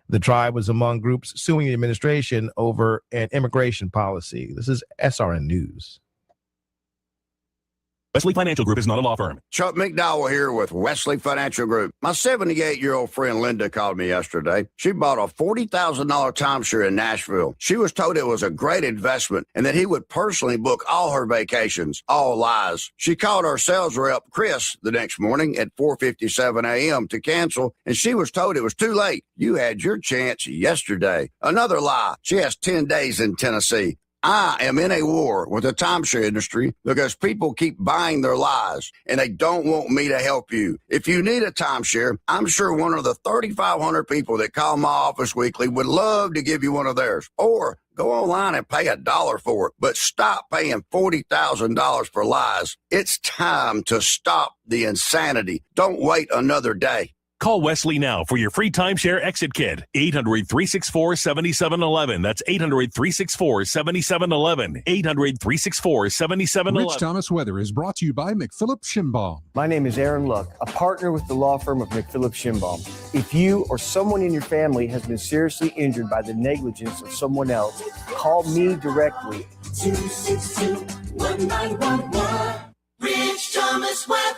The tribe was among groups suing the administration over an immigration policy. This is SRN News. Wesley Financial Group is not a law firm. Chuck McDowell here with Wesley Financial Group. My 78-year-old friend Linda called me yesterday. She bought a $40,000 timeshare in Nashville. She was told it was a great investment and that he would personally book all her vacations. All lies. She called our sales rep, Chris, the next morning at 4:57 a.m. to cancel, and she was told it was too late. You had your chance yesterday. Another lie. She has 10 days in Tennessee. I am in a war with the timeshare industry because people keep buying their lies and they don't want me to help you. If you need a timeshare, I'm sure one of the 3,500 people that call my office weekly would love to give you one of theirs. Or go online and pay $1 for it, but stop paying $40,000 for lies. It's time to stop the insanity. Don't wait another day. Call Wesley now for your free timeshare exit kit. 800-364-7711. That's 800-364-7711. 800-364-7711. Rich Thomas Weather is brought to you by McPhillips Schimbaum. My name is Aaron Luck, a partner with the law firm of McPhillips Schimbaum. If you or someone in your family has been seriously injured by the negligence of someone else, call me directly. 262-1911. Rich Thomas Weather.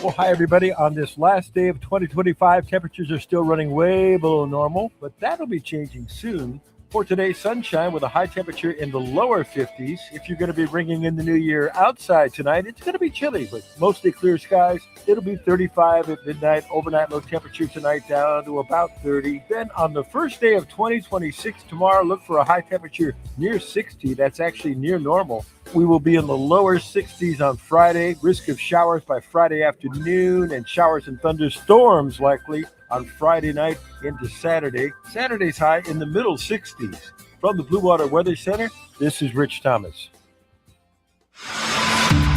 Well, hi, everybody. On this last day of 2025, temperatures are still running way below normal, but that'll be changing soon. For today's sunshine with a high temperature in the lower 50s. If you're going to be bringing in the new year outside tonight, it's going to be chilly, but mostly clear skies. It'll be 35 at midnight. Overnight low temperature tonight down to about 30. Then on the first day of 2026 tomorrow, look for a high temperature near 60. That's actually near normal. We will be in the lower 60s on Friday. Risk of showers by Friday afternoon and showers and thunderstorms likely on Friday night into Saturday. Saturday's high in the middle 60s. From the Blue Water Weather Center, this is Rich Thomas.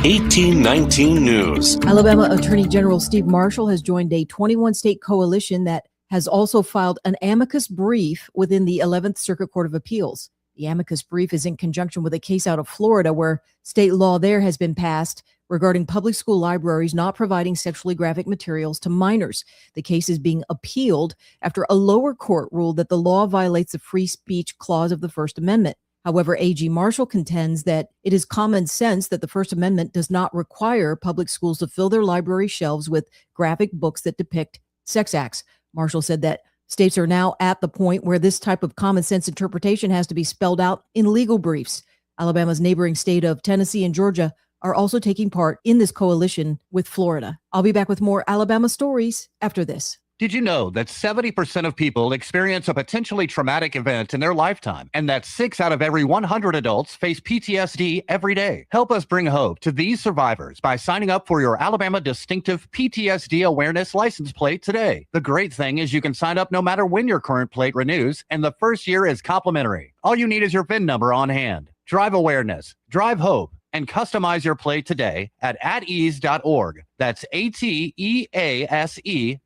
1819 News. Alabama Attorney General Steve Marshall has joined a 21-state coalition that has also filed an amicus brief within the 11th Circuit Court of Appeals. The amicus brief is in conjunction with a case out of Florida where state law there has been passed regarding public school libraries not providing sexually graphic materials to minors. The case is being appealed after a lower court ruled that the law violates the free speech clause of the First Amendment. However, AG Marshall contends that it is common sense that the First Amendment does not require public schools to fill their library shelves with graphic books that depict sex acts. Marshall said that states are now at the point where this type of common sense interpretation has to be spelled out in legal briefs. Alabama's neighboring state of Tennessee and Georgia are also taking part in this coalition with Florida. I'll be back with more Alabama stories after this. Did you know that 70% of people experience a potentially traumatic event in their lifetime, and that 6 out of every 100 adults face PTSD every day? Help us bring hope to these survivors by signing up for your Alabama Distinctive PTSD Awareness license plate today. The great thing is you can sign up no matter when your current plate renews, and the first year is complimentary. All you need is your VIN number on hand. Drive awareness, drive hope, and customize your plate today at atease.org. That's ATEASE.org.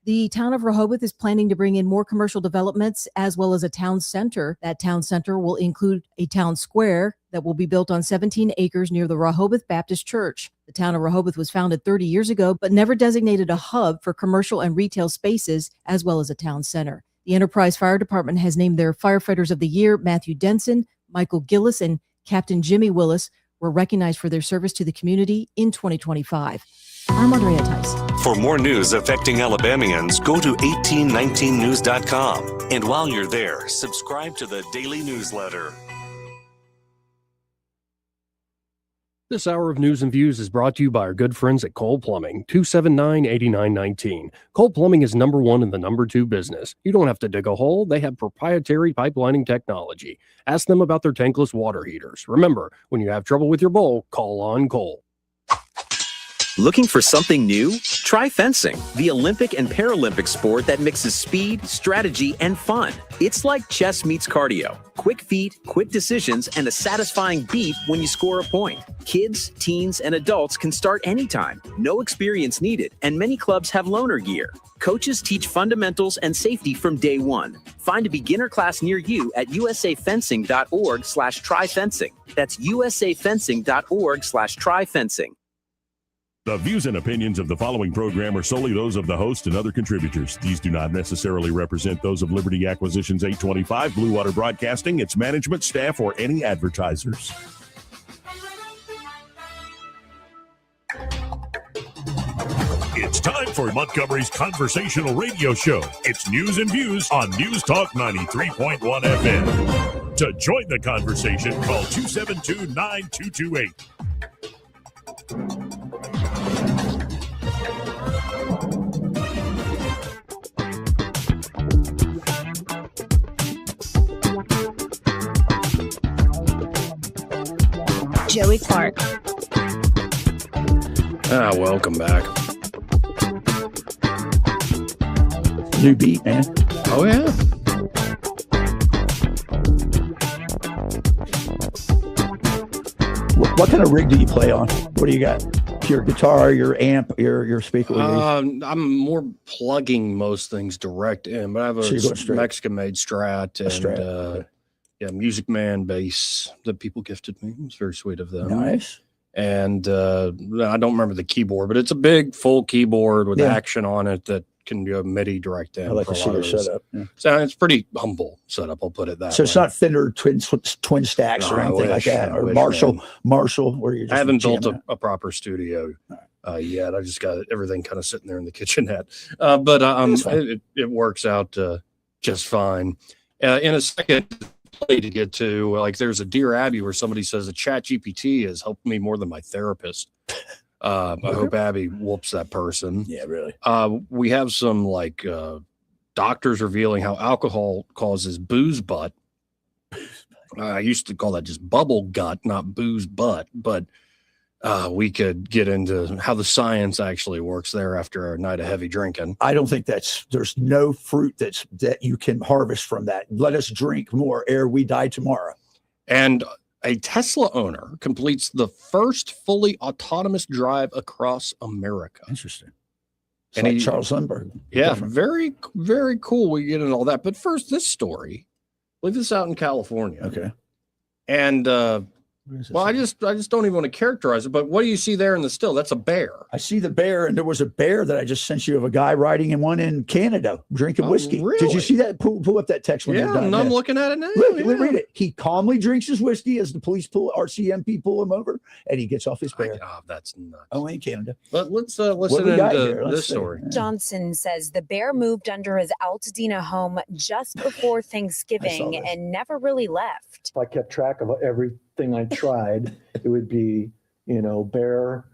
The town of Rehoboth is planning to bring in more commercial developments as well as a town center. That town center will include a town square that will be built on 17 acres near the Rehoboth Baptist Church. The town of Rehoboth was founded 30 years ago, but never designated a hub for commercial and retail spaces as well as a town center. The Enterprise Fire Department has named their firefighters of the year. Matthew Denson, Michael Gillis, and Captain Jimmy Willis were recognized for their service to the community in 2025. I'm Audrey Tice. For more news affecting Alabamians, go to 1819news.com. And while you're there, subscribe to the daily newsletter. This hour of News and Views is brought to you by our good friends at Cole Plumbing, 279-8919. Cole Plumbing is number one in the number two business. You don't have to dig a hole. They have proprietary pipelining technology. Ask them about their tankless water heaters. Remember, when you have trouble with your bowl, call on Cole. Looking for something new? Try fencing, the Olympic and Paralympic sport that mixes speed, strategy, and fun. It's like chess meets cardio. Quick feet, quick decisions, and a satisfying beat when you score a point. Kids, teens, and adults can start anytime. No experience needed, and many clubs have loaner gear. Coaches teach fundamentals and safety from day one. Find a beginner class near you at usafencing.org/tryfencing. That's usafencing.org/tryfencing. The views and opinions of the following program are solely those of the host and other contributors. These do not necessarily represent those of Liberty Acquisitions 825, Blue Water Broadcasting, its management, staff, or any advertisers. It's time for Montgomery's conversational radio show. It's News and Views on News Talk 93.1 FM. To join the conversation, call 272-9228. Joey Clark. Welcome back. New beat, man. Oh, yeah. What kind of rig do you play on? What do you got? your guitar, your amp, your speaker? I'm more plugging most things direct in, but I have So you're going a straight. Mexican-made Strat and Strat, yeah, Music Man bass that people gifted me. It was very sweet of them. Nice. And I don't remember the keyboard, but it's a big full keyboard with Yeah. action on it that can go MIDI direct in. I like for to a see lot your of those. setup. Yeah. So it's pretty humble setup. I'll put it that So way. it's not Fender twin stacks or No, I anything like wish, that, I or wish, Marshall, man. where you just I haven't built jamming a proper studio yet. I just got everything kind of sitting there in the kitchenette. But it works out just fine. In a second play to get to, like there's a Dear Abby where somebody says the Chat GPT has helped me more than my therapist. I hope Abby whoops that person. Yeah, really. We have some doctors revealing how alcohol causes booze butt. I used to call that just bubble gut, not booze butt, but we could get into how the science actually works there after a night of heavy drinking. I don't think there's no fruit that you can harvest from that. Let us drink more ere we die tomorrow. And a Tesla owner completes the first fully autonomous drive across America. Interesting. It's And like he- Charles Lindbergh. Yeah, Different. very, very cool. We get into all that. But first, this story. Leave this out in California. Okay. And Where is this well, I at? just don't even want to characterize it. But what do you see there in the still? That's a bear. I see the bear, and there was a bear that I just sent you of a guy riding in one in Canada drinking Oh, whiskey. Did really? you see that? Pull up that text when you're Yeah, done. and I'm Yeah. looking at it now. Look, yeah. read it. He calmly drinks his whiskey as the police RCMP pull him over, and he gets off his bear. Oh, that's nuts. Only in Canada. But let's What listen we got into here? Let's this see. story. Johnson says the bear moved under his Altadena home just before Thanksgiving this. and never really left. If I kept track of everything I tried, it would be, bear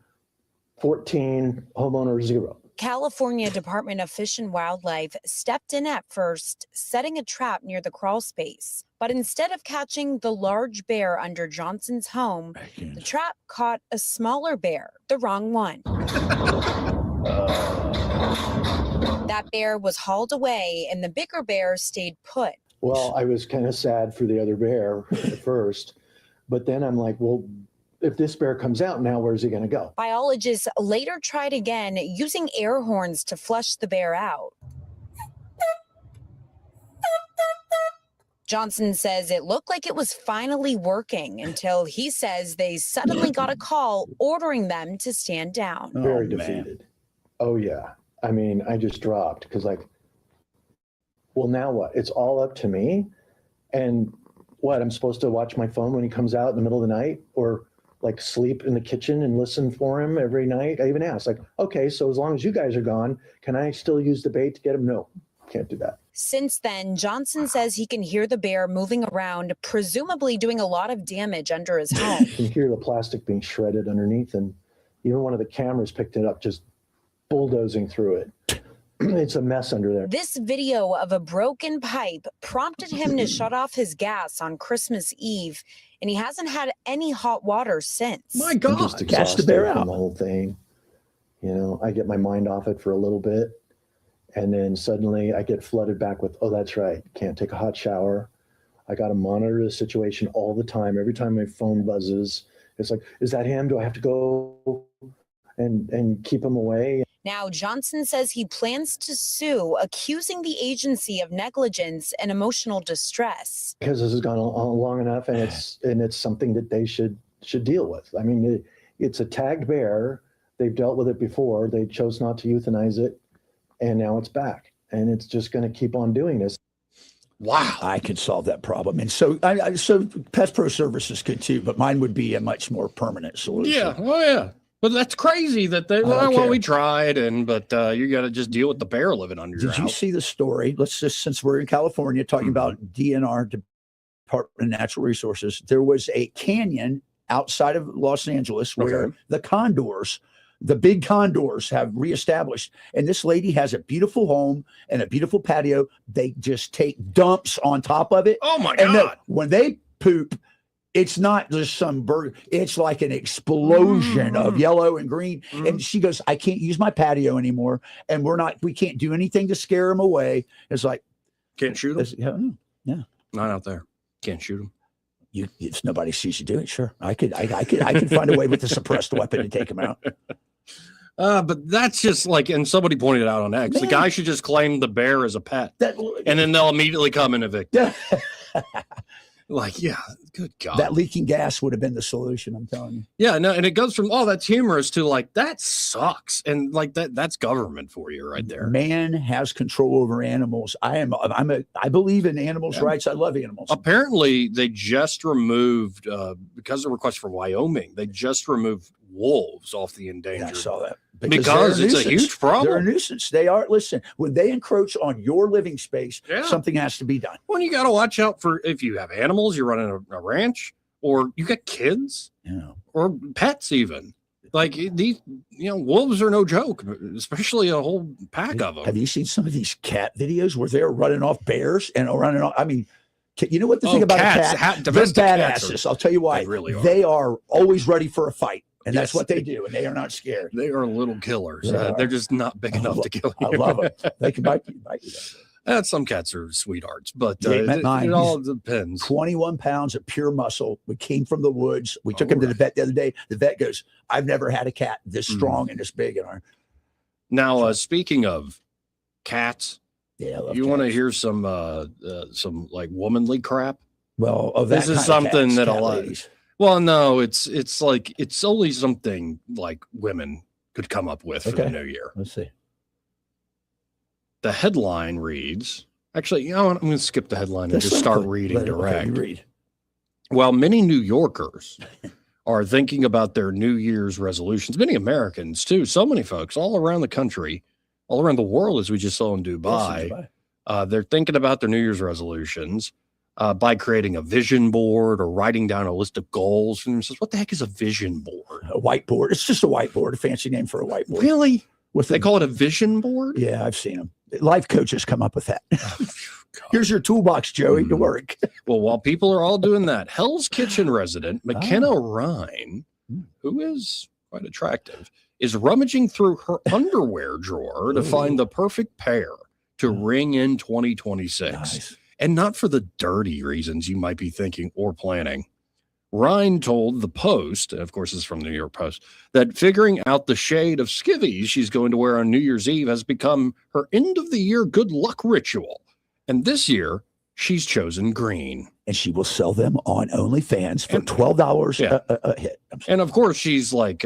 14, homeowner 0. California Department of Fish and Wildlife stepped in at first, setting a trap near the crawl space. But instead of catching the large bear under Johnson's home, the trap caught a smaller bear, the wrong one. That bear was hauled away and the bigger bear stayed put. Well, I was kind of sad for the other bear at first, but then I'm like, well, if this bear comes out now, where's he going to go? Biologists later tried again using air horns to flush the bear out. Johnson says it looked like it was finally working until he says they suddenly got a call ordering them to stand down. Very defeated. Oh, yeah. I mean, I just dropped because well, now what? It's all up to me. And what? I'm supposed to watch my phone when he comes out in the middle of the night or sleep in the kitchen and listen for him every night? I even asked, okay, so as long as you guys are gone, can I still use the bait to get him? No, can't do that. Since then, Johnson says he can hear the bear moving around, presumably doing a lot of damage under his home. You can hear the plastic being shredded underneath, and even one of the cameras picked it up, just bulldozing through it. It's a mess under there. This video of a broken pipe prompted him to shut off his gas on Christmas Eve, and he hasn't had any hot water since. My I'm God, just Cast the exhausted bear from out. the whole thing. I get my mind off it for a little bit, and then suddenly I get flooded back with, oh, that's right, can't take a hot shower. I got to monitor the situation all the time. Every time my phone buzzes, it's like, is that him? Do I have to go and keep him away? Now, Johnson says he plans to sue, accusing the agency of negligence and emotional distress. Because this has gone on long enough, and it's something that they should deal with. I mean, it's a tagged bear. They've dealt with it before. They chose not to euthanize it, and now it's back, and it's just going to keep on doing this. Wow, I could solve that problem, and so Pest Pro Services could too, but mine would be a much more permanent solution. Yeah. Oh, yeah. But that's crazy that they, well, we tried, but you got to just deal with the bear living under your Did you house. see the story? Let's just, since we're in California, talking about DNR, Department of Natural Resources, there was a canyon outside of Los Angeles where the condors, the big condors, have reestablished. And this lady has a beautiful home and a beautiful patio. They just take dumps on top of it. Oh, my And God. when they poop, it's not just some bird. It's like an explosion of yellow and green. And she goes, I can't use my patio anymore. And we can't do anything to scare them away. It's like, can't shoot them? Yeah. Not out there. Can't shoot them. if nobody sees you do it, sure. I could find a way with a suppressed weapon to take them out. But that's just like, and somebody pointed out on X, the guy should just claim the bear as a pet, and then they'll immediately come and evict him. Like, yeah, good God. That leaking gas would have been the solution, I'm telling you. Yeah, no, and it goes from, oh, that's humorous to like, that sucks. And like that's government for you right there. Man has control over animals. I believe in animals' rights. I love animals. Apparently, they just removed, because of the request for Wyoming, they just removed wolves off the endangered. Yeah, I saw that. Because it's a huge problem. They're a nuisance. They are. Listen, when they encroach on your living space, something has to be done. Well, you got to watch out for if you have animals, you're running a ranch, or you got kids, or pets even. Like these, wolves are no joke, especially a whole pack of them. Have you seen some of these cat videos where they're running off bears and running off? I mean, you know what the thing about cats, a cat? They're domestic badasses. cats I'll tell you why. They really are. They are always ready for a fight. And that's what they do, and they are not scared. They are little killers. They're just not big enough to kill you. I love them. They can bite you. Some cats are sweethearts, but it all depends. 21 pounds of pure muscle. We came from the woods. We took him to the vet the other day. The vet goes, I've never had a cat this strong and this big. Now, speaking of cats, you want to hear some like womanly crap? Well, this is something that a lot. Well, no, it's like it's only something like women could come up with for the new year. Let's see. The headline reads, actually, you know what? I'm going to skip the headline and just start reading direct. Okay, read. Well, many New Yorkers are thinking about their New Year's resolutions. Many Americans, too. So many folks all around the country, all around the world, as we just saw in Dubai. They're thinking about their New Year's resolutions. By creating a vision board or writing down a list of goals. And says, what the heck is a vision board? A whiteboard. It's just a whiteboard, a fancy name for a whiteboard. Really? They call it a vision board? Yeah, I've seen them. Life coaches come up with that. Here's your toolbox, Joey, to work. Well, while people are all doing that, Hell's Kitchen resident McKenna Ryan, who is quite attractive, is rummaging through her underwear drawer to find the perfect pair to ring in 2026. Nice. And not for the dirty reasons you might be thinking or planning. Ryan told the Post, of course it's from the New York Post, that figuring out the shade of skivvies she's going to wear on New Year's Eve has become her end-of-the-year good luck ritual. And this year, she's chosen green. And she will sell them on OnlyFans for $12 a hit. And of course, she's like,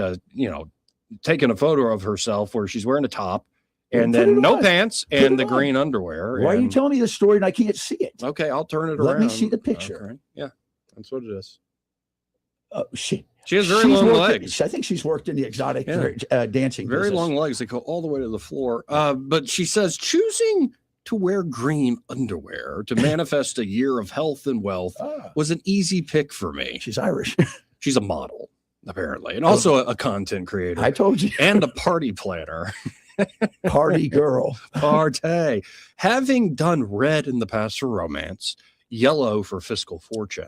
taking a photo of herself where she's wearing a top, and then no pants and the green underwear. Why are you telling me this story and I can't see it? Okay, I'll turn it around. Let me see the picture. Okay. Yeah, that's what it is. She has very long legs. I think she's worked in the exotic dancing Very business. long legs. They go all the way to the floor. But she says choosing to wear green underwear to manifest a year of health and wealth was an easy pick for me. She's Irish. She's a model, apparently, and also a content creator. I told you. And a party planner. Party girl. Party. Having done red in the past for romance, yellow for fiscal fortune,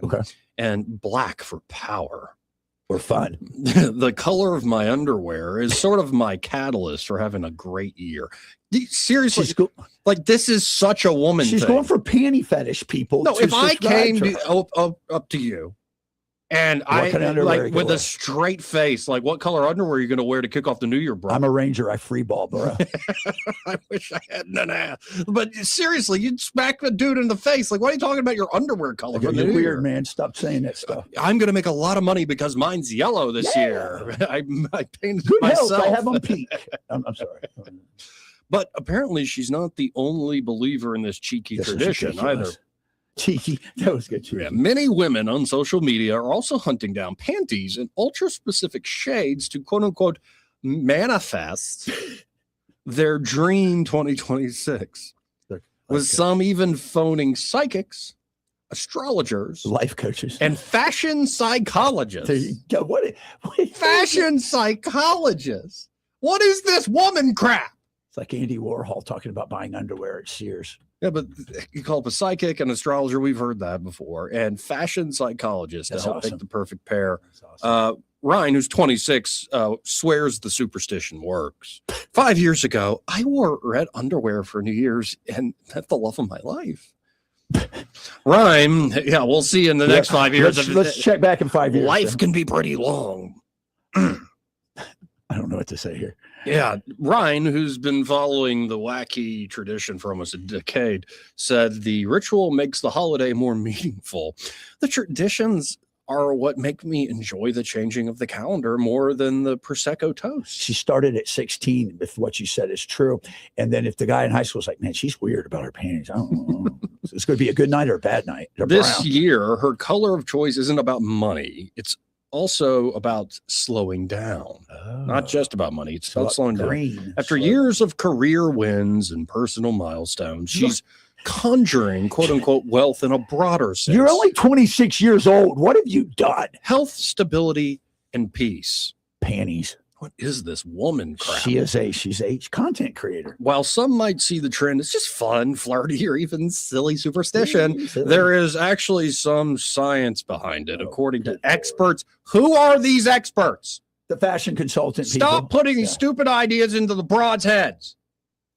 and black for power or fun. The color of my underwear is sort of my catalyst for having a great year. Seriously, like this is such a woman She's thing. going for panty fetish people. No, if I came up to you and I like with a straight face, like what color underwear are you going to wear to kick off the new year, bro? I'm a Ranger. I free ball, bro. I wish I had an ass. But seriously, you'd smack a dude in the face. Like, why are you talking about your underwear color? You're weird, man. Stop saying that stuff. I'm going to make a lot of money because mine's yellow this year. I painted Good myself. health. I have them peak. I'm sorry. But apparently, she's not the only believer in this cheeky tradition either. Cheeky. That was good. Yeah, many women on social media are also hunting down panties in ultra specific shades to quote unquote manifest their dream 2026. With some even phoning psychics, astrologers, life coaches, and fashion psychologists. There you go. What fashion psychologists? What is this woman crap? It's like Andy Warhol talking about buying underwear at Sears. Yeah, but you call up a psychic and astrologer. We've heard that before. And fashion psychologist to help pick the perfect pair. Ryan, who's 26, swears the superstition works. 5 years ago, I wore red underwear for New Year's and met the love of my life. Rhyme. Yeah, we'll see in the next 5 years. Let's check back in 5 years. Life can be pretty long. I don't know what to say here. Yeah, Ryan, who's been following the wacky tradition for almost a decade, said the ritual makes the holiday more meaningful. The traditions are what make me enjoy the changing of the calendar more than the Prosecco toast. She started at 16, if what you said is true. And then if the guy in high school was like, man, she's weird about her panties. I don't know. It's going to be a good night or a bad night. This year, her color of choice isn't about money. It's also about slowing down. Not just about money. It's about slowing down. After years of career wins and personal milestones, she's conjuring quote unquote wealth in a broader sense. You're only 26 years old. What have you done? Health, stability, and peace. Panties. What is this woman crap? She's a content creator. While some might see the trend as just fun, flirty, or even silly superstition, there is actually some science behind it, according to experts. Who are these experts? The fashion consultant. Stop putting these stupid ideas into the broads' heads.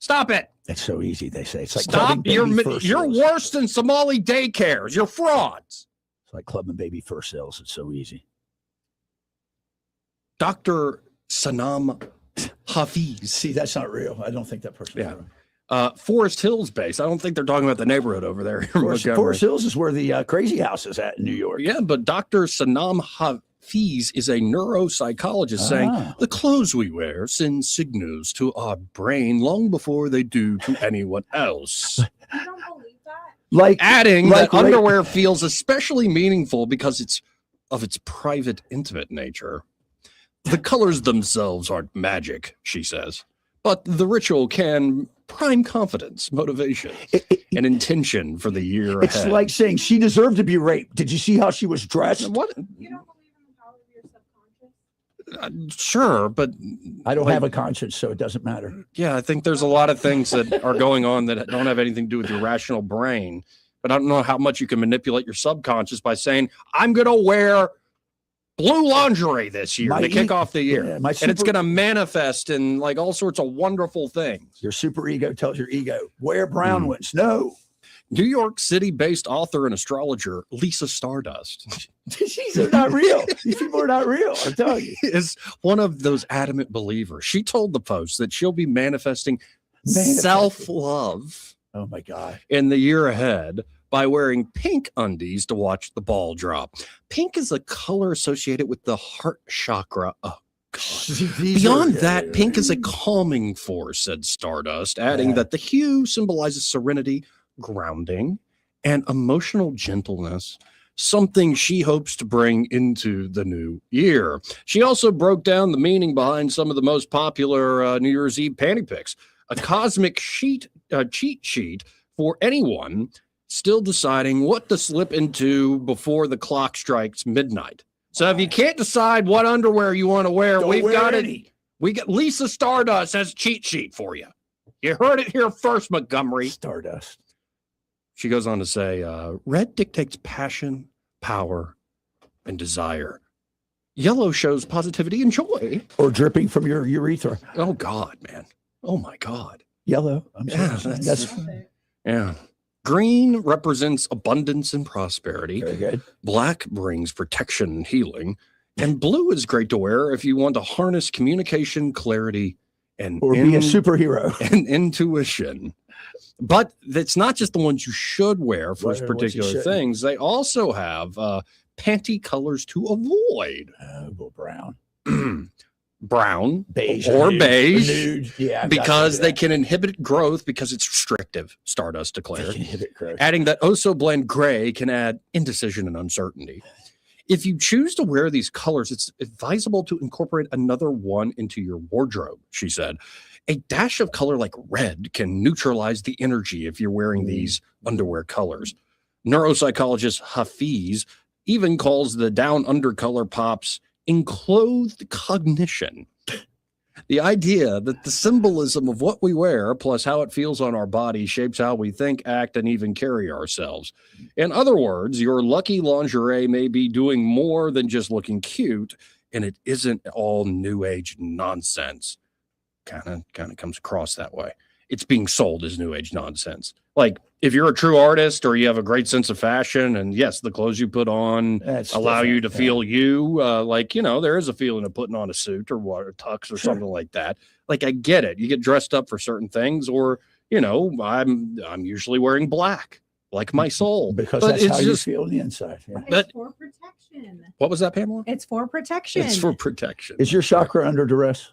Stop it. It's so easy, they say. It's like stop. You're worse than Somali Daycares. You're frauds. It's like clubbing baby first sales. It's so easy. Dr. Sanam Hafiz. See, that's not real. I don't think that person is real. Forest Hills base. I don't think they're talking about the neighborhood over there. Forest Hills is where the Crazy House is at in New York. Yeah, but Dr. Sanam Hafiz is a neuropsychologist saying the clothes we wear send signals to our brain long before they do to anyone else. I don't believe that. Adding that underwear feels especially meaningful because it's of its private, intimate nature. The colors themselves aren't magic, she says, but the ritual can prime confidence, motivation, and intention for the year It's ahead. like saying she deserved to be raped. Did you see how she was dressed? What? You don't believe in the power of your subconscious? Sure, but I don't have a conscience, so it doesn't matter. Yeah, I think there's a lot of things that are going on that don't have anything to do with your rational brain. But I don't know how much you can manipulate your subconscious by saying, I'm going to wear blue lingerie this year to kick off the year. Yeah, and it's going to manifest in like all sorts of wonderful things. Your super ego tells your ego, wear brown ones. No. New York City-based author and astrologer Lisa Stardust. These are not real. These people are not real. I'm telling you. Is one of those adamant believers. She told the Post that she'll be manifesting self-love. Oh my God. In the year ahead by wearing pink undies to watch the ball drop. Pink is a color associated with the heart chakra. Oh, God. Beyond that, pink is a calming force, said Stardust, adding that the hue symbolizes serenity, grounding, and emotional gentleness, something she hopes to bring into the new year. She also broke down the meaning behind some of the most popular New Year's Eve panty picks, a cosmic cheat sheet for anyone still deciding what to slip into before the clock strikes midnight. So if you can't decide what underwear you want to wear, we've got it. We got Lisa Stardust has a cheat sheet for you. You heard it here first, Montgomery. Stardust. She goes on to say, red dictates passion, power, and desire. Yellow shows positivity and joy. Or dripping from your urethra. Oh, God, man. Oh, my God. Yellow. I'm yeah. Green represents abundance and prosperity. Very good. Black brings protection and healing. And blue is great to wear if you want to harness communication, clarity, and or be a superhero and intuition. But it's not just the ones you should wear for particular things. They also have panty colors to avoid. Well, brown. Brown, beige, or nude. beige, Nude. Yeah, because they can inhibit growth because it's restrictive, Stardust declared. Inhibit growth. Adding that blend gray can add indecision and uncertainty. If you choose to wear these colors, it's advisable to incorporate another one into your wardrobe, she said. A dash of color like red can neutralize the energy if you're wearing these underwear colors. Neuropsychologist Hafiz even calls the down under color pops enclosed cognition. The idea that the symbolism of what we wear plus how it feels on our body shapes how we think, act, and even carry ourselves. In other words, your lucky lingerie may be doing more than just looking cute, and it isn't all new age nonsense. Kind of comes across that way. it's being sold as new age nonsense. Like if you're a true artist or you have a great sense of fashion, and yes, the clothes you put on allow you to feel you, there is a feeling of putting on a suit or what, or tux or something like that. Like I get it. You get dressed up for certain things, or I'm usually wearing black, like my soul, because that's how you feel on the inside. Yeah. But for protection. What was that, Pamela? It's for protection. It's for protection. Is your chakra under duress?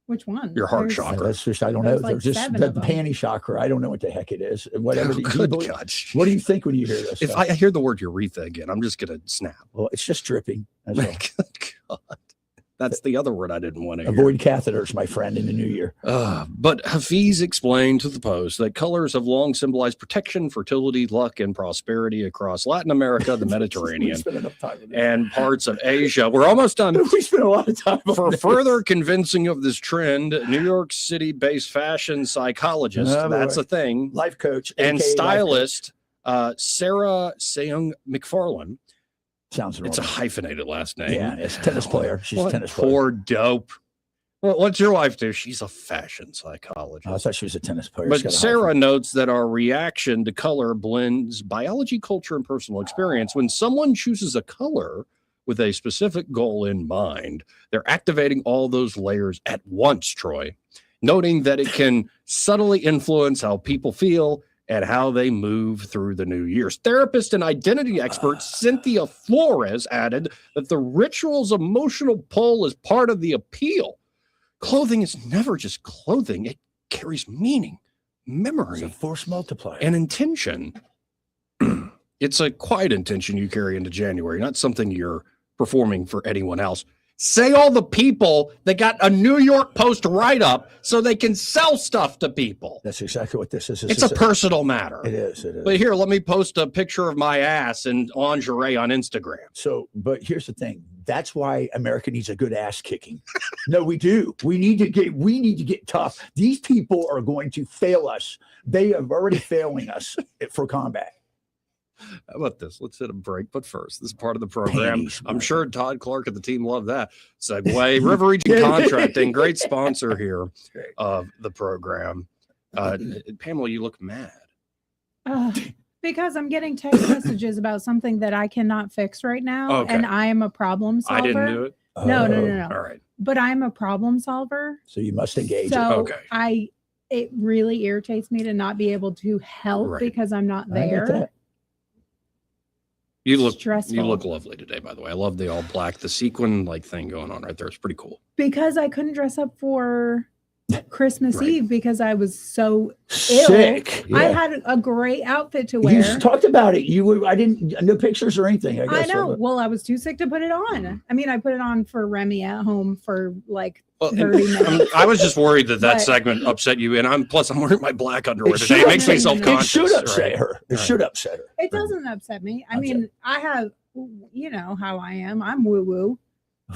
Which one? Your heart There's- chakra. That's just, I don't know. There's like There's just 7 the of them. panty chakra. I don't know what the heck it is. Whatever. Good God. What do you think when you hear this? If stuff? I hear the word urethra again, I'm just gonna snap. Well, it's just dripping. That's all. God. That's the other word I didn't want to hear. Avoid catheters, my friend, in the new year. But Hafiz explained to the Post that colors have long symbolized protection, fertility, luck, and prosperity across Latin America, the Mediterranean, spent enough time with and parts of Asia. We're almost done. We spent a lot of time on For this. further convincing of this trend, New York City-based fashion psychologist, Oh, that's boy. a thing, Life coach and aka life stylist Sarah Seung McFarlane. Sounds It's a hyphenated last name. Yeah, it's a tennis player. She's a What tennis player. poor dope. Well, what's your wife do? She's a fashion psychologist. I thought she was a tennis player. She's But got a Sarah notes that our reaction to color blends biology, culture, and personal experience. When someone chooses a color with a specific goal in mind, they're activating all those layers at once, Troy, noting that it can subtly influence how people feel and how they move through the new year. Therapist and identity expert Cynthia Flores added that the ritual's emotional pull is part of the appeal. Clothing is never just clothing. It carries meaning, memory, It's a force multiplier. and intention. It's a quiet intention you carry into January, not something you're performing for anyone else. Say all the people that got a New York Post write-up so they can sell stuff to people. That's exactly what this is. It's a personal matter. It is. It is. But here, let me post a picture of my ass in lingerie on Instagram. So, but here's the thing. That's why America needs a good ass kicking. No, we do. We need to get tough. These people are going to fail us. They are already failing us for combat. How about this? Let's hit a break. But first, this is part of the program. I'm sure Todd Clark and the team love that. Segue. River Region Contracting, great sponsor here of the program. Pamela, you look mad. Because I'm getting text messages about something that I cannot fix right now, Okay. and I am a problem solver. I didn't do it. No. All right. But I'm a problem solver. So you must engage. So Okay. it really irritates me to not be able to help Right. because I'm not I get there. that. You look Stressful. You look lovely today, by the way. I love the all black, the sequin like thing going on right there. It's pretty cool. Because I couldn't dress up for Christmas Right. Eve because I was so Sick. ill. I Yeah. had a great outfit to You wear. talked about it. I didn't, no pictures or anything. I I guess. know. Well, I was too sick to put it on. I mean, I put it on for Remy at home for like Well, 30 minutes. I was just worried that But- segment upset you, and I'm wearing my black underwear It today. should- It makes me It self-conscious. It should upset right? her. It Right. should upset her. It doesn't upset me. I mean, I have, you know how I am. I'm woo woo.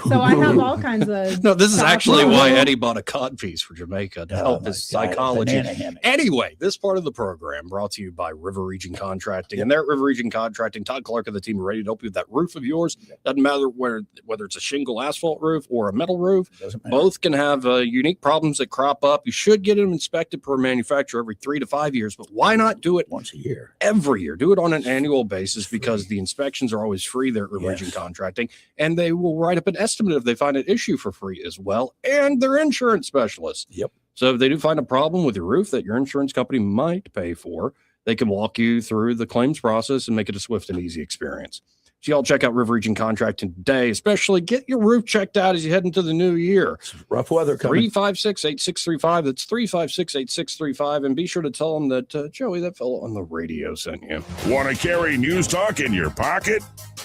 So I have all kinds of. No, this is stuff. actually why Eddie bought a cod piece for Jamaica to help my his God, psychology. banana hammock. Anyway, this part of the program brought to you by River Region Contracting. And there at River Region Contracting, Todd Clark and the team are ready to help you with that roof of yours. Doesn't matter whether it's a shingle asphalt roof or a metal roof. Doesn't matter. Both can have unique problems that crop up. You should get them inspected per manufacturer every 3 to 5 years, but why not do it once a year? Every year. Do it on an annual basis because the inspections are always free there at River Region Contracting, and they will write up an estimate if they find an issue for free as well, and they're insurance specialists. Yep. So if they do find a problem with your roof that your insurance company might pay for, they can walk you through the claims process and make it a swift and easy experience. So y'all check out River Region Contracting today, especially get your roof checked out as you head into the new year. Rough weather coming. 356-8635. That's 356-8635. And be sure to tell them that Joey, that fellow on the radio, sent you. Want to carry News Talk in your pocket?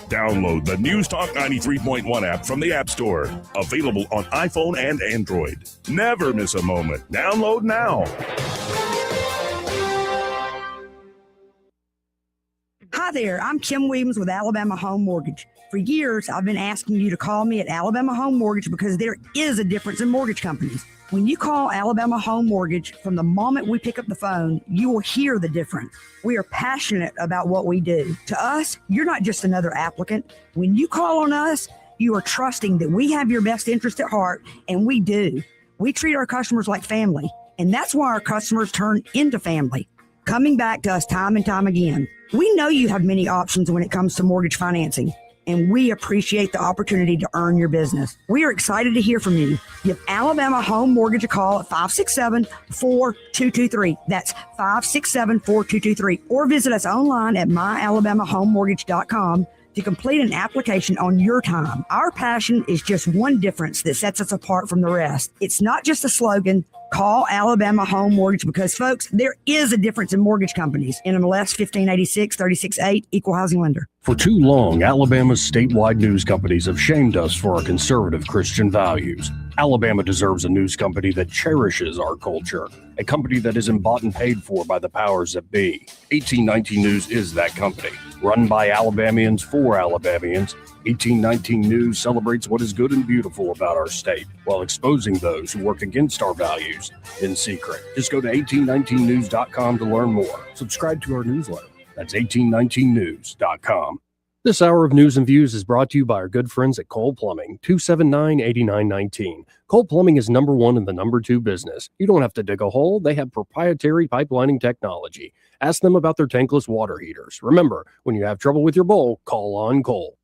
Download the News Talk 93.1 app from the App Store. Available on iPhone and Android. Never miss a moment. Download now. Hi there, I'm Kim Williams with Alabama Home Mortgage. For years, I've been asking you to call me at Alabama Home Mortgage because there is a difference in mortgage companies. When you call Alabama Home Mortgage, from the moment we pick up the phone, you will hear the difference. We are passionate about what we do. To us, you're not just another applicant. When you call on us, you are trusting that we have your best interest at heart, and we do. We treat our customers like family. And that's why our customers turn into family, coming back to us time and time again. We know you have many options when it comes to mortgage financing, and we appreciate the opportunity to earn your business. We are excited to hear from you. Give Alabama Home Mortgage a call at 567-4223. That's 567-4223. Or visit us online at myalabamahomemortgage.com to complete an application on your time. Our passion is just one difference that sets us apart from the rest. It's not just a slogan. Call Alabama Home Mortgage because, folks, there is a difference in mortgage companies. NMLS 1586-368, Equal Housing Lender. For too long, Alabama's statewide news companies have shamed us for our conservative Christian values. Alabama deserves a news company that cherishes our culture, a company that isn't bought and paid for by the powers that be. 1819 News is that company. Run by Alabamians for Alabamians, 1819 News celebrates what is good and beautiful about our state while exposing those who work against our values in secret. Just go to 1819news.com to learn more. Subscribe to our newsletter. That's 1819news.com. This hour of News and Views is brought to you by our good friends at Cole Plumbing, 279-8919. Cole Plumbing is number one in the number two business. You don't have to dig a hole. They have proprietary pipelining technology. Ask them about their tankless water heaters. Remember, when you have trouble with your bowl, call on Cole.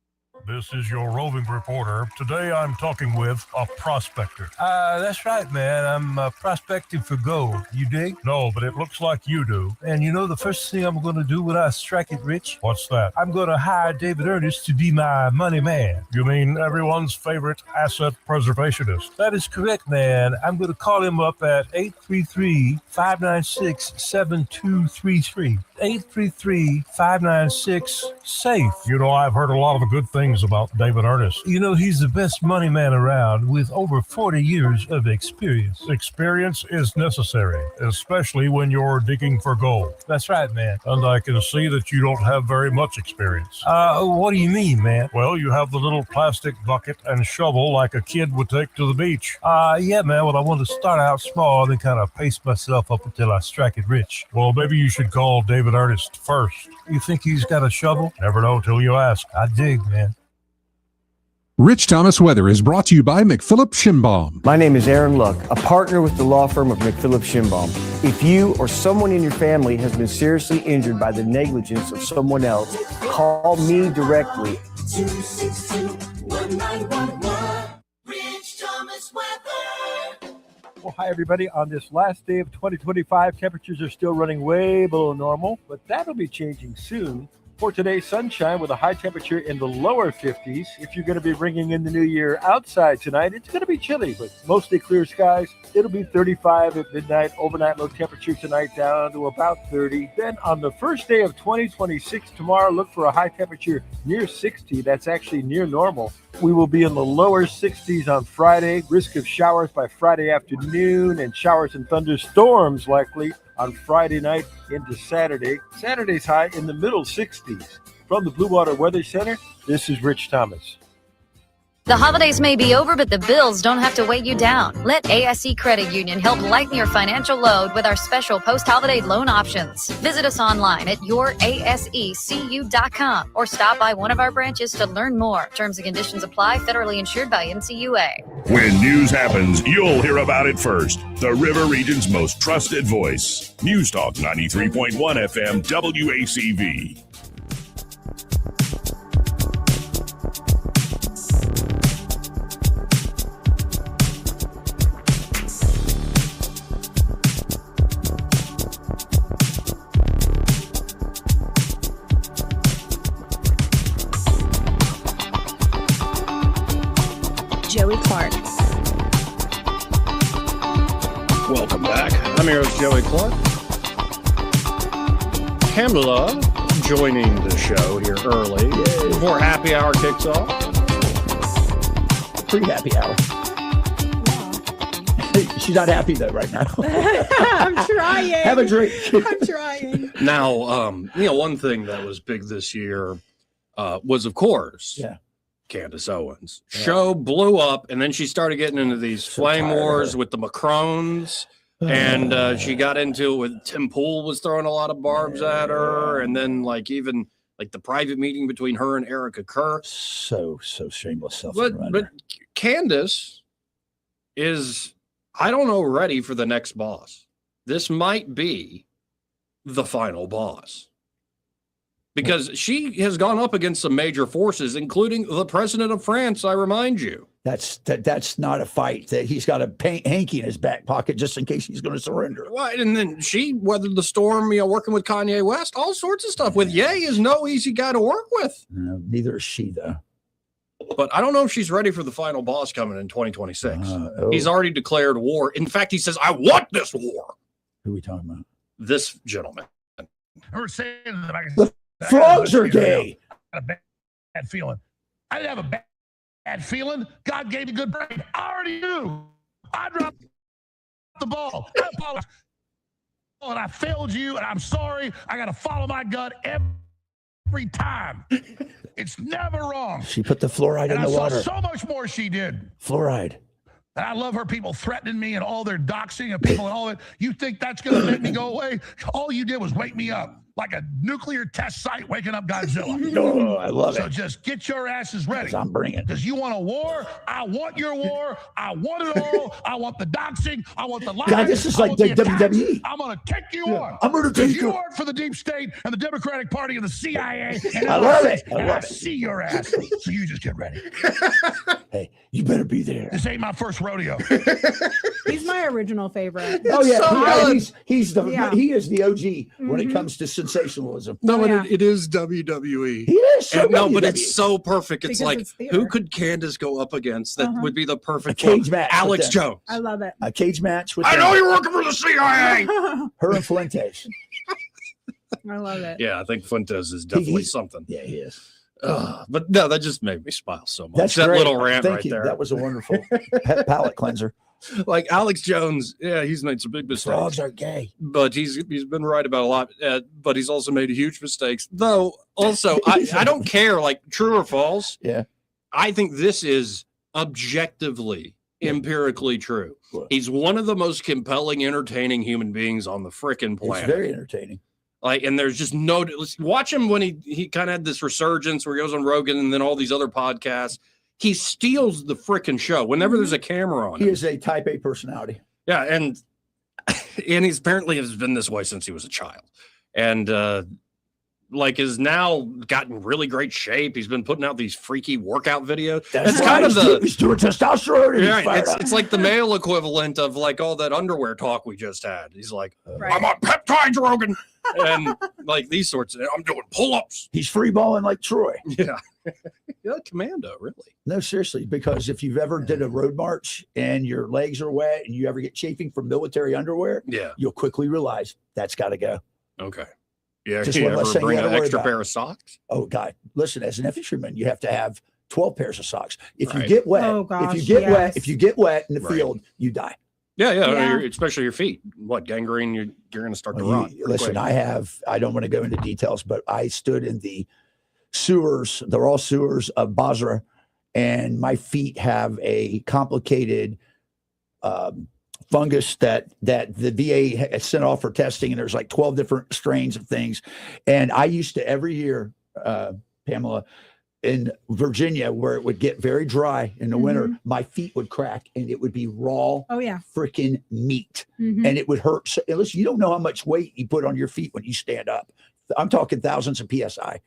This is your roving reporter. Today I'm talking with a prospector. That's right, man. I'm prospecting for gold. You dig? No, but it looks like you do. And you know the first thing I'm going to do when I strike it rich? What's that? I'm going to hire David Ernest to be my money man. You mean everyone's favorite asset preservationist? That is correct, man. I'm going to call him up at 833-596-7233. 833-596-SAFE. You know, I've heard a lot of good things about David Ernest. You know, he's the best money man around with over 40 years of experience. Experience is necessary, especially when you're digging for gold. That's right, man. And I can see that you don't have very much experience. What do you mean, man? Well, you have the little plastic bucket and shovel like a kid would take to the beach. Yeah, man. Well, I want to start out small and then kind of pace myself up until I strike it rich. Well, maybe you should call David Ernest first. You think he's got a shovel? Never know till you ask. I dig, man. Rich Thomas Weather is brought to you by McPhillips Shimbaum. My name is Aaron Luck, a partner with the law firm of McPhillips Shimbaum. If you or someone in your family has been seriously injured by the negligence of someone else, call me directly. 262-1911. Rich Thomas Weather. Well, hi, everybody. On this last day of 2025, temperatures are still running way below normal, but that'll be changing soon. For today, sunshine with a high temperature in the lower 50s. If you're going to be bringing in the new year outside tonight, it's going to be chilly, but mostly clear skies. It'll be 35 at midnight. Overnight low temperature tonight down to about 30. Then on the first day of 2026, tomorrow, look for a high temperature near 60. That's actually near normal. We will be in the lower 60s on Friday. Risk of showers by Friday afternoon and showers and thunderstorms likely on Friday night into Saturday. Saturday's high in the middle 60s. From the Blue Water Weather Center, this is Rich Thomas. The holidays may be over, but the bills don't have to weigh you down. Let ASE Credit Union help lighten your financial load with our special post-holiday loan options. Visit us online at yourasecu.com or stop by one of our branches to learn more. Terms and conditions apply. Federally insured by NCUA. When news happens, you'll hear about it first. The River Region's most trusted voice. News Talk 93.1 FM WACV. Joey Clark. Welcome back. I'm your host, Joey Clark. Pamela joining the show here early before happy hour kicks off. Pretty happy hour. She's not happy though right now. I'm trying. Have a drink. I'm trying. Now, one thing that was big this year was, of course, Candace Owens. Show blew up, and then she started getting into these flame wars with the Macrones, and she got into it with Tim Pool was throwing a lot of barbs at her, and then even the private meeting between her and Erica Kerr. So shameless self. But Candace is, I don't know, ready for the next boss. this might be the final boss. Because she has gone up against some major forces, including the president of France, I remind you. That's not a fight. That he's got a hanky in his back pocket just in case he's going to surrender. Right, and then she weathered the storm, working with Kanye West, all sorts of stuff. With Ye is no easy guy to work with. No, neither is she, though. But I don't know if she's ready for the final boss coming in 2026. He's already declared war. In fact, he says, I want this war. Who are we talking about? This gentleman. We're saying that the frogs are gay. I had a bad feeling. I didn't have a bad feeling. God gave me good brain. I already knew. I dropped the ball. I apologize. And I failed you, and I'm sorry. I got to follow my gut every time. It's never wrong. She put the fluoride in the water. I saw so much more she did. Fluoride. And I love her people threatening me and all their doxing of people and all that. You think that's going to make me go away? All you did was wake me up like a nuclear test site waking up Godzilla. Oh, I love it. So just get your asses ready. I'm bringing it. Because you want a war. I want your war. I want it all. I want the doxing. I want the lies. God, this is like the WWE. I'm going to take you on. I'm going to take you work for the deep state and the Democratic Party and the CIA. And I love it. I see your ass. So you just get ready. Hey, you better be there. This ain't my first rodeo. He's my original favorite. Oh yeah, so he is the OG when it comes to sensationalism. No, it is WWE. He is. So no, WWE. but it's so perfect. It's Because like, it's theater. who could Candace go up against that would be the perfect A cage one? match Alex with them. Jones. I love it. A cage match with I them. know you're working for the CIA. Her and Fuentes. I love it. Yeah, I think Fuentes is definitely something. Yeah, he is. But no, that just made me smile so much. That's that great. little rant Thank right you. there. That was a wonderful palate cleanser. Like Alex Jones, yeah, he's made some big mistakes. Frogs are gay. But he's been right about a lot. But he's also made huge mistakes. Though, also, I don't care, like, true or false. Yeah. I think this is objectively, empirically true. What? He's one of the most compelling, entertaining human beings on the frickin' planet. It's very entertaining. Like, and there's just no, watch him when he kind of had this resurgence where he goes on Rogan and then all these other podcasts. He steals the frickin' show whenever there's a camera on him. He is a type A personality. Yeah, and he's apparently has been this way since he was a child. And like has now gotten really great shape. He's been putting out these freaky workout videos. That's kind of he's doing testosterone. Yeah, it's like the male equivalent of like all that underwear talk we just had. He's like, I'm on peptides, Rogan. And like these sorts of, I'm doing pull-ups. He's free balling like Troy. Yeah. Yeah, commando, really. No, seriously, because if you've ever did a road march and your legs are wet and you ever get chafing from military underwear, you'll quickly realize that's got to go. Okay. Yeah, Just you one less ever thing you bring gotta an worry extra about. pair of socks? Oh God, listen, as an infantryman, you have to have 12 pairs of socks. If you Right. get wet, Oh, gosh, if you get wet in the Right. field, you die. Yeah. Yeah. Especially your feet. What, gangrene? You're going to start to rot. pretty Listen, quick. I don't want to go into details, but I stood in the sewers, the raw sewers of Basra, and my feet have a complicated fungus that the VA has sent off for testing, and there's like 12 different strains of things. And I used to every year, Pamela, in Virginia, where it would get very dry in the winter, my feet would crack and it would be raw Oh yeah. freaking meat. Mhm. And it would hurt. So, listen, you don't know how much weight you put on your feet when you stand up. I'm talking thousands of PSI.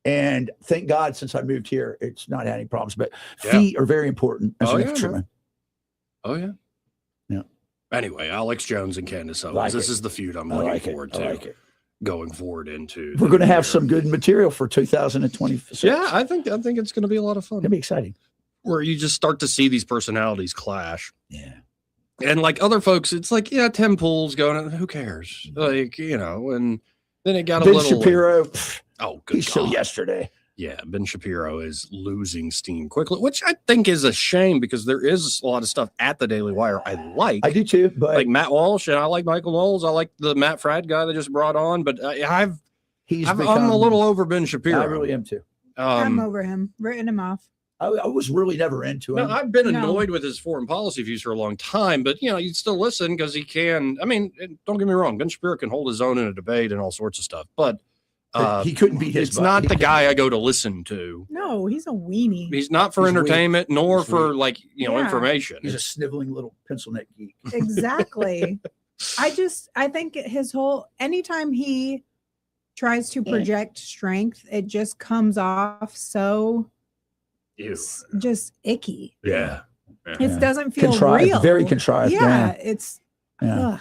And thank God, since I moved here, it's not had any problems. But feet are very important as an infantryman. Oh, yeah. Yeah. Anyway, Alex Jones and Candace Owens. Like this it. is the feud I'm I looking like it. forward I to. like it. Going forward into. We're going to have some good material for 2026. Yeah, I think it's going to be a lot of fun. It's going to be exciting. Where you just start to see these personalities clash. Yeah. And like other folks, it's like, yeah, Tim Pool's going, who cares? Like, and then it got a Ben little. Shapiro, Oh, good he showed God. yesterday. Yeah, Ben Shapiro is losing steam quickly, which I think is a shame because there is a lot of stuff at the Daily Wire I like. I do too, but like Matt Walsh and I like Michael Knowles. I like the Matt Fradd guy they just brought on, but I'm a little over Ben Shapiro. I really am too. I'm over him. Written him off. I was really never into him. No, I've been annoyed with his foreign policy views for a long time, but you'd still listen because he can. I mean, don't get me wrong, Ben Shapiro can hold his own in a debate and all sorts of stuff, but he couldn't beat his It's butt. not the guy I go to listen to. No, he's a weenie. He's not for He's weak. entertainment nor He's for weak. information. He's a sniveling little pencil neck geek. Exactly. I think his whole, anytime he tries to project strength, it just comes off so just icky. Yeah. It doesn't feel Contrived, real. very contrived. Yeah, it's Yeah.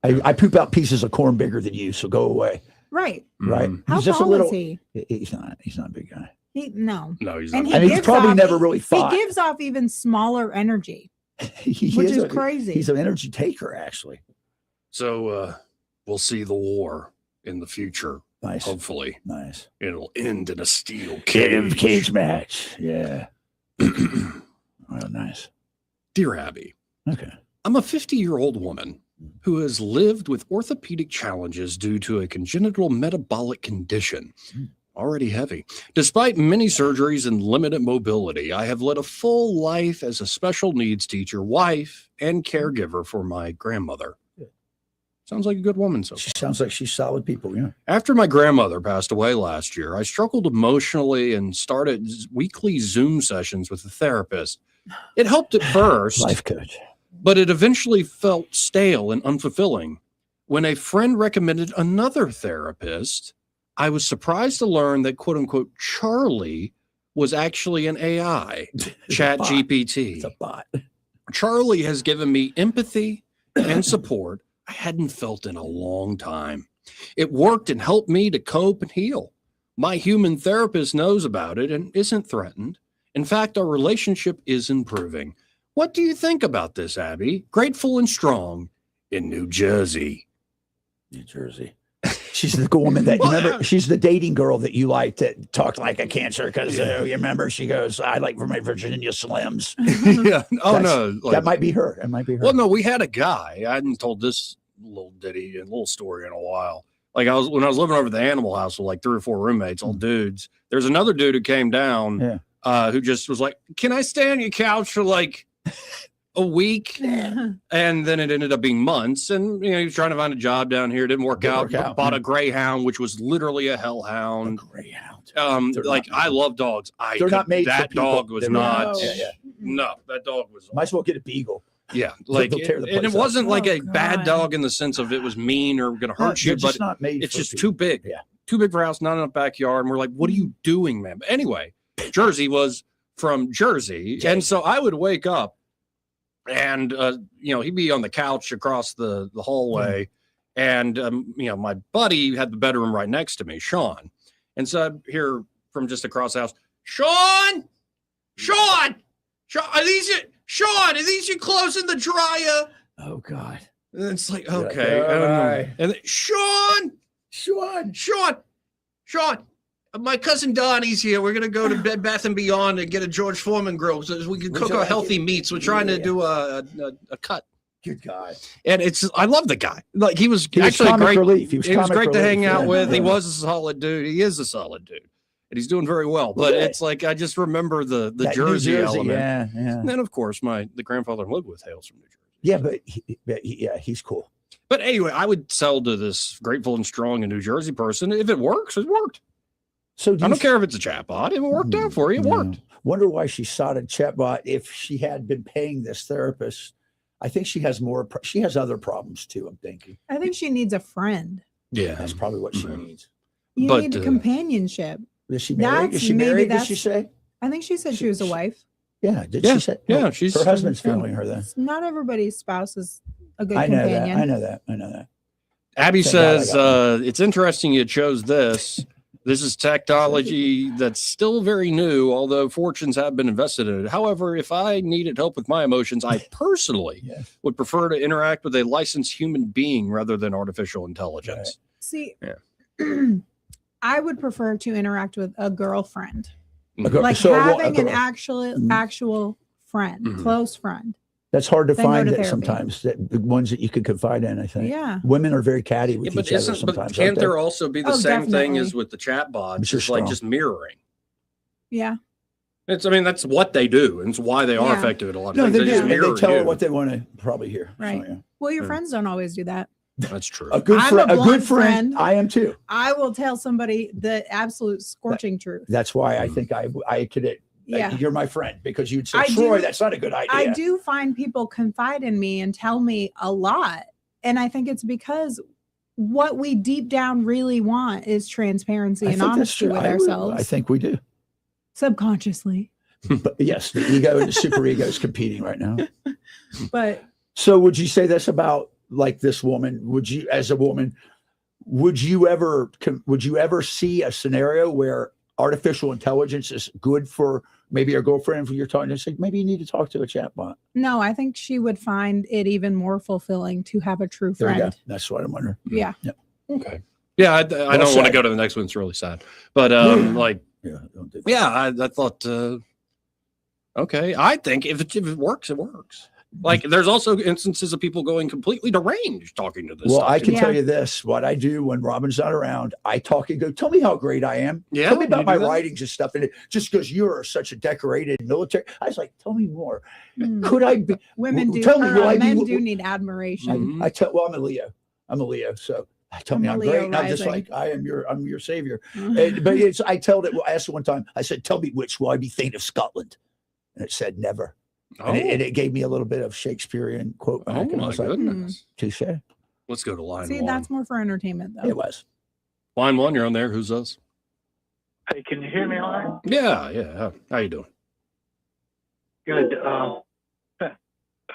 I poop out pieces of corn bigger than you, so go away. right. Right. How He's just a tall little. is he? He's not a big guy. No, he's and not. And he's gives probably off- never really fought. He gives off even smaller energy, He which is a- crazy. He's an energy taker, actually. So we'll see the war in the future. Nice. Hopefully. Nice. It'll end in a steel cage. Cage match. Yeah. Well, nice. Dear Abby. Okay. I'm a 50-year-old woman who has lived with orthopedic challenges due to a congenital metabolic condition. Already heavy. Despite many surgeries and limited mobility, I have led a full life as a special needs teacher, wife, and caregiver for my grandmother. Sounds like a good woman. So She sounds like she's solid people. Yeah. after my grandmother passed away last year, I struggled emotionally and started weekly Zoom sessions with a therapist. It helped at first, Life coach. but it eventually felt stale and unfulfilling. When a friend recommended another therapist, I was surprised to learn that quote unquote Charlie was actually an AI, Chat bot. GPT. It's a bot. Charlie has given me empathy and support I hadn't felt in a long time. It worked and helped me to cope and heal. My human therapist knows about it and isn't threatened. In fact, our relationship is improving. What do you think about this, Abby? Grateful and strong in New Jersey. New Jersey. She's the woman that you remember. She's the dating girl that you liked that talked like a cancer because you remember she goes, "I like for my Virginia Slims." Yeah. Oh no, that might be her. It might be her. Well, no, we had a guy. I hadn't told this little ditty, a little story in a while. Like when I was living over at the animal house with like 3 or 4 roommates, all dudes. There's another dude who came down, who just was like, "Can I stay on your couch for like a week?" And then it ended up being months. And he was trying to find a job down here. Didn't work out. Bought a greyhound, which was literally a hellhound. Like I love dogs. They're not made that for people. dog was They're not. not. No, that dog was. Might as well get a beagle. Yeah, like They'll tear the and it place wasn't up. like a bad dog in the sense of it was mean or going to hurt they're you, just but not made it's for just people. too big. Yeah. Too big for a house, not enough backyard. And we're like, what are you doing, man? But anyway, Jersey was from Jersey. And so I would wake up and, he'd be on the couch across the hallway. And, my buddy had the bedroom right next to me, Sean. And so I'd hear from just across the house, Sean, are these your clothes in the dryer? Oh God. And it's like, You're okay. like, all right. And then, Sean, my cousin Donnie's here. We're going to go to Bed Bath & Beyond and get a George Foreman grill so we can cook our healthy meats. We're trying to do a cut. Good guy. And I love the guy. Like he was He was actually comic great. relief. He was great comic to hang relief, out yeah. with. He Yeah. was a solid dude. He is a solid dude. And he's doing very well. But Yeah. it's like I just remember the That New Jersey element. Yeah. And then of course the grandfather lived with Hale's from New Jersey. Yeah, but he's cool. But anyway, I would sell to this grateful and strong in New Jersey person. If it works, it worked. So I don't care if it's a chatbot. If it worked out for you, it worked. Wonder why she sought a chatbot if she had been paying this therapist. I think she has she has other problems too, I'm thinking. I think she needs a friend. Yeah. That's probably what she needs. You need companionship. Is she married? Is she married, did she say? I think she said she was a wife. Yeah. Did she say? Yeah, Oh, she's her husband's failing her then. Not everybody's spouse is a good I know companion. that. I know that. Abby Thank God I says, got it's interesting you chose this. This is technology that's still very new, although fortunes have been invested in it. However, if I needed help with my emotions, I personally would prefer to interact with a licensed human being rather than artificial intelligence. See, I would prefer to interact with a girlfriend. Like So, having an girl. actual friend, close friend. That's hard to Then go find to that therapy. sometimes, that the ones that you could confide in, I think. Yeah. Women are very catty with But each other sometimes. can't aren't they? there also be the Oh, same thing definitely. as with the chatbots? But you're It's like strong. just mirroring. Yeah. That's what they do. And it's why they are Yeah. effective at a lot of No, things. they They do. just And mirror they tell her you. what they want to probably hear. So, Right. yeah. Well, your friends don't always do that. That's true. A good I'm friend. a A good blunt friend. friend. I am too. I will tell somebody the absolute scorching truth. That's why I think I could. Yeah. You're my friend because you'd say, I Troy, do- that's not a good idea. I do find people confide in me and tell me a lot. And I think it's because what we deep down really want is transparency and honesty with ourselves. I think we do. Subconsciously. But yes, the ego and the super ego is competing right now. But so would you say this about like this woman? Would you, as a woman, would you ever see a scenario where artificial intelligence is good for maybe your girlfriend, for your talking to say, maybe you need to talk to a chatbot? no, I think she would find it even more fulfilling to have a true There you friend. go. That's what I'm wondering. Yeah. Okay. Yeah, I don't want to go to the next one. It's really sad. But I thought, okay, I think if it works, it works. Like there's also instances of people going completely deranged talking to this. Well, stuff. I can tell you this, what I do when Robin's not around, I talk and go, tell me how great I am. Yeah, tell me about you my do that? writings and stuff. And just because you're such a decorated military, I was like, tell me more. Could I be? Women do. Tell me, will I Men be? do need admiration. I tell. Well, I'm a Leo. So I tell me I'm Leo great. And I'm just rising. like, I'm your savior. But I asked one time, I said, tell me which will I be Thane of Scotland? And it said never. And it gave me a little bit of Shakespearean quote back. and I was like, touche. Let's go to line See, one. that's more for entertainment, though. It was. Line one, you're on there. Who's us? Hey, can you hear me all right? Yeah. How you doing? Good.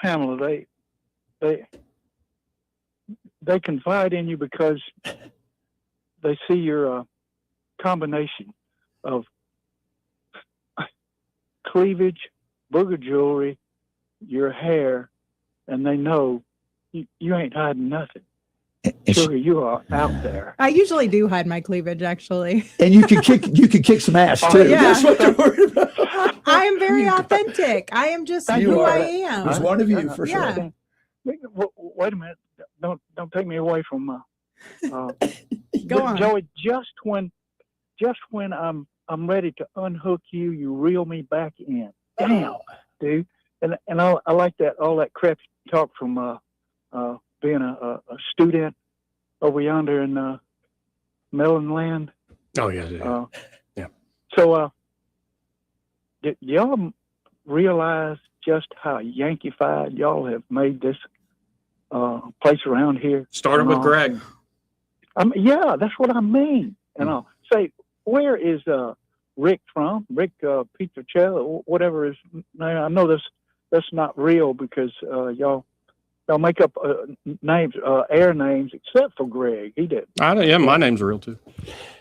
Pamela, they confide in you because they see your combination of cleavage, booger jewelry, your hair, and they know you ain't hiding nothing. Sure, you are out there. I usually do hide my cleavage, actually. And you can kick some ass too. Yeah. That's what they're worried about. I am very authentic. I am just who I am. There's one of you for Yeah. sure. Wait a minute! Don't take me away from. Go on, Joey. Just when I'm ready to unhook you, you reel me back in. Damn, dude. And I like that all that crap you talk from being a student over yonder in Melon Land. Oh yeah. So did y'all realize just how Yankeefied y'all have made this place around here? Started with Greg. Yeah, that's what I mean. And I'll say, where is Rick from? Rick Pietrocella, whatever his name. I know that's not real because y'all make up names, air names, except for Greg. He did. My name's real too.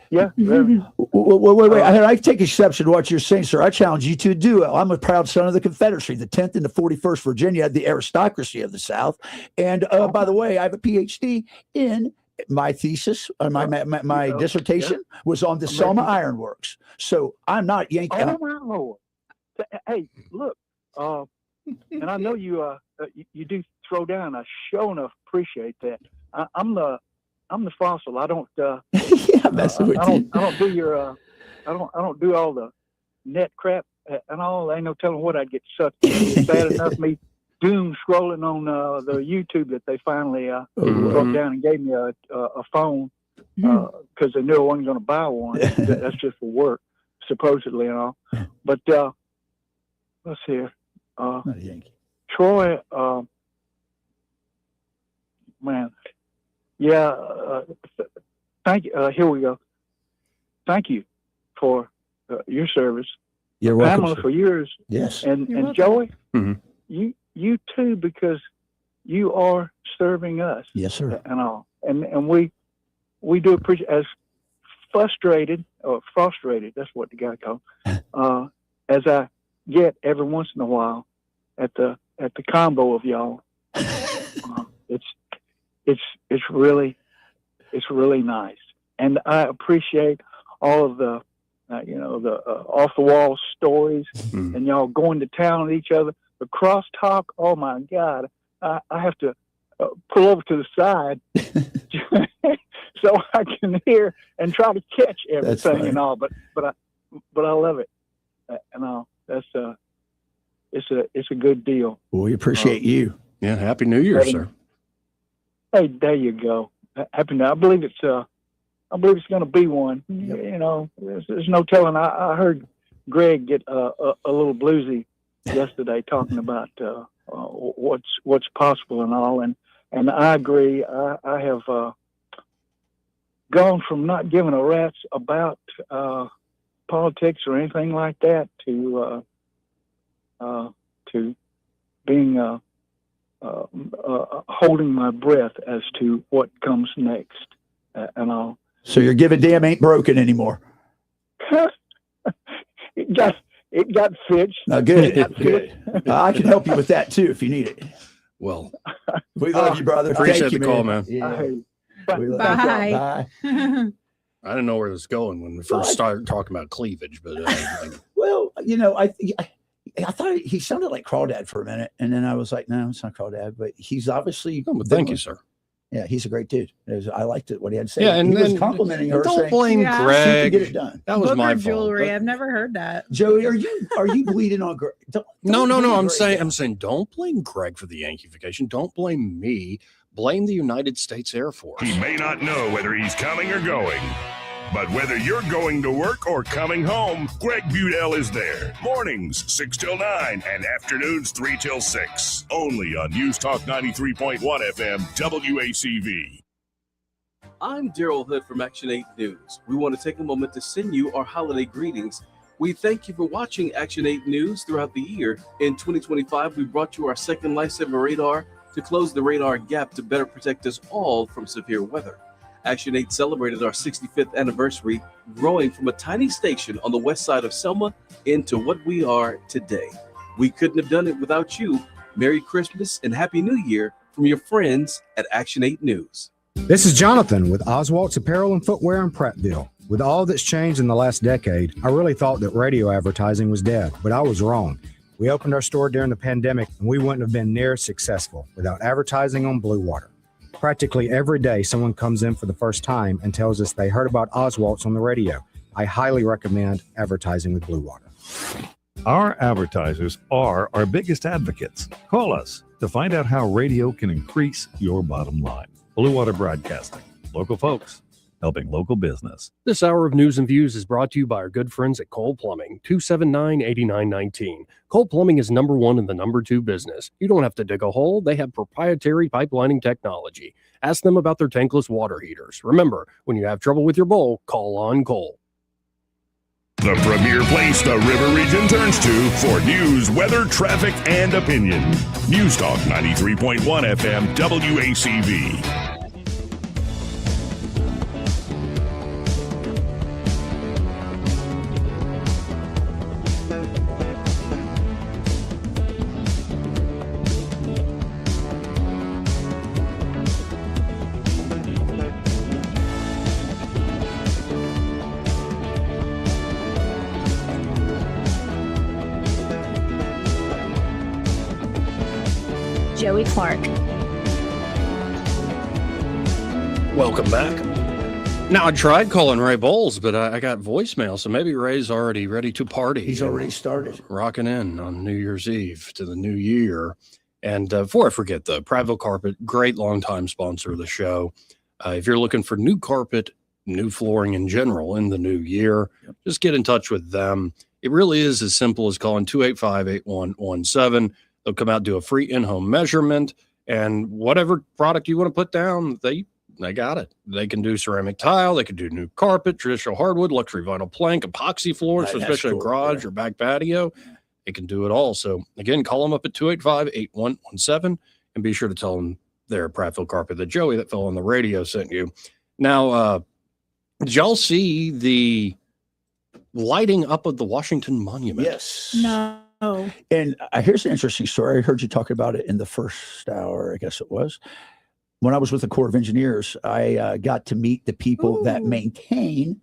Yeah. Wait. I take exception to what you're saying, sir. I challenge you to do it. I'm a proud son of the Confederacy, the 10th and the 41st Virginia, the aristocracy of the South. And by the way, I have a PhD in my thesis, my dissertation was on the Selma Iron Works. So I'm not Yankee. Oh my Lord! Hey, look, and I know you do throw down. I sure enough appreciate that. I'm the fossil. I don't. Yeah, messing with you. I don't do your. I don't do all the net crap and all. Ain't no telling what I'd get sucked in. It's bad enough me doom scrolling on the YouTube that they finally broke down and gave me a phone because they knew I wasn't going to buy one. That's just for work, supposedly and all. But let's see here. Troy, man, yeah. Thank you. Here we go. Thank you for your service. You're welcome, Pamela, sir. for yours. Yes. And Joey, you too, because you are serving us. Yes, sir. And all. And we do appreciate, as frustrated, that's what the guy called, as I get every once in a while at the combo of y'all. It's really nice. And I appreciate all of the the off the wall stories and y'all going to town with each other. The crosstalk, oh my God, I have to pull over to the side so I can hear and try to catch everything and all. But I love it and all. That's it's a good deal. Well, we appreciate you. Yeah, Happy New Year, sir. Hey, there you go. Happy New Year. I believe it's going to be one. Yep. You know, there's no telling. I heard Greg get a little bluesy yesterday talking about what's possible and all, and And I agree. I have gone from not giving a rat's about politics or anything like that to being holding my breath as to what comes next. And I'll. So your give a damn ain't broken anymore. It got fixed. Good. Good. I can help you with that too if you need it. Well, we love you, brother. Appreciate Thank the you, call, man. Yeah. Bye. Bye. I didn't know where this was going when we first started talking about cleavage, but Well, I thought he sounded like Crawdad for a minute, and then I was like, no, it's not Crawdad, but he's obviously. Oh, but thank you, sir. Yeah, he's a great dude. I liked it what he had to say. Yeah, and he was then complimenting her. don't saying, blame she can Greg. get it done. That was my fault. Jewelry. I've never heard that. Joey, are you bleeding on Greg? No. I'm saying don't blame Greg for the Yankeefication. Don't blame me. Blame the United States Air Force. He may not know whether he's coming or going, but whether you're going to work or coming home, Greg Budell is there. Mornings 6 till 9 and afternoons 3 till 6. Only on News Talk 93.1 FM WACV. I'm Daryl Hood from Action 8 News. We want to take a moment to send you our holiday greetings. We thank you for watching Action 8 News throughout the year. In 2025, we brought you our second Lifesaver radar to close the radar gap to better protect us all from severe weather. Action 8 celebrated our 65th anniversary, growing from a tiny station on the west side of Selma into what we are today. We couldn't have done it without you. Merry Christmas and Happy New Year from your friends at Action 8 News. This is Jonathan with Oswalt's Apparel and Footwear in Prattville. With all that's changed in the last decade, I really thought that radio advertising was dead, but I was wrong. We opened our store during the pandemic, and we wouldn't have been near as successful without advertising on Blue Water. Practically every day, someone comes in for the first time and tells us they heard about Oswalt's on the radio. I highly recommend advertising with Blue Water. Our advertisers are our biggest advocates. Call us to find out how radio can increase your bottom line. Blue Water Broadcasting. Local folks helping local business. This hour of News and Views is brought to you by our good friends at Cole Plumbing, 279-8919. Cole Plumbing is number one in the number two business. You don't have to dig a hole. They have proprietary pipelining technology. Ask them about their tankless water heaters. Remember, when you have trouble with your bowl, call on Cole. The premier place the River Region turns to for news, weather, traffic, and opinion. News Talk 93.1 FM WACV. Joey Clark. Welcome back. Now, I tried calling Ray Bowles, but I got voicemail, so maybe Ray's already ready to party. He's already started. Rocking in on New Year's Eve to the new year. And before I forget, the Prattville Carpet, great longtime sponsor of the show. If you're looking for new carpet, new flooring in general in the new year, just get in touch with them. It really is as simple as calling 285-8117. They'll come out, do a free in-home measurement, and whatever product you want to put down, they got it. They can do ceramic tile, they can do new carpet, traditional hardwood, luxury vinyl plank, epoxy floors, so especially a garage or back patio. They can do it all. So again, call them up at 285-8117 and be sure to tell them they're Prattville Carpet, that Joey that fell on the radio sent you. Now, did y'all see the lighting up of the Washington Monument? Yes. No. And here's an interesting story. I heard you talking about it in the first hour, I guess it was. When I was with the Corps of Engineers, I got to meet the people that maintain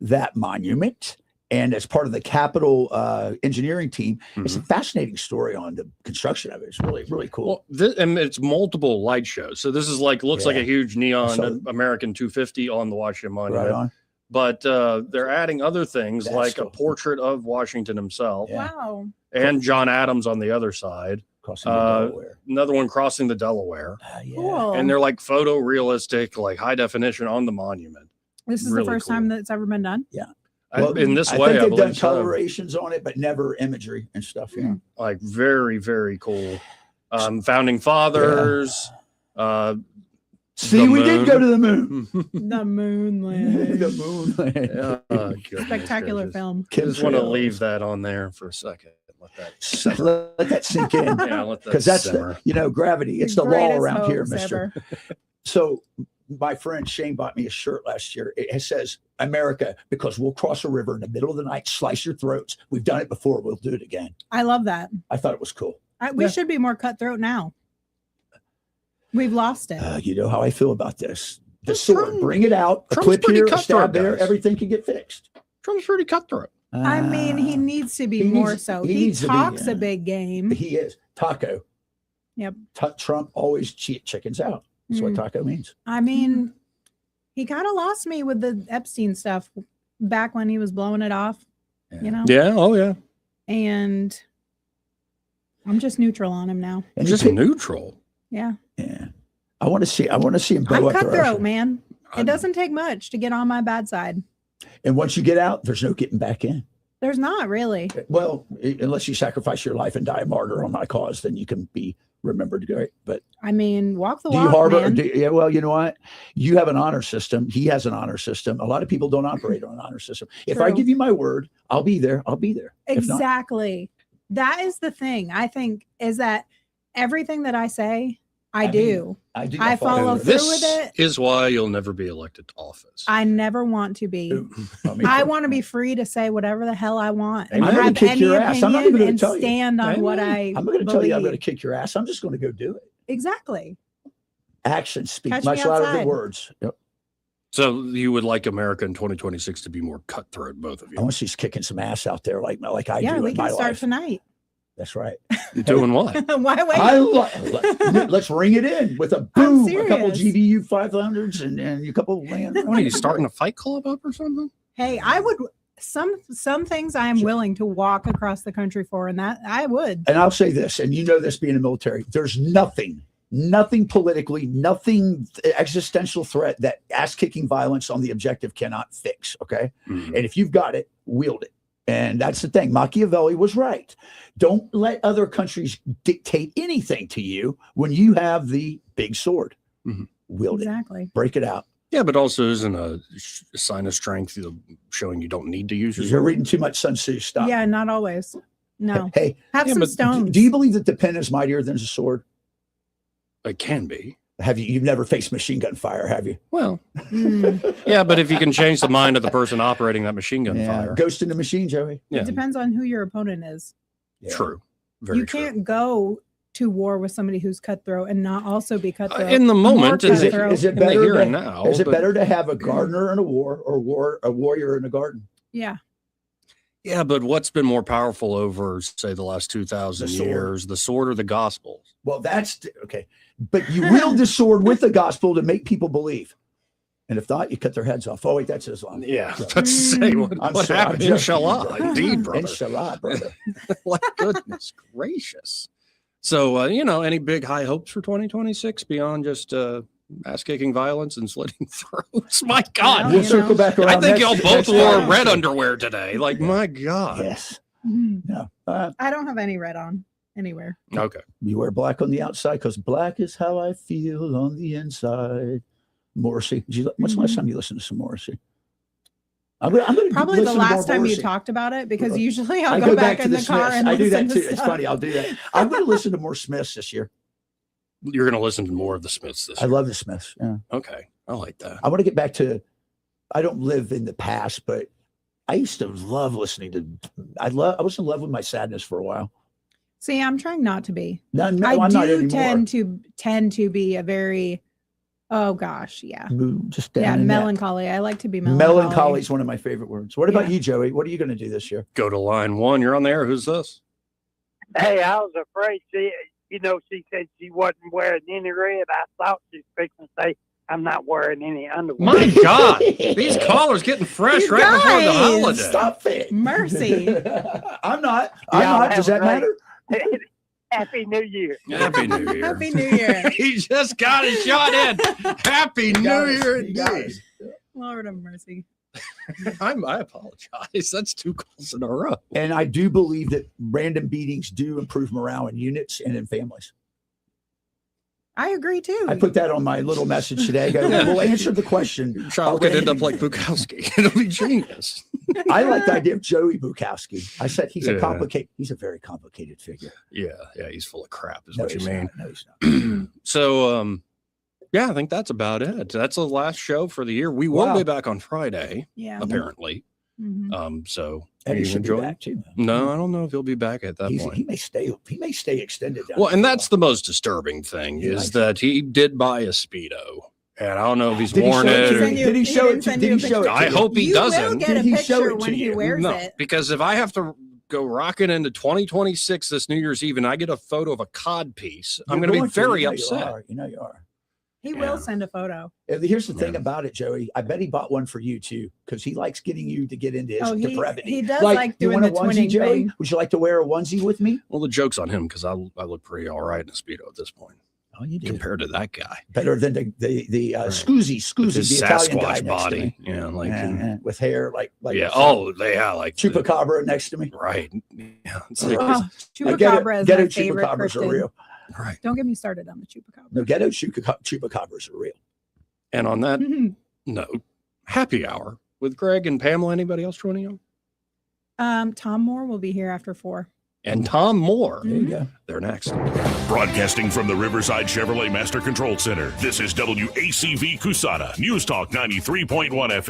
that monument. And as part of the Capitol engineering team, it's a fascinating story on the construction of it. It's really, really cool. Well, and it's multiple light shows. So this is looks like a huge neon American 250 on the Washington Monument. Right on. But they're adding other things like a portrait of Washington himself. Wow. And John Adams on the other side. Crossing the Delaware. Another one crossing the Delaware. Cool. And they're like photorealistic, like high definition on the monument. This is the first time that's ever been done? Yeah. Well, in this I way, think I they've done believe so. colorations on it, but never imagery and stuff. Yeah. Like very, very cool. Founding fathers. See, we did go to the moon. The moon landing. The moon landing. Oh, Spectacular film. I just want to leave that on there for a second. Let that Let that sink in. Yeah, let that Because that's simmer. gravity. It's the law Greatest around here, hoax mister. ever. So my friend Shane bought me a shirt last year. It says America, because we'll cross a river in the middle of the night, slice your throats. We've done it before. We'll do it again. I love that. I thought it was cool. We should be more cutthroat now. We've lost it. You know how I feel about this. The sword, bring it out. A Trump's clip pretty here, a cutthroat, stab there. guys. Everything can get fixed. Trump's pretty cutthroat. I mean, he needs to be more so. He needs to be, talks a big game. He is. Taco. Yep. Trump always chickens out. That's what taco means. I mean, he kind of lost me with the Epstein stuff back when he was blowing it off, you know? Yeah. Oh, yeah. And I'm just neutral on him now. And just neutral. Yeah. I want to see him blow I'm up the cutthroat, Russian. man. It doesn't take much to get on my bad side. And once you get out, there's no getting back in. There's not really. Well, unless you sacrifice your life and die a martyr on my cause, then you can be remembered great. But I mean, walk the do walk, you harbor? man. Yeah, well, you know what? You have an honor system. He has an honor system. A lot of people don't operate on an honor system. If I True. give you my word, I'll be there. I'll be there. If not, Exactly. That is the thing, I think, is that everything that I say, I do. I follow through with it. Is why you'll never be elected to office. I never want to be. I want to be free to say whatever the hell I want and I'm going have to kick any your ass. I'm not even opinion going and to tell you. stand on what I I'm going to tell you I'm believe. going to kick your ass. I'm just going to go do it. Exactly. Actions speak Catch much me louder than outside. words. Yep. So you would like America in 2026 to be more cutthroat, both of you. I want you kicking some ass out there like I Yeah, do we in my can start life. tonight. That's right. You're doing what? Why wait? Let's ring it in with a boom, a couple serious. GBU 500s and a couple of land. What are you starting a fight club up or something? Hey, I would some things I am willing to walk across the country for, and that I would. And I'll say this, and you know this being in the military, there's nothing politically, nothing existential threat that ass-kicking violence on the objective cannot fix, okay? Mm-hmm. And if you've got it, wield it. And that's the thing. Machiavelli was right. Don't let other countries dictate anything to you when you have the big sword. Mm-hmm. Wield Exactly. it. Break it out. Yeah, but also isn't a sign of strength showing you don't need to use your You're reading too much Sun Tzu stuff. Yeah, not always. No. Hey, Have some stones. do you believe that the pen is mightier than the sword? It can be. Have you've never faced machine gun fire, have you? Well, Mm. yeah, but if you can change the mind of the person operating that machine gun fire. Ghost in the machine, Joey. Yeah, It depends on who your opponent is. true. Very You true. can't go to war with somebody who's cutthroat and not also be cutthroat. In the More moment, is it cutthroat. better here and now? Is it but- better to have a gardener in a war or a warrior in a garden? Yeah. Yeah, but what's been more powerful over, say, the last 2,000 The sword. years, the sword or the gospel? Well, that's okay. But you wield the sword with the gospel to make people believe. And if not, you cut their heads off. Oh, wait, that's Islam. Yeah, let's say what happened. Inshallah, indeed, brother. Inshallah, brother. Like, goodness gracious. So, any big high hopes for 2026 beyond just ass-kicking violence and slitting throats? My God. We'll circle back around. I think y'all next- both next wore time. red underwear today. Like, my God. Yes. Mhm. No. I don't have any red on anywhere. Okay. You wear black on the outside because black is how I feel on the inside. Morrissey. When's the last time you listened to some Morrissey? I'm gonna Probably the listen to more last time you Morrissey. talked about it, because usually I I'll go go back to in the car Smiths. and I do listen that to too. It's stuff. funny. I'll do that. I'm going to listen to more Smiths this year. You're going to listen to more of the Smiths this I year. love the Smiths. Yeah. Okay. I like that. I want to get back to, I don't live in the past, but I used to love listening to, I was in love with my sadness for a while. See, I'm trying not to be. No, I I'm not do anymore. tend to be a very, oh gosh, yeah. Just down Yeah, in that. melancholy. I like to be melancholy. Melancholy is one of my favorite words. What about Yeah. you, Joey? What are you going to do this year? Go to line one. You're on the air. Who's this? Hey, I was afraid she said she wasn't wearing any red. I thought she was fixing to say, I'm not wearing any underwear. My God. These callers getting fresh You right before the guys, holiday. Stop it. Mercy. I'm not. Y'all Does have that a great- matter? Happy New Year. Happy New Year. Happy New Year. He just got his shot in. Happy New Year You got indeed. Lord have mercy. I apologize. That's 2 calls in a row. And I do believe that random beatings do improve morale in units and in families. I agree too. I put that on my little message today. I go, we'll answer the question. Child could end up like Bukowski. It'll be genius. I like the idea of Joey Bukowski. I said he's Yeah. he's a very complicated figure. Yeah, he's full of crap, is No, what you he's mean. not. No, he's not. So, yeah, I think that's about it. That's the last show for the year. We will Wow. be back on Friday, Yeah. apparently. Mhm. So Eddie you should be enjoy back it? too. No, I don't know if he'll be back at that point. He may stay. He may stay extended. Down Well, and there. that's the most disturbing thing He is likes that he did buy a Speedo. And I don't know if he's Did he worn show it. it to or- you? Did he show it to- did he show it to I you? hope he You will doesn't. get a Did he show picture it to when he you? wears No, it. because if I have to go rocking into 2026 this New Year's Eve and I get a photo of a cod piece, I'm You're going to be to. very You know upset. You are. You know you are. He will send a photo. And here's the thing about it, Joey. I bet he bought one for you too, because he likes getting you to get into his Oh, depravity. he does like you doing want the a onesie, twinning Joey? thing. Would you like to wear a onesie with me? Well, the joke's on him because I look pretty all right in a Speedo at this point. Oh, you do. Compared to that guy. Better than the Right. Scoozy, With his the Italian guy Sasquatch next to body. me. Yeah, like with hair like yeah. Oh, yeah, like Chupacabra next to me. right. Yeah, it's like Oh, I get it. Chupacabra is Ghetto my favorite chupacabras are cryptid. real. right. Don't get me started on the chupacabra. No, ghetto chupacabras are real. And on that Mhm. note, happy hour with Greg and Pamela. Anybody else joining you? Tom Moore will be here after 4. And Tom Moore. There you go. They're next. Broadcasting from the Riverside Chevrolet Master Control Center, this is WACV Cusana, News Talk 93.1 FM.